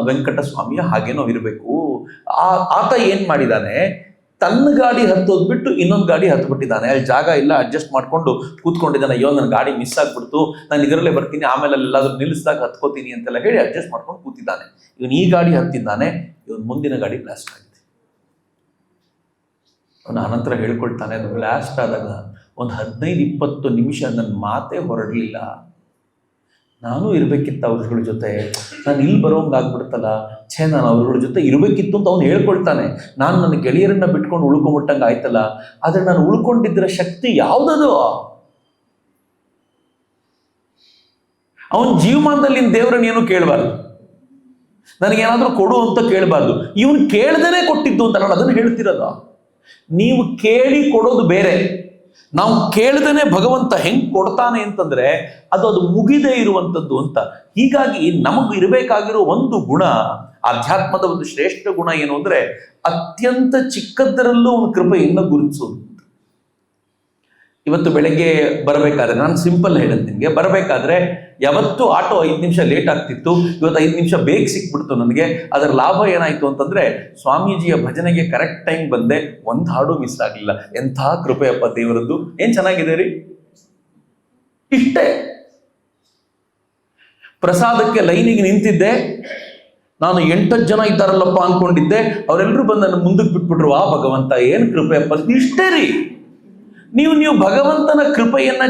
ವೆಂಕಟಸ್ವಾಮಿಯ ಹಾಗೇನೋ ಇರಬೇಕು. ಆತ ಏನ್ ಮಾಡಿದ್ದಾನೆ, ತನ್ನ ಗಾಡಿ ಹತ್ತೋದ್ ಬಿಟ್ಟು ಇನ್ನೊಂದು ಗಾಡಿ ಹತ್ಬಿಟ್ಟಿದ್ದಾನೆ. ಅಲ್ಲಿ ಜಾಗ ಇಲ್ಲ, ಅಡ್ಜಸ್ಟ್ ಮಾಡ್ಕೊಂಡು ಕೂತ್ಕೊಂಡಿದ್ದಾನೆ. ಅಯ್ಯೋ ನನ್ನ ಗಾಡಿ ಮಿಸ್ ಆಗ್ಬಿಡ್ತು, ನಾನು ಇದರಲ್ಲೇ ಬರ್ತೀನಿ, ಆಮೇಲೆ ಎಲ್ಲಾದ್ರೂ ನಿಲ್ಲಿಸಿದಾಗ ಹತ್ಕೋತೀನಿ ಅಂತೆಲ್ಲ ಹೇಳಿ ಅಡ್ಜಸ್ಟ್ ಮಾಡ್ಕೊಂಡು ಕೂತಿದ್ದಾನೆ. ಇವನು ಈ ಗಾಡಿ ಹತ್ತಿದ್ದಾನೆ, ಇವನ್ ಮುಂದಿನ ಗಾಡಿ ಬ್ಲಾಸ್ಟ್ ಆಗಿದೆ. ಅವನು ಅನಂತರ ಹೇಳ್ಕೊಳ್ತಾನೆ, ಅದು ಬ್ಲಾಸ್ಟ್ ಆದಾಗ ಒಂದು 15-20 ನಿಮಿಷ ನನ್ನ ಮಾತೇ ಹೊರಡಲಿಲ್ಲ. ನಾನು ಇರ್ಬೇಕಿತ್ತು ಅವ್ರಗಳ ಜೊತೆ, ನಾನು ಇಲ್ಲಿ ಬರೋಂಗಾಗ್ಬಿಡ್ತಲ್ಲ, ನಾನು ಅವ್ರಗಳ ಜೊತೆ ಇರಬೇಕಿತ್ತು ಅಂತ ಅವ್ನು ಹೇಳ್ಕೊಳ್ತಾನೆ. ನಾನು ನನ್ನ ಗೆಳೆಯರನ್ನ ಬಿಟ್ಕೊಂಡು ಉಳ್ಕೊಂಬಿಟ್ಟಂಗೆ ಆಯ್ತಲ್ಲ, ಆದ್ರೆ ನಾನು ಉಳ್ಕೊಂಡಿದ್ದರ ಶಕ್ತಿ ಯಾವುದದು? ಅವನ ಜೀವಮಾನದಲ್ಲಿ ದೇವರನ್ನ ಏನು ಕೇಳಬಾರ್ದು, ನನಗೇನಾದ್ರೂ ಕೊಡು ಅಂತ ಕೇಳಬಾರ್ದು. ಇವನು ಕೇಳ್ದೇನೆ ಕೊಟ್ಟಿದ್ದು ಅಂತ ನಾನು ಅದನ್ನು ಹೇಳ್ತಿರೋದು. ನೀವು ಕೇಳಿ ಕೊಡೋದು ಬೇರೆ, ನಾವು ಕೇಳ್ದೇನೆ ಭಗವಂತ ಹೆಂಗ್ ಕೊಡ್ತಾನೆ ಅಂತಂದ್ರೆ ಅದು ಮುಗಿದೇ ಇರುವಂಥದ್ದು ಅಂತ. ಹೀಗಾಗಿ ನಮಗೂ ಇರಬೇಕಾಗಿರೋ ಒಂದು ಗುಣ, ಅಧ್ಯಾತ್ಮದ ಒಂದು ಶ್ರೇಷ್ಠ ಗುಣ ಏನು ಅಂದ್ರೆ ಅತ್ಯಂತ ಚಿಕ್ಕದರಲ್ಲೂ ಒಂದು ಕೃಪೆಯನ್ನು ಗುರುತಿಸೋದು. ಇವತ್ತು ಬೆಳಗ್ಗೆ ಬರಬೇಕಾದ್ರೆ, ನಾನು ಸಿಂಪಲ್ ಹೇಳೋದು ನಿಮಗೆ, ಬರಬೇಕಾದ್ರೆ ಯಾವತ್ತು ಆಟೋ 5 ನಿಮಿಷ ಲೇಟ್ ಆಗ್ತಿತ್ತು, ಇವತ್ತು 5 ನಿಮಿಷ ಬೇಗ ಸಿಕ್ಬಿಡ್ತು ನನಗೆ. ಅದರ ಲಾಭ ಏನಾಯ್ತು ಅಂತಂದ್ರೆ ಸ್ವಾಮೀಜಿಯ ಭಜನೆಗೆ ಕರೆಕ್ಟ್ ಟೈಮ್ ಬಂದೆ, ಒಂದು ಹಾಡು ಮಿಸ್ ಆಗಲಿಲ್ಲ. ಎಂಥ ಕೃಪೆಯಪ್ಪ ದೇವರದ್ದು, ಏನ್ ಚೆನ್ನಾಗಿದೆ ರೀ. ಇಷ್ಟೇ. ಪ್ರಸಾದಕ್ಕೆ ಲೈನಿಗೆ ನಿಂತಿದ್ದೆ, ನಾನು 8 ಜನ ಇದ್ದಾರಲ್ಲಪ್ಪ ಅನ್ಕೊಂಡಿದ್ದೆ, ಅವರೆಲ್ಲರೂ ಬಂದು ನನ್ನ ಮುಂದಕ್ಕೆ ಬಿಟ್ಬಿಟ್ರು. ಆ ಭಗವಂತ ಏನ್ ಕೃಪೆಯಪ್ಪ, ಇಷ್ಟೇ ರೀ. ನೀವು ಭಗವಂತನ ಕೃಪೆಯನ್ನ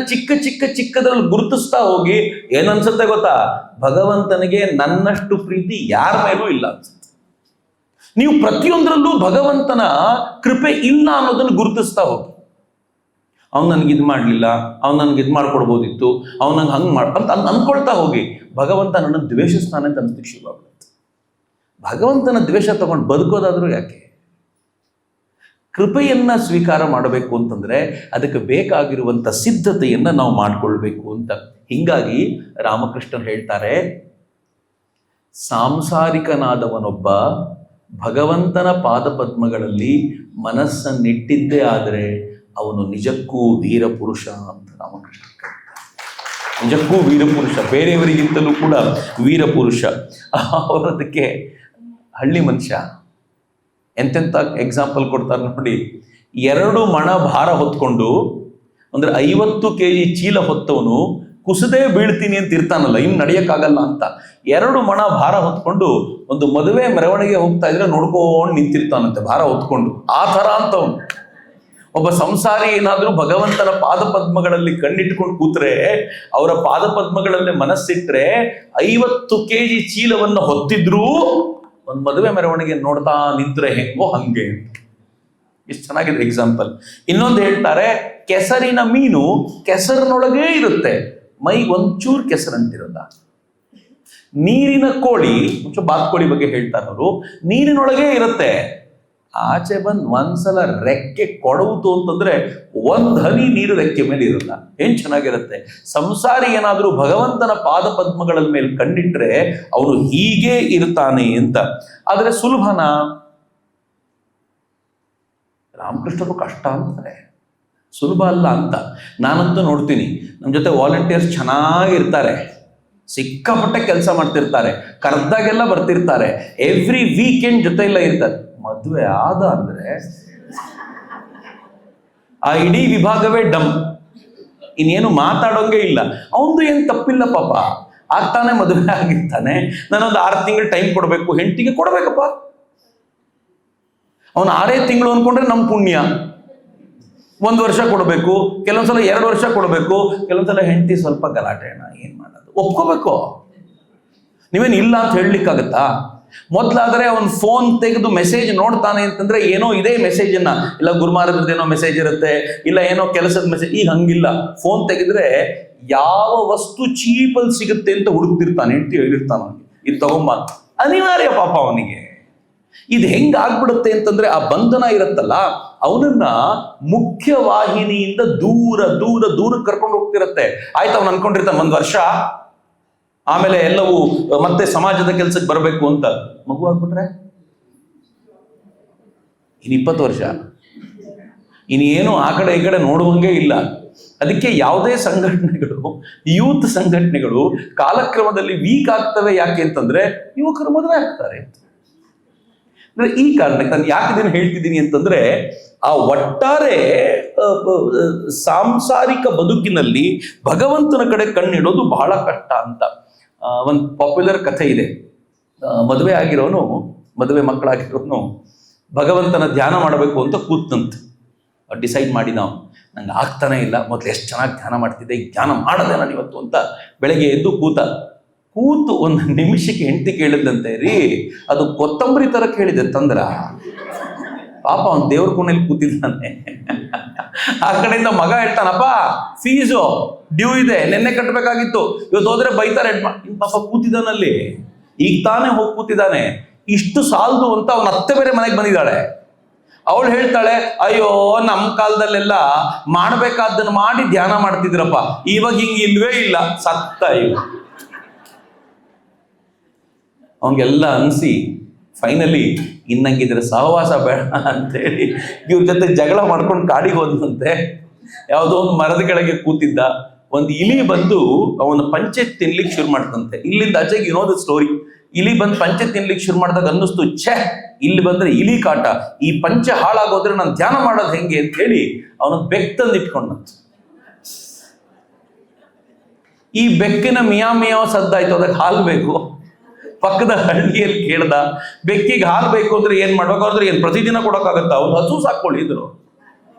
ಚಿಕ್ಕದ್ರಲ್ಲಿ ಗುರುತಿಸ್ತಾ ಹೋಗಿ ಏನನ್ಸುತ್ತೆ ಗೊತ್ತಾ, ಭಗವಂತನಿಗೆ ನನ್ನಷ್ಟು ಪ್ರೀತಿ ಯಾರ ಮೇಲೂ ಇಲ್ಲ ಅನ್ಸುತ್ತೆ. ನೀವು ಪ್ರತಿಯೊಂದರಲ್ಲೂ ಭಗವಂತನ ಕೃಪೆ ಇಲ್ಲ ಅನ್ನೋದನ್ನು ಗುರುತಿಸ್ತಾ ಹೋಗಿ. ಅವ್ನು ನನ್ಗೆ ಇದು ಮಾಡ್ಲಿಲ್ಲ, ಅವ್ನು ನನ್ಗೆ ಇದು ಮಾಡ್ಕೊಡ್ಬೋದಿತ್ತು, ಅವ್ನು ನಂಗೆ ಹಂಗೆ ಅಂತ ಅನ್ಕೊಳ್ತಾ ಹೋಗಿ ಭಗವಂತ ನನ್ನ ದ್ವೇಷಿಸ್ತಾನೆ ಅಂತ ಅನ್ಸ್ಲಿಕ್ಕೆ ಶುರುವಾಗುತ್ತೆ. ಭಗವಂತನ ದ್ವೇಷ ತಗೊಂಡು ಬದುಕೋದಾದ್ರೂ ಯಾಕೆ? ಕೃಪೆಯನ್ನ ಸ್ವೀಕಾರ ಮಾಡಬೇಕು ಅಂತಂದ್ರೆ ಅದಕ್ಕೆ ಬೇಕಾಗಿರುವಂತ ಸಿದ್ಧತೆಯನ್ನ ನಾವು ಮಾಡಿಕೊಳ್ಬೇಕು ಅಂತ. ಹಿಂಗಾಗಿ ರಾಮಕೃಷ್ಣರು ಹೇಳ್ತಾರೆ, ಸಾಂಸಾರಿಕನಾದವನೊಬ್ಬ ಭಗವಂತನ ಪಾದಪದ್ಮಗಳಲ್ಲಿ ಮನಸ್ಸನ್ನಿಟ್ಟಿದ್ದೇ ಆದರೆ ಅವನು ನಿಜಕ್ಕೂ ವೀರಪುರುಷ ಅಂತ ರಾಮಕೃಷ್ಣ. ನಿಜಕ್ಕೂ ವೀರಪುರುಷ, ಬೇರೆಯವರಿಗಿಂತಲೂ ಕೂಡ ವೀರಪುರುಷ. ಅವರದಕ್ಕೆ ಹಳ್ಳಿ ಮನುಷ್ಯ ಎಂತೆಂಥ ಎಕ್ಸಾಂಪಲ್ ಕೊಡ್ತಾರೆ ನೋಡಿ. 2 ಮಣ ಭಾರ ಹೊತ್ಕೊಂಡು ಅಂದ್ರೆ 50 kg ಚೀಲ ಹೊತ್ತವನು ಕುಸದೇ ಬೀಳ್ತೀನಿ ಅಂತ ಇರ್ತಾನಲ್ಲ, ಇನ್ನು ನಡೆಯಕ್ಕಾಗಲ್ಲ ಅಂತ 2 ಮಣ ಭಾರ ಹೊತ್ಕೊಂಡು ಒಂದು ಮದುವೆ ಮೆರವಣಿಗೆ ಹೋಗ್ತಾ ಇದ್ರೆ ನೋಡ್ಕೊಂಡು ನಿಂತಿರ್ತಾನಂತೆ ಭಾರ ಹೊತ್ಕೊಂಡು. ಆ ಥರ ಅಂತವನು ಒಬ್ಬ ಸಂಸಾರಿ ಏನಾದ್ರೂ ಭಗವಂತನ ಪಾದಪದ್ಮಗಳಲ್ಲಿ ಕಣ್ಣಿಟ್ಕೊಂಡು ಕೂತ್ರೆ, ಅವರ ಪಾದಪದ್ಮಗಳಲ್ಲೇ ಮನಸ್ಸಿಟ್ರೆ 50 kg ಚೀಲವನ್ನು ಹೊತ್ತಿದ್ರೂ ಒಂದು ಮದುವೆ ಮೆರವಣಿಗೆ ನೋಡ್ತಾ ನಿಂತ್ರೆ ಹೆಂಗೋ ಹಂಗೆ. ಇಷ್ಟು ಚೆನ್ನಾಗಿದೆ ಎಕ್ಸಾಂಪಲ್. ಇನ್ನೊಂದು ಹೇಳ್ತಾರೆ, ಕೆಸರಿನ ಮೀನು ಕೆಸರಿನೊಳಗೇ ಇರುತ್ತೆ, ಮೈ ಒಂಚೂರು ಕೆಸರಂತಿರಲ್ಲ. ನೀರಿನ ಕೋಳಿ, ಬಾತ್ಕೋಳಿ ಬಗ್ಗೆ ಹೇಳ್ತಾರೆ ಅವರು, ನೀರಿನೊಳಗೇ ಇರುತ್ತೆ, ಆಚೆ ಬಂದು ಒಂದ್ಸಲ ರೆಕ್ಕೆ ಕೊಡವುತು ಅಂತಂದ್ರೆ 1 ಹನಿ ನೀರು ರೆಕ್ಕೆ ಮೇಲೆ ಇರಲ್ಲ. ಏನ್ ಚೆನ್ನಾಗಿರುತ್ತೆ. ಸಂಸಾರಿ ಏನಾದ್ರೂ ಭಗವಂತನ ಪಾದಪದ್ಮಗಳ ಮೇಲೆ ಕಣ್ಣಿಟ್ರೆ ಅವನು ಹೀಗೆ ಇರ್ತಾನೆ ಅಂತ. ಆದ್ರೆ ಸುಲಭನ? ರಾಮಕೃಷ್ಣರು ಕಷ್ಟ ಅಂತಾರೆ, ಸುಲಭ ಅಲ್ಲ ಅಂತ. ನಾನಂತೂ ನೋಡ್ತೀನಿ, ನಮ್ಮ ಜೊತೆ ವಾಲಂಟಿಯರ್ಸ್ ಚೆನ್ನಾಗಿರ್ತಾರೆ, ಸಿಕ್ಕಾಪಟ್ಟೆ ಕೆಲಸ ಮಾಡ್ತಿರ್ತಾರೆ, ಕರ್ದಾಗೆಲ್ಲ ಬರ್ತಿರ್ತಾರೆ, ಎವ್ರಿ ವೀಕೆಂಡ್ ಜೊತೆ ಎಲ್ಲ ಇರ್ತಾರೆ. ಮದುವೆ ಆದ ಅಂದ್ರೆ ಆ ಇಡೀ ವಿಭಾಗವೇ ಡಮ್, ಇನ್ನೇನು ಮಾತಾಡೋಂಗೆ ಇಲ್ಲ. ಅವನದು ಏನು ತಪ್ಪಿಲ್ಲ ಪಾಪ, ಆಗ್ತಾನೆ ಮದುವೆ ಆಗಿರ್ತಾನೆ. ನಾನೊಂದು 6 ತಿಂಗಳು ಟೈಮ್ ಕೊಡಬೇಕು, ಹೆಂಡತಿಗೆ ಕೊಡಬೇಕಪ್ಪ. ಅವನು 6 ತಿಂಗಳು ಅನ್ಕೊಂಡ್ರೆ ನಮ್ಮ ಪುಣ್ಯ. 1 ವರ್ಷ ಕೊಡಬೇಕು, ಕೆಲವೊಂದ್ಸಲ 2 ವರ್ಷ ಕೊಡಬೇಕು, ಕೆಲವೊಂದ್ಸಲ ಹೆಂಡತಿ ಸ್ವಲ್ಪ ಗಲಾಟೆ, ಏನ್ ಮಾಡೋದು, ಒಪ್ಕೋಬೇಕು. ನೀವೇನು ಇಲ್ಲ ಅಂತ ಹೇಳಲಿಕ್ಕಾಗತ್ತಾ? ಮೊದಲಾದ್ರೆ ಅವನು ಫೋನ್ ತೆಗೆದು ಮೆಸೇಜ್ ನೋಡ್ತಾನೆ ಅಂತಂದ್ರೆ ಏನೋ ಇದೇ ಮೆಸೇಜನ್ನ, ಇಲ್ಲ ಗುರುಮಾರದ್ರದ್ದೇನೋ ಮೆಸೇಜ್ ಇರುತ್ತೆ, ಇಲ್ಲ ಏನೋ ಕೆಲಸದ ಮೆಸೇಜ್. ಈಗ ಹಂಗಿಲ್ಲ, ಫೋನ್ ತೆಗೆದ್ರೆ ಯಾವ ವಸ್ತು ಚೀಪಲ್ಲಿ ಸಿಗುತ್ತೆ ಅಂತ ಹುಡುಕ್ತಿರ್ತಾನೆ. ಹೆಂಡತಿ ಹೇಳಿರ್ತಾನ ಅವನಿಗೆ, ಇದು ತಗೊಂಬ, ಅನಿವಾರ್ಯ ಪಾಪ ಅವನಿಗೆ. ಇದು ಹೆಂಗ್ ಆಗ್ಬಿಡುತ್ತೆ ಅಂತಂದ್ರೆ ಆ ಬಂಧನ ಇರುತ್ತಲ್ಲ, ಅವನನ್ನ ಮುಖ್ಯವಾಹಿನಿಯಿಂದ ದೂರ ದೂರ ದೂರ ಕರ್ಕೊಂಡು ಹೋಗ್ತಿರತ್ತೆ. ಆಯ್ತು, ಅವನು ಅನ್ಕೊಂಡಿರ್ತಾನೆ 1 ವರ್ಷ ಆಮೇಲೆ ಎಲ್ಲವೂ ಮತ್ತೆ ಸಮಾಜದ ಕೆಲ್ಸಕ್ಕೆ ಬರಬೇಕು ಅಂತ. ಮಗು ಆಗ್ಬಿಟ್ರೆ ಇನ್ನು 20 ವರ್ಷ ಇನ್ನೇನು ಆ ಕಡೆ ಈ ಕಡೆ ನೋಡುವಂಗೆ ಇಲ್ಲ. ಅದಕ್ಕೆ ಯಾವುದೇ ಸಂಘಟನೆಗಳು, ಯೂತ್ ಸಂಘಟನೆಗಳು ಕಾಲಕ್ರಮದಲ್ಲಿ ವೀಕ್ ಆಗ್ತವೆ. ಯಾಕೆ ಅಂತಂದ್ರೆ ಯುವಕರು ಮದುವೆ ಆಗ್ತಾರೆ. ಅಂದ್ರೆ ಈ ಕಾರಣಕ್ಕೆ ನಾನು ಯಾಕೆ ಇದನ್ನು ಹೇಳ್ತಿದ್ದೀನಿ ಅಂತಂದ್ರೆ, ಆ ಒಟ್ಟಾರೆ ಸಾಂಸಾರಿಕ ಬದುಕಿನಲ್ಲಿ ಭಗವಂತನ ಕಡೆ ಕಣ್ಣಿಡೋದು ಬಹಳ ಕಷ್ಟ ಅಂತ. ಒಂದು ಪಾಪ್ಯುಲರ್ ಕಥೆ ಇದೆ. ಮದುವೆ ಆಗಿರೋನು, ಮದುವೆ ಮಕ್ಕಳಾಗಿರೋನು ಭಗವಂತನ ಧ್ಯಾನ ಮಾಡಬೇಕು ಅಂತ ಕೂತಂತ ಡಿಸೈಡ್ ಮಾಡಿ, ನಂಗೆ ಆಗ್ತಾನೆ ಇಲ್ಲ, ಮೊದಲು ಎಷ್ಟು ಚೆನ್ನಾಗಿ ಧ್ಯಾನ ಮಾಡ್ತಿದ್ದೆ, ಈಗ ಧ್ಯಾನ ಮಾಡದೆ ನಾನು ಇವತ್ತು ಅಂತ ಬೆಳಗ್ಗೆ ಎದ್ದು ಕೂತು 1 ನಿಮಿಷಕ್ಕೆ ಹೆಂಡತಿ ಕೇಳಿದಂತೆ, ರೀ ಅದು ಕೊತ್ತಂಬರಿ ತರ ಕೇಳಿದೆ ತಂದ್ರ. ಪಾಪ ಅವನು ದೇವ್ರ ಕೋಣೆಯಲ್ಲಿ ಕೂತಿದ್ದಾನೆ. ಆ ಕಡೆಯಿಂದ ಮಗ ಹೇಳ್ತಾನಪ್ಪ, ಫೀಸು ಡ್ಯೂ ಇದೆ, ನೆನ್ನೆ ಕಟ್ಟಬೇಕಾಗಿತ್ತು, ಇವತ್ತು ಹೋದ್ರೆ ಬೈತಾರೆ. ಪಾಪ ಕೂತಿದ್ದಾನಲ್ಲಿ, ಈಗ ತಾನೇ ಹೋಗಿ ಕೂತಿದ್ದಾನೆ, ಇಷ್ಟು ಸಾಲದು ಅಂತ ಅವನ ಅತ್ತೆ ಬೇರೆ ಮನೆಗೆ ಬಂದಿದ್ದಾಳೆ. ಅವಳು ಹೇಳ್ತಾಳೆ, ಅಯ್ಯೋ ನಮ್ಮ ಕಾಲದಲ್ಲೆಲ್ಲ ಮಾಡ್ಬೇಕಾದ್ದನ್ನು ಮಾಡಿ ಧ್ಯಾನ ಮಾಡ್ತಿದ್ರಪ್ಪ, ಇವಾಗ ಹಿಂಗೆ ಇಲ್ವೇ ಇಲ್ಲ, ಸತ್ತ ಇವ. ಅವನಿಗೆಲ್ಲ ಅನಿಸಿ ಫೈನಲಿ ಇನ್ನಂಗಿದ್ರೆ ಸಹವಾಸ ಬೇಡ ಅಂತೇಳಿ ಇವ್ರ ಜೊತೆ ಜಗಳ ಮಾಡ್ಕೊಂಡು ಕಾಡಿಗೆ ಹೋದಂತೆ. ಯಾವುದೋ ಒಂದು ಮರದ ಕೆಳಗೆ ಕೂತಿದ್ದ, ಒಂದು ಇಲಿ ಬಂದು ಅವನ ಪಂಚೆ ತಿನ್ಲಿಕ್ಕೆ ಶುರು ಮಾಡ್ತಂತೆ. ಇಲ್ಲಿಂದ ಆಚೆಗೆ ಇರೋದು ಸ್ಟೋರಿ. ಇಲಿ ಬಂದು ಪಂಚೆ ತಿನ್ಲಿಕ್ಕೆ ಶುರು ಮಾಡಿದಾಗ ಅನ್ನಿಸ್ತು, ಛೇ ಇಲ್ಲಿ ಬಂದ್ರೆ ಇಲಿ ಕಾಟ, ಈ ಪಂಚೆ ಹಾಳಾಗೋದ್ರೆ ನಾನು ಧ್ಯಾನ ಮಾಡೋದು ಹೆಂಗೆ ಅಂತ ಹೇಳಿ ಅವನ ಬೆಕ್ ತಂದು ಇಟ್ಕೊಂಡಂತ. ಈ ಬೆಕ್ಕಿನ ಮಿಯಾವ್ ಸದ್ದಾಯ್ತು, ಅದಕ್ಕೆ ಹಾಲು ಬೇಕು. ಪಕ್ಕದ ಹಳ್ಳಿಯಲ್ಲಿ ಕೇಳ್ದ, ಬೆಕ್ಕಿಗೆ ಹಾಲು ಬೇಕು ಅಂದ್ರೆ ಏನ್ ಮಾಡ್ಬೇಕಾದ್ರೆ, ಏನ್ ಪ್ರತಿದಿನ ಕೊಡೋಕ್ಕಾಗತ್ತ, ಒಂದು ಹಸು ಸಾಕೊಂಡಿದ್ರು.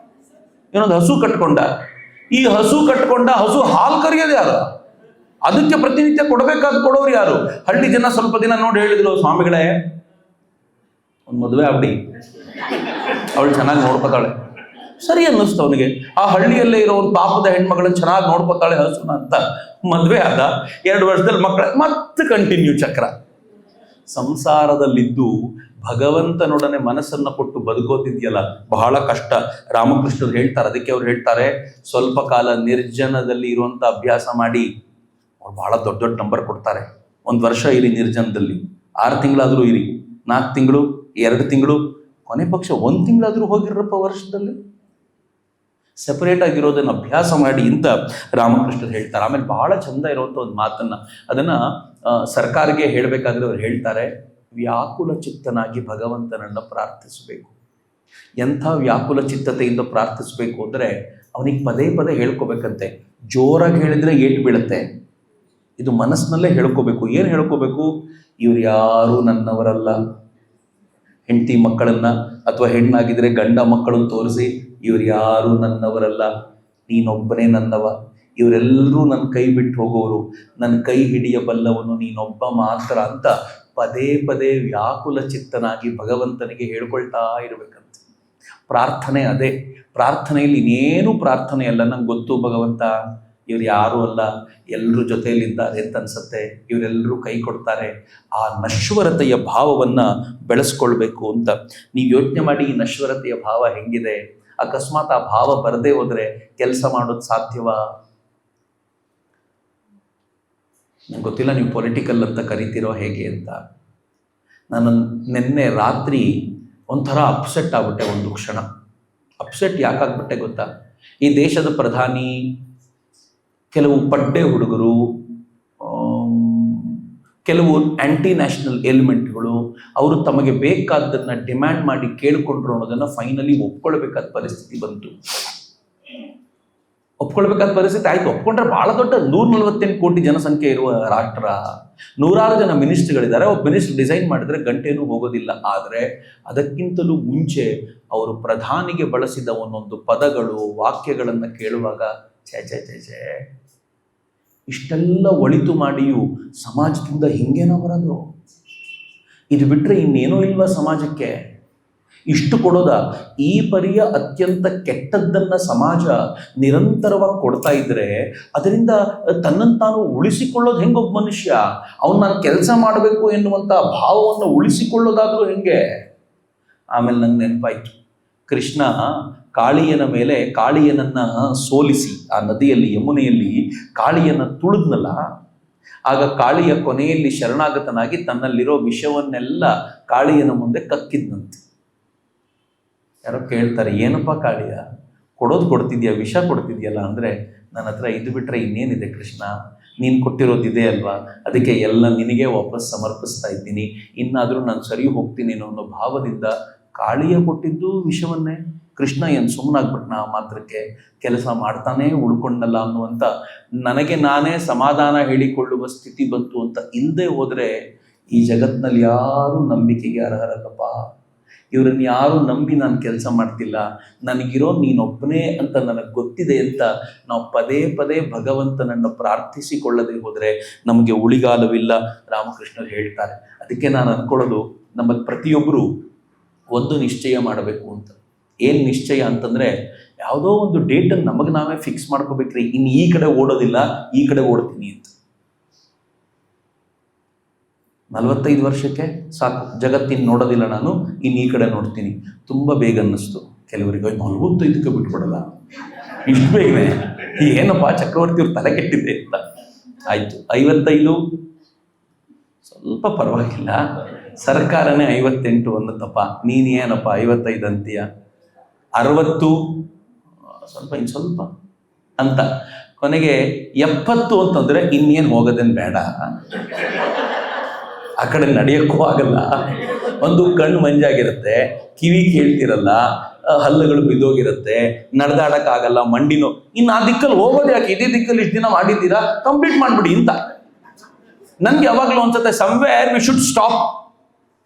ಇನ್ನೊಂದು ಹಸು ಕಟ್ಕೊಂಡ. ಈ ಹಸು ಹಾಲು ಕರಿಯೋದು ಯಾರು? ಅದಕ್ಕೆ ಪ್ರತಿನಿತ್ಯ ಕೊಡೋರು ಯಾರು? ಹಳ್ಳಿ ಜನ ಸ್ವಲ್ಪ ದಿನ ನೋಡಿ ಹೇಳಿದ್ರು, ಸ್ವಾಮಿಗಳೇ ಒಂದು ಮದುವೆ ಆಗ್ಬಿಡಿ, ಅವಳು ಚೆನ್ನಾಗಿ ನೋಡ್ಕೊತಾಳೆ. ಸರಿ ಅನ್ನಿಸ್ತು ಅವನಿಗೆ. ಆ ಹಳ್ಳಿಯಲ್ಲೇ ಇರೋ ಒಂದು ಪಾಪದ ಹೆಣ್ಮಗಳನ್ನ ಚೆನ್ನಾಗಿ ನೋಡ್ಕೊತಾಳೆ ಹಸುನ ಅಂತ ಮದುವೆ ಆದ. 2 ವರ್ಷದಲ್ಲಿ ಮಕ್ಕಳ ಮತ್ತೆ ಕಂಟಿನ್ಯೂ ಚಕ್ರ. ಸಂಸಾರದಲ್ಲಿದ್ದು ಭಗವಂತನೊಡನೆ ಮನಸ್ಸನ್ನ ಕೊಟ್ಟು ಬದುಕೋತಿದ್ಯಲ್ಲ, ಬಹಳ ಕಷ್ಟ. ರಾಮಕೃಷ್ಣರು ಹೇಳ್ತಾರೆ, ಅದಕ್ಕೆ ಅವ್ರು ಹೇಳ್ತಾರೆ, ಸ್ವಲ್ಪ ಕಾಲ ನಿರ್ಜನದಲ್ಲಿ ಇರುವಂತ ಅಭ್ಯಾಸ ಮಾಡಿ. ಅವ್ರು ಬಹಳ ದೊಡ್ಡ ದೊಡ್ಡ ನಂಬರ್ ಕೊಡ್ತಾರೆ. 1 ವರ್ಷ ಇರಿ ನಿರ್ಜನದಲ್ಲಿ, 6 ತಿಂಗಳಾದ್ರೂ ಇರಿ, 4 ತಿಂಗಳು, 2 ತಿಂಗಳು, ಕೊನೆ ಪಕ್ಷ 1 ತಿಂಗಳಾದ್ರೂ ಹೋಗಿರಪ್ಪ ವರ್ಷದಲ್ಲಿ. ಸೆಪರೇಟ್ ಆಗಿರೋದನ್ನ ಅಭ್ಯಾಸ ಮಾಡಿ ಅಂತ ರಾಮಕೃಷ್ಣರು ಹೇಳ್ತಾರೆ. ಆಮೇಲೆ ಬಹಳ ಚಂದ ಇರುವಂತ ಒಂದು ಮಾತನ್ನ, ಅದನ್ನ ಸರ್ಕಾರಕ್ಕೆ ಹೇಳಬೇಕಾದ್ರೆ ಅವ್ರು ಹೇಳ್ತಾರೆ, ವ್ಯಾಕುಲ ಚಿತ್ತನಾಗಿ ಭಗವಂತನನ್ನ ಪ್ರಾರ್ಥಿಸಬೇಕು. ಎಂಥ ವ್ಯಾಕುಲ ಚಿತ್ತತೆಯಿಂದ ಪ್ರಾರ್ಥಿಸಬೇಕು ಅಂದ್ರೆ, ಅವನಿಗೆ ಪದೇ ಪದೇ ಹೇಳ್ಕೋಬೇಕಂತೆ. ಜೋರಾಗಿ ಹೇಳಿದ್ರೆ ಏಟು ಬೀಳುತ್ತೆ, ಇದು ಮನಸ್ಸಿನಲ್ಲೇ ಹೇಳ್ಕೋಬೇಕು. ಏನು ಹೇಳ್ಕೋಬೇಕು? ಇವ್ರು ಯಾರು ನನ್ನವರಲ್ಲ. ಹೆಂಡತಿ ಮಕ್ಕಳನ್ನ ಅಥವಾ ಹೆಣ್ಣಾಗಿದ್ರೆ ಗಂಡ ಮಕ್ಕಳನ್ನು ತೋರಿಸಿ, ಇವ್ರು ಯಾರು ನನ್ನವರಲ್ಲ, ನೀನೊಬ್ಬನೇ ನನ್ನವ, ಇವರೆಲ್ಲರೂ ನನ್ನ ಕೈ ಬಿಟ್ಟು ಹೋಗೋರು, ನನ್ನ ಕೈ ಹಿಡಿಯಬಲ್ಲವನು ನೀನೊಬ್ಬ ಮಾತ್ರ ಅಂತ ಪದೇ ಪದೇ ವ್ಯಾಕುಲ ಚಿತ್ತನಾಗಿ ಭಗವಂತನಿಗೆ ಹೇಳ್ಕೊಳ್ತಾ ಇರಬೇಕಂತ. ಪ್ರಾರ್ಥನೆ ಅದೇ. ಪ್ರಾರ್ಥನೆಯಲ್ಲಿ ಇನ್ನೇನು ಪ್ರಾರ್ಥನೆ ಅಲ್ಲ, ನಂಗೆ ಗೊತ್ತು ಭಗವಂತ ಇವ್ರು ಯಾರೂ ಅಲ್ಲ, ಎಲ್ಲರೂ ಜೊತೆಯಲ್ಲಿದ್ದಾರೆ ಅಂತ ಅನ್ಸುತ್ತೆ, ಇವರೆಲ್ಲರೂ ಕೈ ಕೊಡ್ತಾರೆ. ಆ ನಶ್ವರತೆಯ ಭಾವವನ್ನು ಬೆಳೆಸ್ಕೊಳ್ಬೇಕು ಅಂತ. ನೀವು ಯೋಚನೆ ಮಾಡಿ, ಈ ನಶ್ವರತೆಯ ಭಾವ ಹೆಂಗಿದೆ. ಅಕಸ್ಮಾತ್ ಆ ಭಾವ ಬರದೇ ಹೋದ್ರೆ ಕೆಲಸ ಮಾಡೋದು ಸಾಧ್ಯವಾ? ನಂಗೆ ಗೊತ್ತಿಲ್ಲ ನೀವು ಪೊಲಿಟಿಕಲ್ ಅಂತ ಕರಿತೀರೋ ಹೇಗೆ ಅಂತ. ನಾನು ನಿನ್ನೆ ರಾತ್ರಿ ಒಂಥರ ಅಪ್ಸೆಟ್ ಆಗ್ಬಿಟ್ಟೆ. ಒಂದು ಕ್ಷಣ ಅಪ್ಸೆಟ್ ಯಾಕಾಗ್ಬಿಟ್ಟೆ ಗೊತ್ತಾ? ಈ ದೇಶದ ಪ್ರಧಾನಿ, ಕೆಲವು ಪಡ್ಡೆ ಹುಡುಗರು, ಕೆಲವು ಆಂಟಿ ನ್ಯಾಷನಲ್ ಎಲಿಮೆಂಟ್ಗಳು ಅವರು ತಮಗೆ ಬೇಕಾದ್ದನ್ನು ಡಿಮ್ಯಾಂಡ್ ಮಾಡಿ ಕೇಳಿಕೊಂಡ್ರು ಅನ್ನೋದನ್ನು ಫೈನಲಿ ಒಪ್ಕೊಳ್ಬೇಕಾದ ಪರಿಸ್ಥಿತಿ ಬಂತು. ಒಪ್ಕೊಳ್ಬೇಕಾದ ಪರಿಸ್ಥಿತಿ ಆಯ್ತು. ಒಪ್ಕೊಂಡ್ರೆ ಬಹಳ ದೊಡ್ಡ 148 ಕೋಟಿ ಜನಸಂಖ್ಯೆ ಇರುವ ರಾಷ್ಟ್ರ, 100 ಜನ ಮಿನಿಸ್ಟ್ರುಗಳಿದ್ದಾರೆ. ಒಬ್ಬ ಮಿನಿಸ್ಟರ್ ಡಿಸೈನ್ ಮಾಡಿದ್ರೆ ಗಂಟೆನೂ ಹೋಗೋದಿಲ್ಲ. ಆದರೆ ಅದಕ್ಕಿಂತಲೂ ಮುಂಚೆ ಅವರು ಪ್ರಧಾನಿಗೆ ಬಳಸಿದ ಒಂದೊಂದು ಪದಗಳು, ವಾಕ್ಯಗಳನ್ನು ಕೇಳುವಾಗ ಛೇ ಛೇ ಛೇ ಛೇ, ಇಷ್ಟೆಲ್ಲ ಒಳಿತು ಮಾಡಿಯೂ ಸಮಾಜದಿಂದ ಹಿಂಗೇನೋ ಬರೋದು, ಇದು ಬಿಟ್ಟರೆ ಇನ್ನೇನೂ ಇಲ್ವಾ ಸಮಾಜಕ್ಕೆ, ಇಷ್ಟು ಕೊಡೋದ? ಈ ಪರಿಯ ಅತ್ಯಂತ ಕೆಟ್ಟದ್ದನ್ನು ಸಮಾಜ ನಿರಂತರವಾಗಿ ಕೊಡ್ತಾ ಇದ್ರೆ ಅದರಿಂದ ತನ್ನನ್ನು ತಾನು ಉಳಿಸಿಕೊಳ್ಳೋದು ಹೆಂಗೊಬ್ಬ ಮನುಷ್ಯ? ಅವನು ನಾನು ಕೆಲಸ ಮಾಡಬೇಕು ಎನ್ನುವಂಥ ಭಾವವನ್ನು ಉಳಿಸಿಕೊಳ್ಳೋದಾದ್ರೂ ಹೆಂಗೆ? ಆಮೇಲೆ ನಂಗೆ ನೆನಪಾಯ್ತು, ಕೃಷ್ಣ ಕಾಳಿಯನ ಮೇಲೆ, ಕಾಳಿಯನನ್ನ ಸೋಲಿಸಿ ಆ ನದಿಯಲ್ಲಿ, ಯಮುನೆಯಲ್ಲಿ ಕಾಳಿಯನ್ನ ತುಳಿದ್ನಲ್ಲ, ಆಗ ಕಾಳಿಯ ಕೊನೆಯಲ್ಲಿ ಶರಣಾಗತನಾಗಿ ತನ್ನಲ್ಲಿರೋ ವಿಷವನ್ನೆಲ್ಲ ಕಾಳಿಯನ ಮುಂದೆ ಕಕ್ಕಿದ್ನಂತೆ. ಯಾರೋ ಕೇಳ್ತಾರೆ, ಏನಪ್ಪ ಕಾಳಿಯ, ಕೊಡೋದು ಕೊಡ್ತಿದ್ಯಾ, ವಿಷ ಕೊಡ್ತಿದ್ಯಲ್ಲ ಅಂದರೆ, ನನ್ನ ಹತ್ರ ಇದು ಬಿಟ್ಟರೆ ಇನ್ನೇನಿದೆ ಕೃಷ್ಣ, ನೀನು ಕೊಟ್ಟಿರೋದಿದೆ ಅಲ್ವಾ, ಅದಕ್ಕೆ ಎಲ್ಲ ನಿನಗೆ ವಾಪಸ್ ಸಮರ್ಪಿಸ್ತಾ ಇದ್ದೀನಿ, ಇನ್ನಾದರೂ ನಾನು ಸರಿ ಹೋಗ್ತೀನಿ ಅನ್ನೋ ಭಾವದಿಂದ ಕಾಳಿಯ ಕೊಟ್ಟಿದ್ದು ವಿಷವನ್ನೇ. ಕೃಷ್ಣ ಏನು ಸುಮ್ಮನಾಗ್ಬಿಟ್ನ ಆ ಮಾತ್ರಕ್ಕೆ, ಕೆಲಸ ಮಾಡ್ತಾನೇ ಉಳ್ಕೊಂಡಲ್ಲ ಅನ್ನುವಂಥ ನನಗೆ ನಾನೇ ಸಮಾಧಾನ ಹೇಳಿಕೊಳ್ಳುವ ಸ್ಥಿತಿ ಬಂತು ಅಂತ ಇಲ್ಲದೆ ಹೋದರೆ ಈ ಜಗತ್ತಿನಲ್ಲಿ ಯಾರೂ ನಂಬಿಕೆಗೆ ಅರ್ಹರಲ್ಲಪ್ಪ. ಇವರನ್ನು ಯಾರು ನಂಬಿ ನಾನು ಕೆಲಸ ಮಾಡ್ತಿಲ್ಲ, ನನಗಿರೋ ನೀನೊಬ್ಬನೇ ಅಂತ ನನಗೆ ಗೊತ್ತಿದೆ ಅಂತ ನಾವು ಪದೇ ಪದೇ ಭಗವಂತನನ್ನು ಪ್ರಾರ್ಥಿಸಿಕೊಳ್ಳದೆ ಹೋದರೆ ನಮಗೆ ಉಳಿಗಾಲವಿಲ್ಲ. ರಾಮಕೃಷ್ಣರು ಹೇಳ್ತಾರೆ. ಅದಕ್ಕೆ ನಾನು ಅಂದ್ಕೊಳ್ಳೋದು, ನಮ್ಮಲ್ಲಿ ಪ್ರತಿಯೊಬ್ಬರು ಒಂದು ನಿಶ್ಚಯ ಮಾಡಬೇಕು ಅಂತ. ಏನು ನಿಶ್ಚಯ ಅಂತಂದರೆ, ಯಾವುದೋ ಒಂದು ಡೇಟನ್ನು ನಮಗೆ ನಾವೇ ಫಿಕ್ಸ್ ಮಾಡ್ಕೋಬೇಕ್ರಿ, ಇನ್ನು ಈ ಕಡೆ ಓಡೋದಿಲ್ಲ, ಈ ಕಡೆ ಓಡ್ತೀನಿ ಅಂತ. 45 ವರ್ಷಕ್ಕೆ ಸಾಕು, ಜಗತ್ತಿನ ನೋಡೋದಿಲ್ಲ ನಾನು, ಇನ್ನು ಈ ಕಡೆ ನೋಡ್ತೀನಿ. ತುಂಬ ಬೇಗ ಅನ್ನಿಸ್ತು ಕೆಲವರಿಗೆ, 45ಕ್ಕೆ ಬಿಟ್ಕೊಡಲ್ಲ, ಇಷ್ಟು ಬೇಗನೆ ಏನಪ್ಪ ಚಕ್ರವರ್ತಿಯವ್ರು ತಲೆ ಕೆಟ್ಟಿದೆ ಅಂತ. ಆಯಿತು, 55 ಸ್ವಲ್ಪ ಪರವಾಗಿಲ್ಲ, ಸರ್ಕಾರನೇ 58 ಅನ್ನತ್ತಪ್ಪ, ನೀನು ಏನಪ್ಪ 55 ಅಂತೀಯ, 60 ಸ್ವಲ್ಪ ಇನ್ನು ಸ್ವಲ್ಪ ಅಂತ, ಕೊನೆಗೆ 70 ಅಂತಂದರೆ ಇನ್ನೇನು ಹೋಗೋದೇನು ಬೇಡ, ಆ ಕಡೆ ನಡೆಯೋಕ್ಕೂ ಆಗಲ್ಲ, ಒಂದು ಕಣ್ಣು ಮಂಜಾಗಿರುತ್ತೆ, ಕಿವಿ ಕೇಳ್ತಿರಲ್ಲ, ಹಲ್ಲುಗಳು ಬಿದ್ದೋಗಿರುತ್ತೆ, ನಡೆದಾಡಕ್ಕಾಗಲ್ಲ, ಮಂಡಿನೋ, ಇನ್ನು ಆ ದಿಕ್ಕಲ್ಲಿ ಹೋಗೋದು ಯಾಕೆ, ಇದೇ ದಿಕ್ಕಲ್ಲಿ ಇಷ್ಟು ದಿನ ಮಾಡಿದ್ದೀರಾ, ಕಂಪ್ಲೀಟ್ ಮಾಡಿಬಿಡಿ ಅಂತ. ನನ್ಗೆ ಯಾವಾಗಲೂ ಅನ್ಸುತ್ತೆ, ಸಮ್ವೇರ್ ವಿ ಶುಡ್ ಸ್ಟಾಪ್.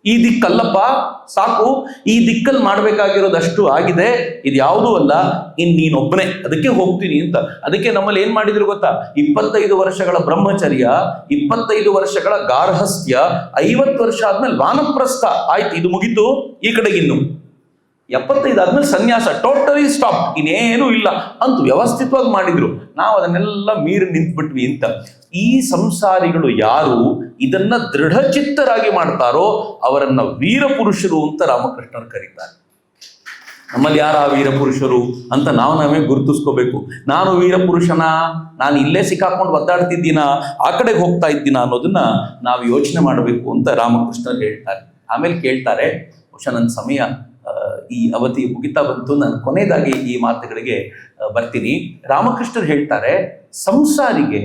ಈ ದಿಕ್ಕಲ್ಲಪ್ಪ, ಸಾಕು, ಈ ದಿಕ್ಕಲ್ಲಿ ಮಾಡಬೇಕಾಗಿರೋದಷ್ಟು ಆಗಿದೆ, ಇದು ಯಾವುದೂ ಅಲ್ಲ, ಇನ್ನು ನೀನೊಬ್ಬನೇ, ಅದಕ್ಕೆ ಹೋಗ್ತೀನಿ ಅಂತ. ಅದಕ್ಕೆ ನಮ್ಮಲ್ಲಿ ಏನು ಮಾಡಿದ್ರು ಗೊತ್ತಾ, 25 ವರ್ಷಗಳ ಬ್ರಹ್ಮಚರ್ಯ, 25 ವರ್ಷಗಳ ಗಾರ್ಹಸ್ಥ್ಯ, 50 ವರ್ಷ ಆದ್ಮೇಲೆ ವಾನಪ್ರಸ್ಥ ಆಯ್ತು, ಇದು ಮುಗಿತು, ಈ ಕಡೆಗಿನ್ನು 75 ಆದ್ಮೇಲೆ ಸನ್ಯಾಸ, ಟೋಟಲಿ ಸ್ಟಾಪ್, ಇನ್ನೇನೂ ಇಲ್ಲ ಅಂತ ವ್ಯವಸ್ಥಿತವಾಗಿ ಮಾಡಿದ್ರು. ನಾವು ಅದನ್ನೆಲ್ಲ ಮೀರಿ ನಿಂತ್ಬಿಟ್ವಿ ಅಂತ. ಈ ಸಂಸಾರಿಗಳು ಯಾರು ಇದನ್ನ ದೃಢಚಿತ್ತರಾಗಿ ಮಾಡ್ತಾರೋ ಅವರನ್ನ ವೀರಪುರುಷರು ಅಂತ ರಾಮಕೃಷ್ಣರು ಕರೀತಾರೆ. ನಮ್ಮಲ್ಲಿ ಯಾರ ವೀರಪುರುಷರು ಅಂತ ನಾವು ನಾವೇ ಗುರುತಿಸ್ಕೋಬೇಕು. ನಾನು ವೀರಪುರುಷನ, ನಾನು ಇಲ್ಲೇ ಸಿಕ್ಕಾಕೊಂಡು ಒದ್ದಾಡ್ತಿದ್ದೀನ, ಆ ಕಡೆಗೆ ಹೋಗ್ತಾ ಇದ್ದೀನ ಅನ್ನೋದನ್ನ ನಾವು ಯೋಚನೆ ಮಾಡಬೇಕು ಅಂತ ರಾಮಕೃಷ್ಣರು ಹೇಳ್ತಾರೆ. ಆಮೇಲೆ ಕೇಳ್ತಾರೆ, ಬಹುಶಃ ನನ್ನ ಸಮಯ ಈ ಅವಧಿ ಮುಗಿತಾ ಬಂತು, ನಾನು ಕೊನೆಯದಾಗಿ ಈ ಮಾತುಗಳಿಗೆ ಬರ್ತೀನಿ. ರಾಮಕೃಷ್ಣರು ಹೇಳ್ತಾರೆ, ಸಂಸಾರಿಗೆ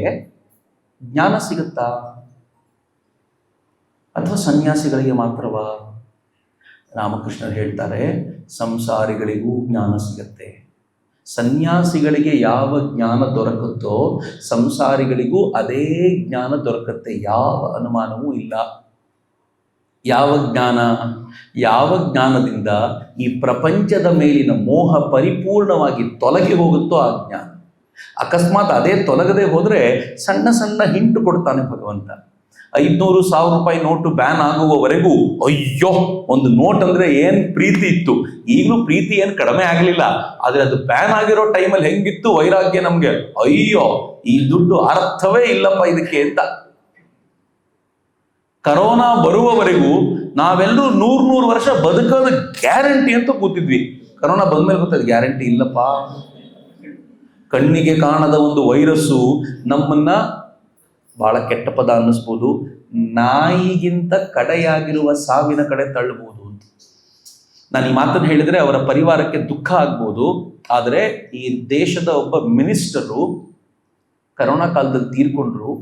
ಜ್ಞಾನ ಸಿಗುತ್ತಾ ಅಥವಾ ಸನ್ಯಾಸಿಗಳಿಗೆ ಮಾತ್ರವಾ? ರಾಮಕೃಷ್ಣರು ಹೇಳ್ತಾರೆ, ಸಂಸಾರಿಗಳಿಗೂ ಜ್ಞಾನ ಸಿಗತ್ತೆ. ಸನ್ಯಾಸಿಗಳಿಗೆ ಯಾವ ಜ್ಞಾನ ದೊರಕುತ್ತೋ ಸಂಸಾರಿಗಳಿಗೂ ಅದೇ ಜ್ಞಾನ ದೊರಕತ್ತೆ, ಯಾವ ಅನುಮಾನವೂ ಇಲ್ಲ. ಯಾವ ಜ್ಞಾನ? ಯಾವ ಜ್ಞಾನದಿಂದ ಈ ಪ್ರಪಂಚದ ಮೇಲಿನ ಮೋಹ ಪರಿಪೂರ್ಣವಾಗಿ ತೊಲಗಿ ಹೋಗುತ್ತೋ ಆ ಜ್ಞಾನ. ಅಕಸ್ಮಾತ್ ಅದೇ ತೊಲಗದೆ ಹೋದರೆ ಸಣ್ಣ ಸಣ್ಣ ಹಿಂಟು ಕೊಡ್ತಾನೆ ಭಗವಂತ. 500,000 ರೂಪಾಯಿ ನೋಟು ಬ್ಯಾನ್ ಆಗುವವರೆಗೂ ಅಯ್ಯೋ, ಒಂದು ನೋಟ್ ಅಂದರೆ ಏನು ಪ್ರೀತಿ ಇತ್ತು, ಈಗಲೂ ಪ್ರೀತಿ ಏನು ಕಡಿಮೆ ಆಗಲಿಲ್ಲ, ಆದರೆ ಅದು ಬ್ಯಾನ್ ಆಗಿರೋ ಟೈಮಲ್ಲಿ ಹೆಂಗಿತ್ತು ವೈರಾಗ್ಯ ನಮಗೆ, ಅಯ್ಯೋ ಈ ದುಡ್ಡು ಅರ್ಥವೇ ಇಲ್ಲಪ್ಪ ಇದಕ್ಕೆ ಅಂತ. ಕರೋನಾ ಬರುವವರೆಗೂ ನಾವೆಲ್ಲರೂ 100 ವರ್ಷ ಬದುಕೋದು ಗ್ಯಾರಂಟಿ ಅಂತ ಕೂತಿದ್ವಿ. ಕರೋನಾ ಬಂದ್ಮೇಲೆ ಗೊತ್ತಾಯ್ತು ಗ್ಯಾರಂಟಿ ಇಲ್ಲಪ್ಪ. ಕಣ್ಣಿಗೆ ಕಾಣದ ಒಂದು ವೈರಸ್ಸು ನಮ್ಮನ್ನ ಬಹಳ ಕೆಟ್ಟ ಪದ ಅನ್ನಿಸ್ಬೋದು, ನಾಯಿಗಿಂತ ಕಡೆಯಾಗಿರುವ ಸಾವಿನ ಕಡೆ ತಳ್ಳಬಹುದು ಅಂತ. ನಾನು ಈ ಮಾತನ್ನು ಹೇಳಿದರೆ ಅವರ ಪರಿವಾರಕ್ಕೆ ದುಃಖ ಆಗ್ಬೋದು, ಆದರೆ ಈ ದೇಶದ ಒಬ್ಬ ಮಿನಿಸ್ಟರು ಕರೋನಾ ಕಾಲದಲ್ಲಿ ತೀರ್ಕೊಂಡ್ರು.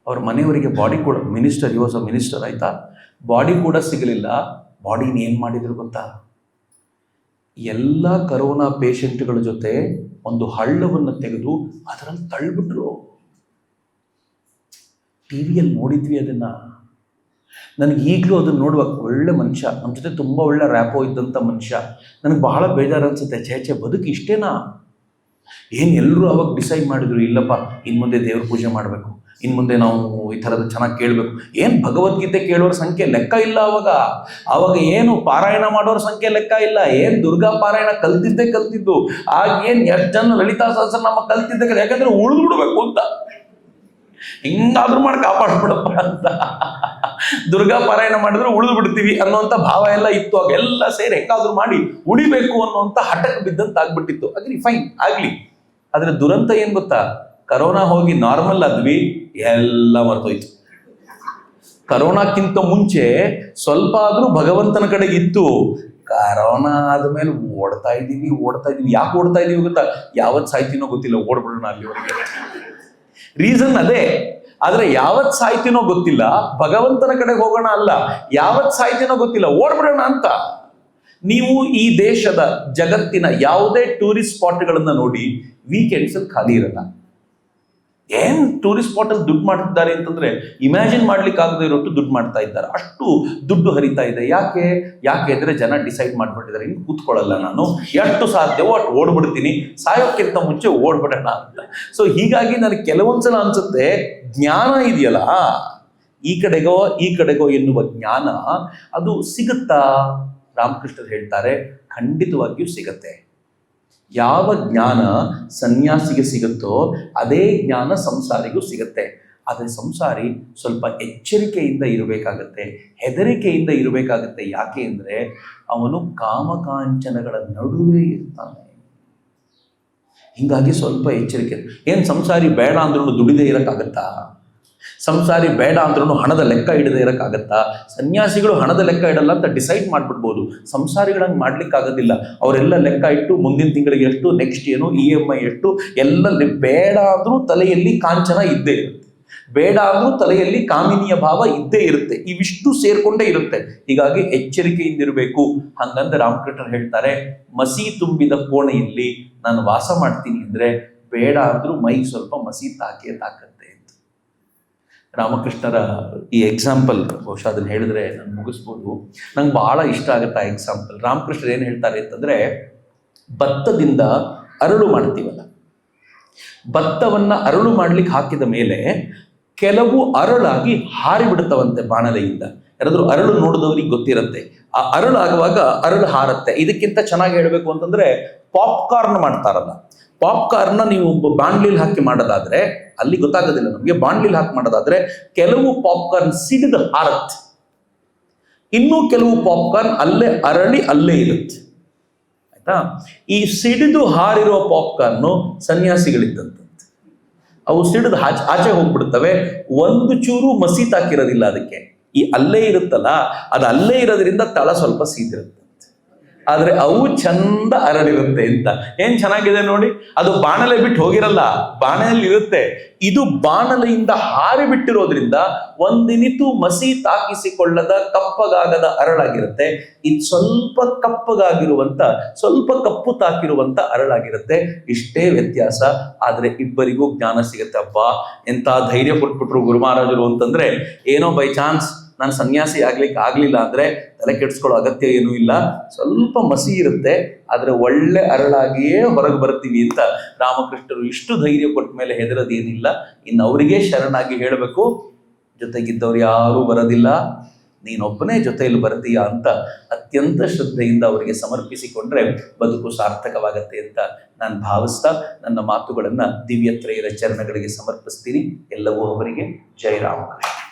ಅವ್ರ ಮನೆಯವರಿಗೆ ಬಾಡಿ ಕೂಡ, ಮಿನಿಸ್ಟರ್, ವಾಸ್ ಅ ಮಿನಿಸ್ಟರ್ ಆಯ್ತಾ, ಬಾಡಿ ಕೂಡ ಸಿಗಲಿಲ್ಲ. ಬಾಡಿನ ಏನು ಮಾಡಿದ್ರು ಗೊತ್ತಾ? ಎಲ್ಲ ಕರೋನಾ ಪೇಷಂಟ್ಗಳ ಜೊತೆ ಒಂದು ಹಳ್ಳವನ್ನು ತೆಗೆದು ಅದರಲ್ಲಿ ತಳ್ಳಿಬಿಟ್ರು. ಟಿವಿಯಲ್ಲಿ ನೋಡಿದ್ವಿ ಅದನ್ನ. ನನಗೆ ಈಗಲೂ ಅದನ್ನು ನೋಡುವಾಗ ಒಳ್ಳೆ ಮನುಷ್ಯ, ನಮ್ಮ ಜೊತೆ ತುಂಬ ಒಳ್ಳೆ ರ್ಯಾಪೋ ಇದ್ದಂಥ ಮನುಷ್ಯ. ನನಗೆ ಬಹಳ ಬೇಜಾರು ಅನ್ಸುತ್ತೆ, ಛೇ ಬದುಕು ಇಷ್ಟೇನಾ? ಏನು ಎಲ್ಲರೂ ಅವಾಗ ಡಿಸೈಡ್ ಮಾಡಿದ್ರು, ಇಲ್ಲಪ್ಪ ಇನ್ನು ಮುಂದೆ ದೇವ್ರ ಪೂಜೆ ಮಾಡಬೇಕು, ಇನ್ನು ಮುಂದೆ ನಾವು ಈ ಥರದ ಚೆನ್ನಾಗಿ ಕೇಳಬೇಕು. ಏನು ಭಗವದ್ಗೀತೆ ಕೇಳೋರ ಸಂಖ್ಯೆ ಲೆಕ್ಕ ಇಲ್ಲ ಅವಾಗ ಏನು ಪಾರಾಯಣ ಮಾಡೋರ ಸಂಖ್ಯೆ ಲೆಕ್ಕ ಇಲ್ಲ, ಏನು ದುರ್ಗಾ ಪಾರಾಯಣ ಕಲ್ತಿದ್ದು, ಆಗ ಏನು ಎಷ್ಟು ಜನ ಲಲಿತಾ ಸಹಸ್ರನಾಮ ಕಲ್ತಿದ್ದೆ, ಯಾಕಂದ್ರೆ ಉಳಿದು ಬಿಡ್ಬೇಕು ಅಂತ, ಹಿಂಗಾದ್ರೂ ಮಾಡಿ ಕಾಪಾಡ್ಬಿಡಪ್ಪ ಅಂತ. ದುರ್ಗಾ ಪಾರಾಯಣ ಮಾಡಿದ್ರೆ ಉಳಿದು ಬಿಡ್ತೀವಿ ಅನ್ನೋಂಥ ಭಾವ ಎಲ್ಲ ಇತ್ತು. ಆಗ ಎಲ್ಲ ಸೇರಿ ಹೆಂಗಾದ್ರೂ ಮಾಡಿ ಉಳಿಬೇಕು ಅನ್ನೋಂಥ ಹಠಕ್ಕೆ ಬಿದ್ದಂತ ಆಗ್ಬಿಟ್ಟಿತ್ತು. ಅಗ್ರಿ, ಫೈನ್ ಆಗ್ಲಿ. ಆದ್ರೆ ದುರಂತ ಏನ್ ಗೊತ್ತಾ? ಕರೋನಾ ಹೋಗಿ ನಾರ್ಮಲ್ ಆದ್ವಿ, ಎಲ್ಲ ಮರ್ತೋಯ್ತು. ಕರೋನಾಕ್ಕಿಂತ ಮುಂಚೆ ಸ್ವಲ್ಪ ಆದ್ರೂ ಭಗವಂತನ ಕಡೆಗೆ ಇತ್ತು. ಕರೋನಾ ಆದ್ಮೇಲೆ ಓಡ್ತಾ ಇದೀವಿ. ಯಾಕೆ ಓಡ್ತಾ ಇದೀವಿ ಗೊತ್ತಾ? ಯಾವತ್ ಸಾಯ್ತೀನೋ ಗೊತ್ತಿಲ್ಲ, ಓಡ್ಬಿಡೋಣ ಅಲ್ಲಿವರೆಗೆ. ರೀಸನ್ ಅದೇ. ಆದ್ರೆ ಯಾವತ್ ಸಾಯ್ತೀನೋ ಗೊತ್ತಿಲ್ಲ, ಭಗವಂತನ ಕಡೆಗೆ ಹೋಗೋಣ ಅಲ್ಲ, ಯಾವತ್ ಸಾಯ್ತೀನೋ ಗೊತ್ತಿಲ್ಲ, ಓಡ್ಬಿಡೋಣ ಅಂತ. ನೀವು ಈ ದೇಶದ, ಜಗತ್ತಿನ ಯಾವುದೇ ಟೂರಿಸ್ಟ್ ಸ್ಪಾಟ್ಗಳನ್ನ ನೋಡಿ, ವೀಕೆಂಡ್ಸ್ ಅಲ್ಲಿ ಖಾಲಿ ಇರಲ್ಲ. ಏನ್ ಟೂರಿಸ್ಟ್ ಸ್ಪಾಟ್ ಅಲ್ಲಿ ದುಡ್ಡು ಮಾಡ್ತಿದ್ದಾರೆ ಅಂತಂದ್ರೆ ಇಮ್ಯಾಜಿನ್ ಮಾಡ್ಲಿಕ್ಕೆ ಆಗದೆ ಇರೋಷ್ಟು ದುಡ್ಡು ಮಾಡ್ತಾ ಇದ್ದಾರೆ. ಅಷ್ಟು ದುಡ್ಡು ಹರಿತಾ ಇದೆ. ಯಾಕೆ ಅಂದ್ರೆ ಜನ ಡಿಸೈಡ್ ಮಾಡ್ಬಿಟ್ಟಿದ್ದಾರೆ, ಇನ್ನು ಕೂತ್ಕೊಳ್ಳಲ್ಲ, ನಾನು ಎಷ್ಟು ಸಾಧ್ಯವೋ ಅಷ್ಟು ಓಡ್ಬಿಡ್ತೀನಿ, ಸಾಯೋಕ್ಕಿಂತ ಮುಂಚೆ ಓಡ್ಬಿಡೋಣ ಅಂತ. ಸೊ ಹೀಗಾಗಿ ನನಗೆ ಕೆಲವೊಂದ್ಸಲ ಅನ್ಸುತ್ತೆ, ಜ್ಞಾನ ಇದೆಯಲ್ಲ, ಈ ಕಡೆಗೋ ಎನ್ನುವ ಜ್ಞಾನ ಅದು ಸಿಗುತ್ತಾ? ರಾಮಕೃಷ್ಣರು ಹೇಳ್ತಾರೆ, ಖಂಡಿತವಾಗಿಯೂ ಸಿಗತ್ತೆ. ಯಾವ ಜ್ಞಾನ ಸನ್ಯಾಸಿಗೆ ಸಿಗುತ್ತೋ ಅದೇ ಜ್ಞಾನ ಸಂಸಾರಿಗೂ ಸಿಗುತ್ತೆ. ಆದರೆ ಸಂಸಾರಿ ಸ್ವಲ್ಪ ಎಚ್ಚರಿಕೆಯಿಂದ ಇರಬೇಕಾಗತ್ತೆ, ಹೆದರಿಕೆಯಿಂದ ಇರಬೇಕಾಗತ್ತೆ. ಯಾಕೆ ಅಂದರೆ ಅವನು ಕಾಮಕಾಂಚನಗಳ ನಡುವೆ ಇರ್ತಾನೆ. ಹಿಂಗಾಗಿ ಸ್ವಲ್ಪ ಎಚ್ಚರಿಕೆ. ಏನು ಸಂಸಾರಿ ಬೇಡ ಅಂದ್ರೂ ದುಡಿದೇ ಇರೋಕ್ಕಾಗತ್ತಾ? ಸಂಸಾರಿ ಬೇಡ ಅಂದ್ರೂ ಹಣದ ಲೆಕ್ಕ ಇಡದೆ ಇರೋಕ್ಕಾಗತ್ತಾ? ಸನ್ಯಾಸಿಗಳು ಹಣದ ಲೆಕ್ಕ ಇಡಲ್ಲ ಅಂತ ಡಿಸೈಡ್ ಮಾಡ್ಬಿಡ್ಬೋದು. ಸಂಸಾರಿಗಳಂಗೆ ಮಾಡ್ಲಿಕ್ಕಾಗೋದಿಲ್ಲ. ಅವರೆಲ್ಲ ಲೆಕ್ಕ ಇಟ್ಟು ಮುಂದಿನ ತಿಂಗಳಿಗೆ ಎಷ್ಟು, ನೆಕ್ಸ್ಟ್ ಏನು, EMI ಎಷ್ಟು, ಎಲ್ಲ ಬೇಡ ಅಂದ್ರೂ ತಲೆಯಲ್ಲಿ ಕಾಂಚನ ಇದ್ದೇ ಇರುತ್ತೆ, ಬೇಡ ಅಂದ್ರೂ ತಲೆಯಲ್ಲಿ ಕಾಮಿನಿಯ ಭಾವ ಇದ್ದೇ ಇರುತ್ತೆ. ಇವಿಷ್ಟು ಸೇರ್ಕೊಂಡೇ ಇರುತ್ತೆ. ಹೀಗಾಗಿ ಎಚ್ಚರಿಕೆಯಿಂದಿರಬೇಕು. ಹಂಗಂದ್ರೆ ರಾಮಕೃಷ್ಣರು ಹೇಳ್ತಾರೆ, ಮಸಿ ತುಂಬಿದ ಕೋಣೆಯಲ್ಲಿ ನಾನು ವಾಸ ಮಾಡ್ತೀನಿ ಅಂದ್ರೆ ಬೇಡ ಅಂದ್ರೂ ಮೈಗೆ ಸ್ವಲ್ಪ ಮಸಿ ತಾಕತ್ತೆ. ರಾಮಕೃಷ್ಣರ ಈ ಎಕ್ಸಾಂಪಲ್ ಬಹುಶಃ ಅದನ್ನು ಹೇಳಿದ್ರೆ ನಾನು ಮುಗಿಸ್ಬೋದು. ನಂಗೆ ಬಹಳ ಇಷ್ಟ ಆಗುತ್ತೆ ಆ ಎಕ್ಸಾಂಪಲ್. ರಾಮಕೃಷ್ಣರು ಏನು ಹೇಳ್ತಾರೆ ಅಂತಂದ್ರೆ, ಭತ್ತದಿಂದ ಅರಳು ಮಾಡ್ತೀವಲ್ಲ, ಭತ್ತವನ್ನ ಅರಳು ಮಾಡ್ಲಿಕ್ಕೆ ಹಾಕಿದ ಮೇಲೆ ಕೆಲವು ಅರಳಾಗಿ ಹಾರಿ ಬಿಡುತ್ತವಂತೆ ಬಾಣಲೆಯಿಂದ. ಯಾರಾದ್ರೂ ಅರಳು ನೋಡಿದವ್ರಿಗೆ ಗೊತ್ತಿರುತ್ತೆ. ಆ ಅರಳು ಆಗುವಾಗ ಅರಳು ಹಾರತ್ತೆ. ಇದಕ್ಕಿಂತ ಚೆನ್ನಾಗಿ ಹೇಳಬೇಕು ಅಂತಂದ್ರೆ, ಪಾಪ್ಕಾರ್ನ್ ಮಾಡ್ತಾರಲ್ಲ, ಪಾಪ್ಕಾರ್ನ್ನ ನೀವು ಬಾಣ್ಲಿಲ್ ಹಾಕಿ ಮಾಡೋದಾದ್ರೆ ಅಲ್ಲಿ ಗೊತ್ತಾಗೋದಿಲ್ಲ ನಮಗೆ. ಬಾಣ್ಲಿಲ್ ಹಾಕಿ ಮಾಡೋದಾದ್ರೆ ಕೆಲವು ಪಾಪ್ಕಾರ್ನ್ ಸಿಡಿದು ಹಾರತ್ತೆ, ಇನ್ನೂ ಕೆಲವು ಪಾಪ್ಕಾರ್ನ್ ಅಲ್ಲೇ ಅರಳಿ ಅಲ್ಲೇ ಇರುತ್ತೆ. ಆಯ್ತಾ? ಈ ಸಿಡಿದು ಹಾರಿರೋ ಪಾಪ್ಕಾರ್ನು ಸನ್ಯಾಸಿಗಳಿದ್ದಂತೆ. ಅವು ಸಿಡಿದು ಆಚೆ ಹೋಗ್ಬಿಡ್ತವೆ, ಒಂದು ಚೂರು ಮಸಿ ತಾಕಿರೋದಿಲ್ಲ ಅದಕ್ಕೆ. ಈ ಅಲ್ಲೇ ಇರುತ್ತಲ್ಲ, ಅದು ಅಲ್ಲೇ ಇರೋದ್ರಿಂದ ತಳ ಸ್ವಲ್ಪ ಸೀದಿರುತ್ತೆ. ಆದ್ರೆ ಅವು ಚಂದ ಅರಳಿರುತ್ತೆ ಅಂತ. ಏನ್ ಚೆನ್ನಾಗಿದೆ ನೋಡಿ. ಅದು ಬಾಣಲೆ ಬಿಟ್ಟು ಹೋಗಿರಲ್ಲ, ಬಾಣಲೆಯಲ್ಲಿ ಇರುತ್ತೆ. ಇದು ಬಾಣಲೆಯಿಂದ ಹಾರಿ ಬಿಟ್ಟಿರೋದ್ರಿಂದ ಒಂದಿನಿತು ಮಸಿ ತಾಕಿಸಿಕೊಳ್ಳದ ಕಪ್ಪಗಾಗದ ಅರಳಾಗಿರುತ್ತೆ. ಇದು ಸ್ವಲ್ಪ ಕಪ್ಪಗಾಗಿರುವಂತ, ಸ್ವಲ್ಪ ಕಪ್ಪು ತಾಕಿರುವಂತ ಅರಳಾಗಿರುತ್ತೆ. ಇಷ್ಟೇ ವ್ಯತ್ಯಾಸ. ಆದ್ರೆ ಇಬ್ಬರಿಗೂ ಜ್ಞಾನ ಸಿಗುತ್ತೆ. ಅಬ್ಬಾ, ಎಂತ ಧೈರ್ಯ ಕೊಟ್ಬಿಟ್ರು ಗುರು ಮಹಾರಾಜರು ಅಂತಂದ್ರೆ, ಏನೋ ಬೈ ಚಾನ್ಸ್ ನಾನು ಸನ್ಯಾಸಿ ಆಗ್ಲಿಕ್ಕೆ ಆಗ್ಲಿಲ್ಲ ಅಂದ್ರೆ ತಲೆ ಕೆಡಿಸ್ಕೊಳ್ಳೋ ಅಗತ್ಯ ಏನೂ ಇಲ್ಲ. ಸ್ವಲ್ಪ ಮಸಿ ಇರುತ್ತೆ, ಆದ್ರೆ ಒಳ್ಳೆ ಅರಳಾಗಿಯೇ ಹೊರಗೆ ಬರ್ತೀವಿ ಅಂತ ರಾಮಕೃಷ್ಣರು ಇಷ್ಟು ಧೈರ್ಯ ಕೊಟ್ಟ ಮೇಲೆ ಹೆದರದೇನಿಲ್ಲ. ಇನ್ನು ಅವರಿಗೆ ಶರಣಾಗಿ ಹೇಳಬೇಕು, ಜೊತೆಗಿದ್ದವ್ರು ಯಾರೂ ಬರೋದಿಲ್ಲ, ನೀನೊಬ್ಬನೇ ಜೊತೆಯಲ್ಲಿ ಬರ್ತೀಯಾ ಅಂತ ಅತ್ಯಂತ ಶ್ರದ್ಧೆಯಿಂದ ಅವರಿಗೆ ಸಮರ್ಪಿಸಿಕೊಂಡ್ರೆ ಬದುಕು ಸಾರ್ಥಕವಾಗತ್ತೆ ಅಂತ ನಾನು ಭಾವಿಸ್ತಾ ನನ್ನ ಮಾತುಗಳನ್ನ ದಿವ್ಯತ್ರಯರ ಚರಣಗಳಿಗೆ ಸಮರ್ಪಿಸ್ತೀನಿ. ಎಲ್ಲವೂ ಅವರಿಗೆ. ಜೈ ರಾಮಕೃಷ್ಣ.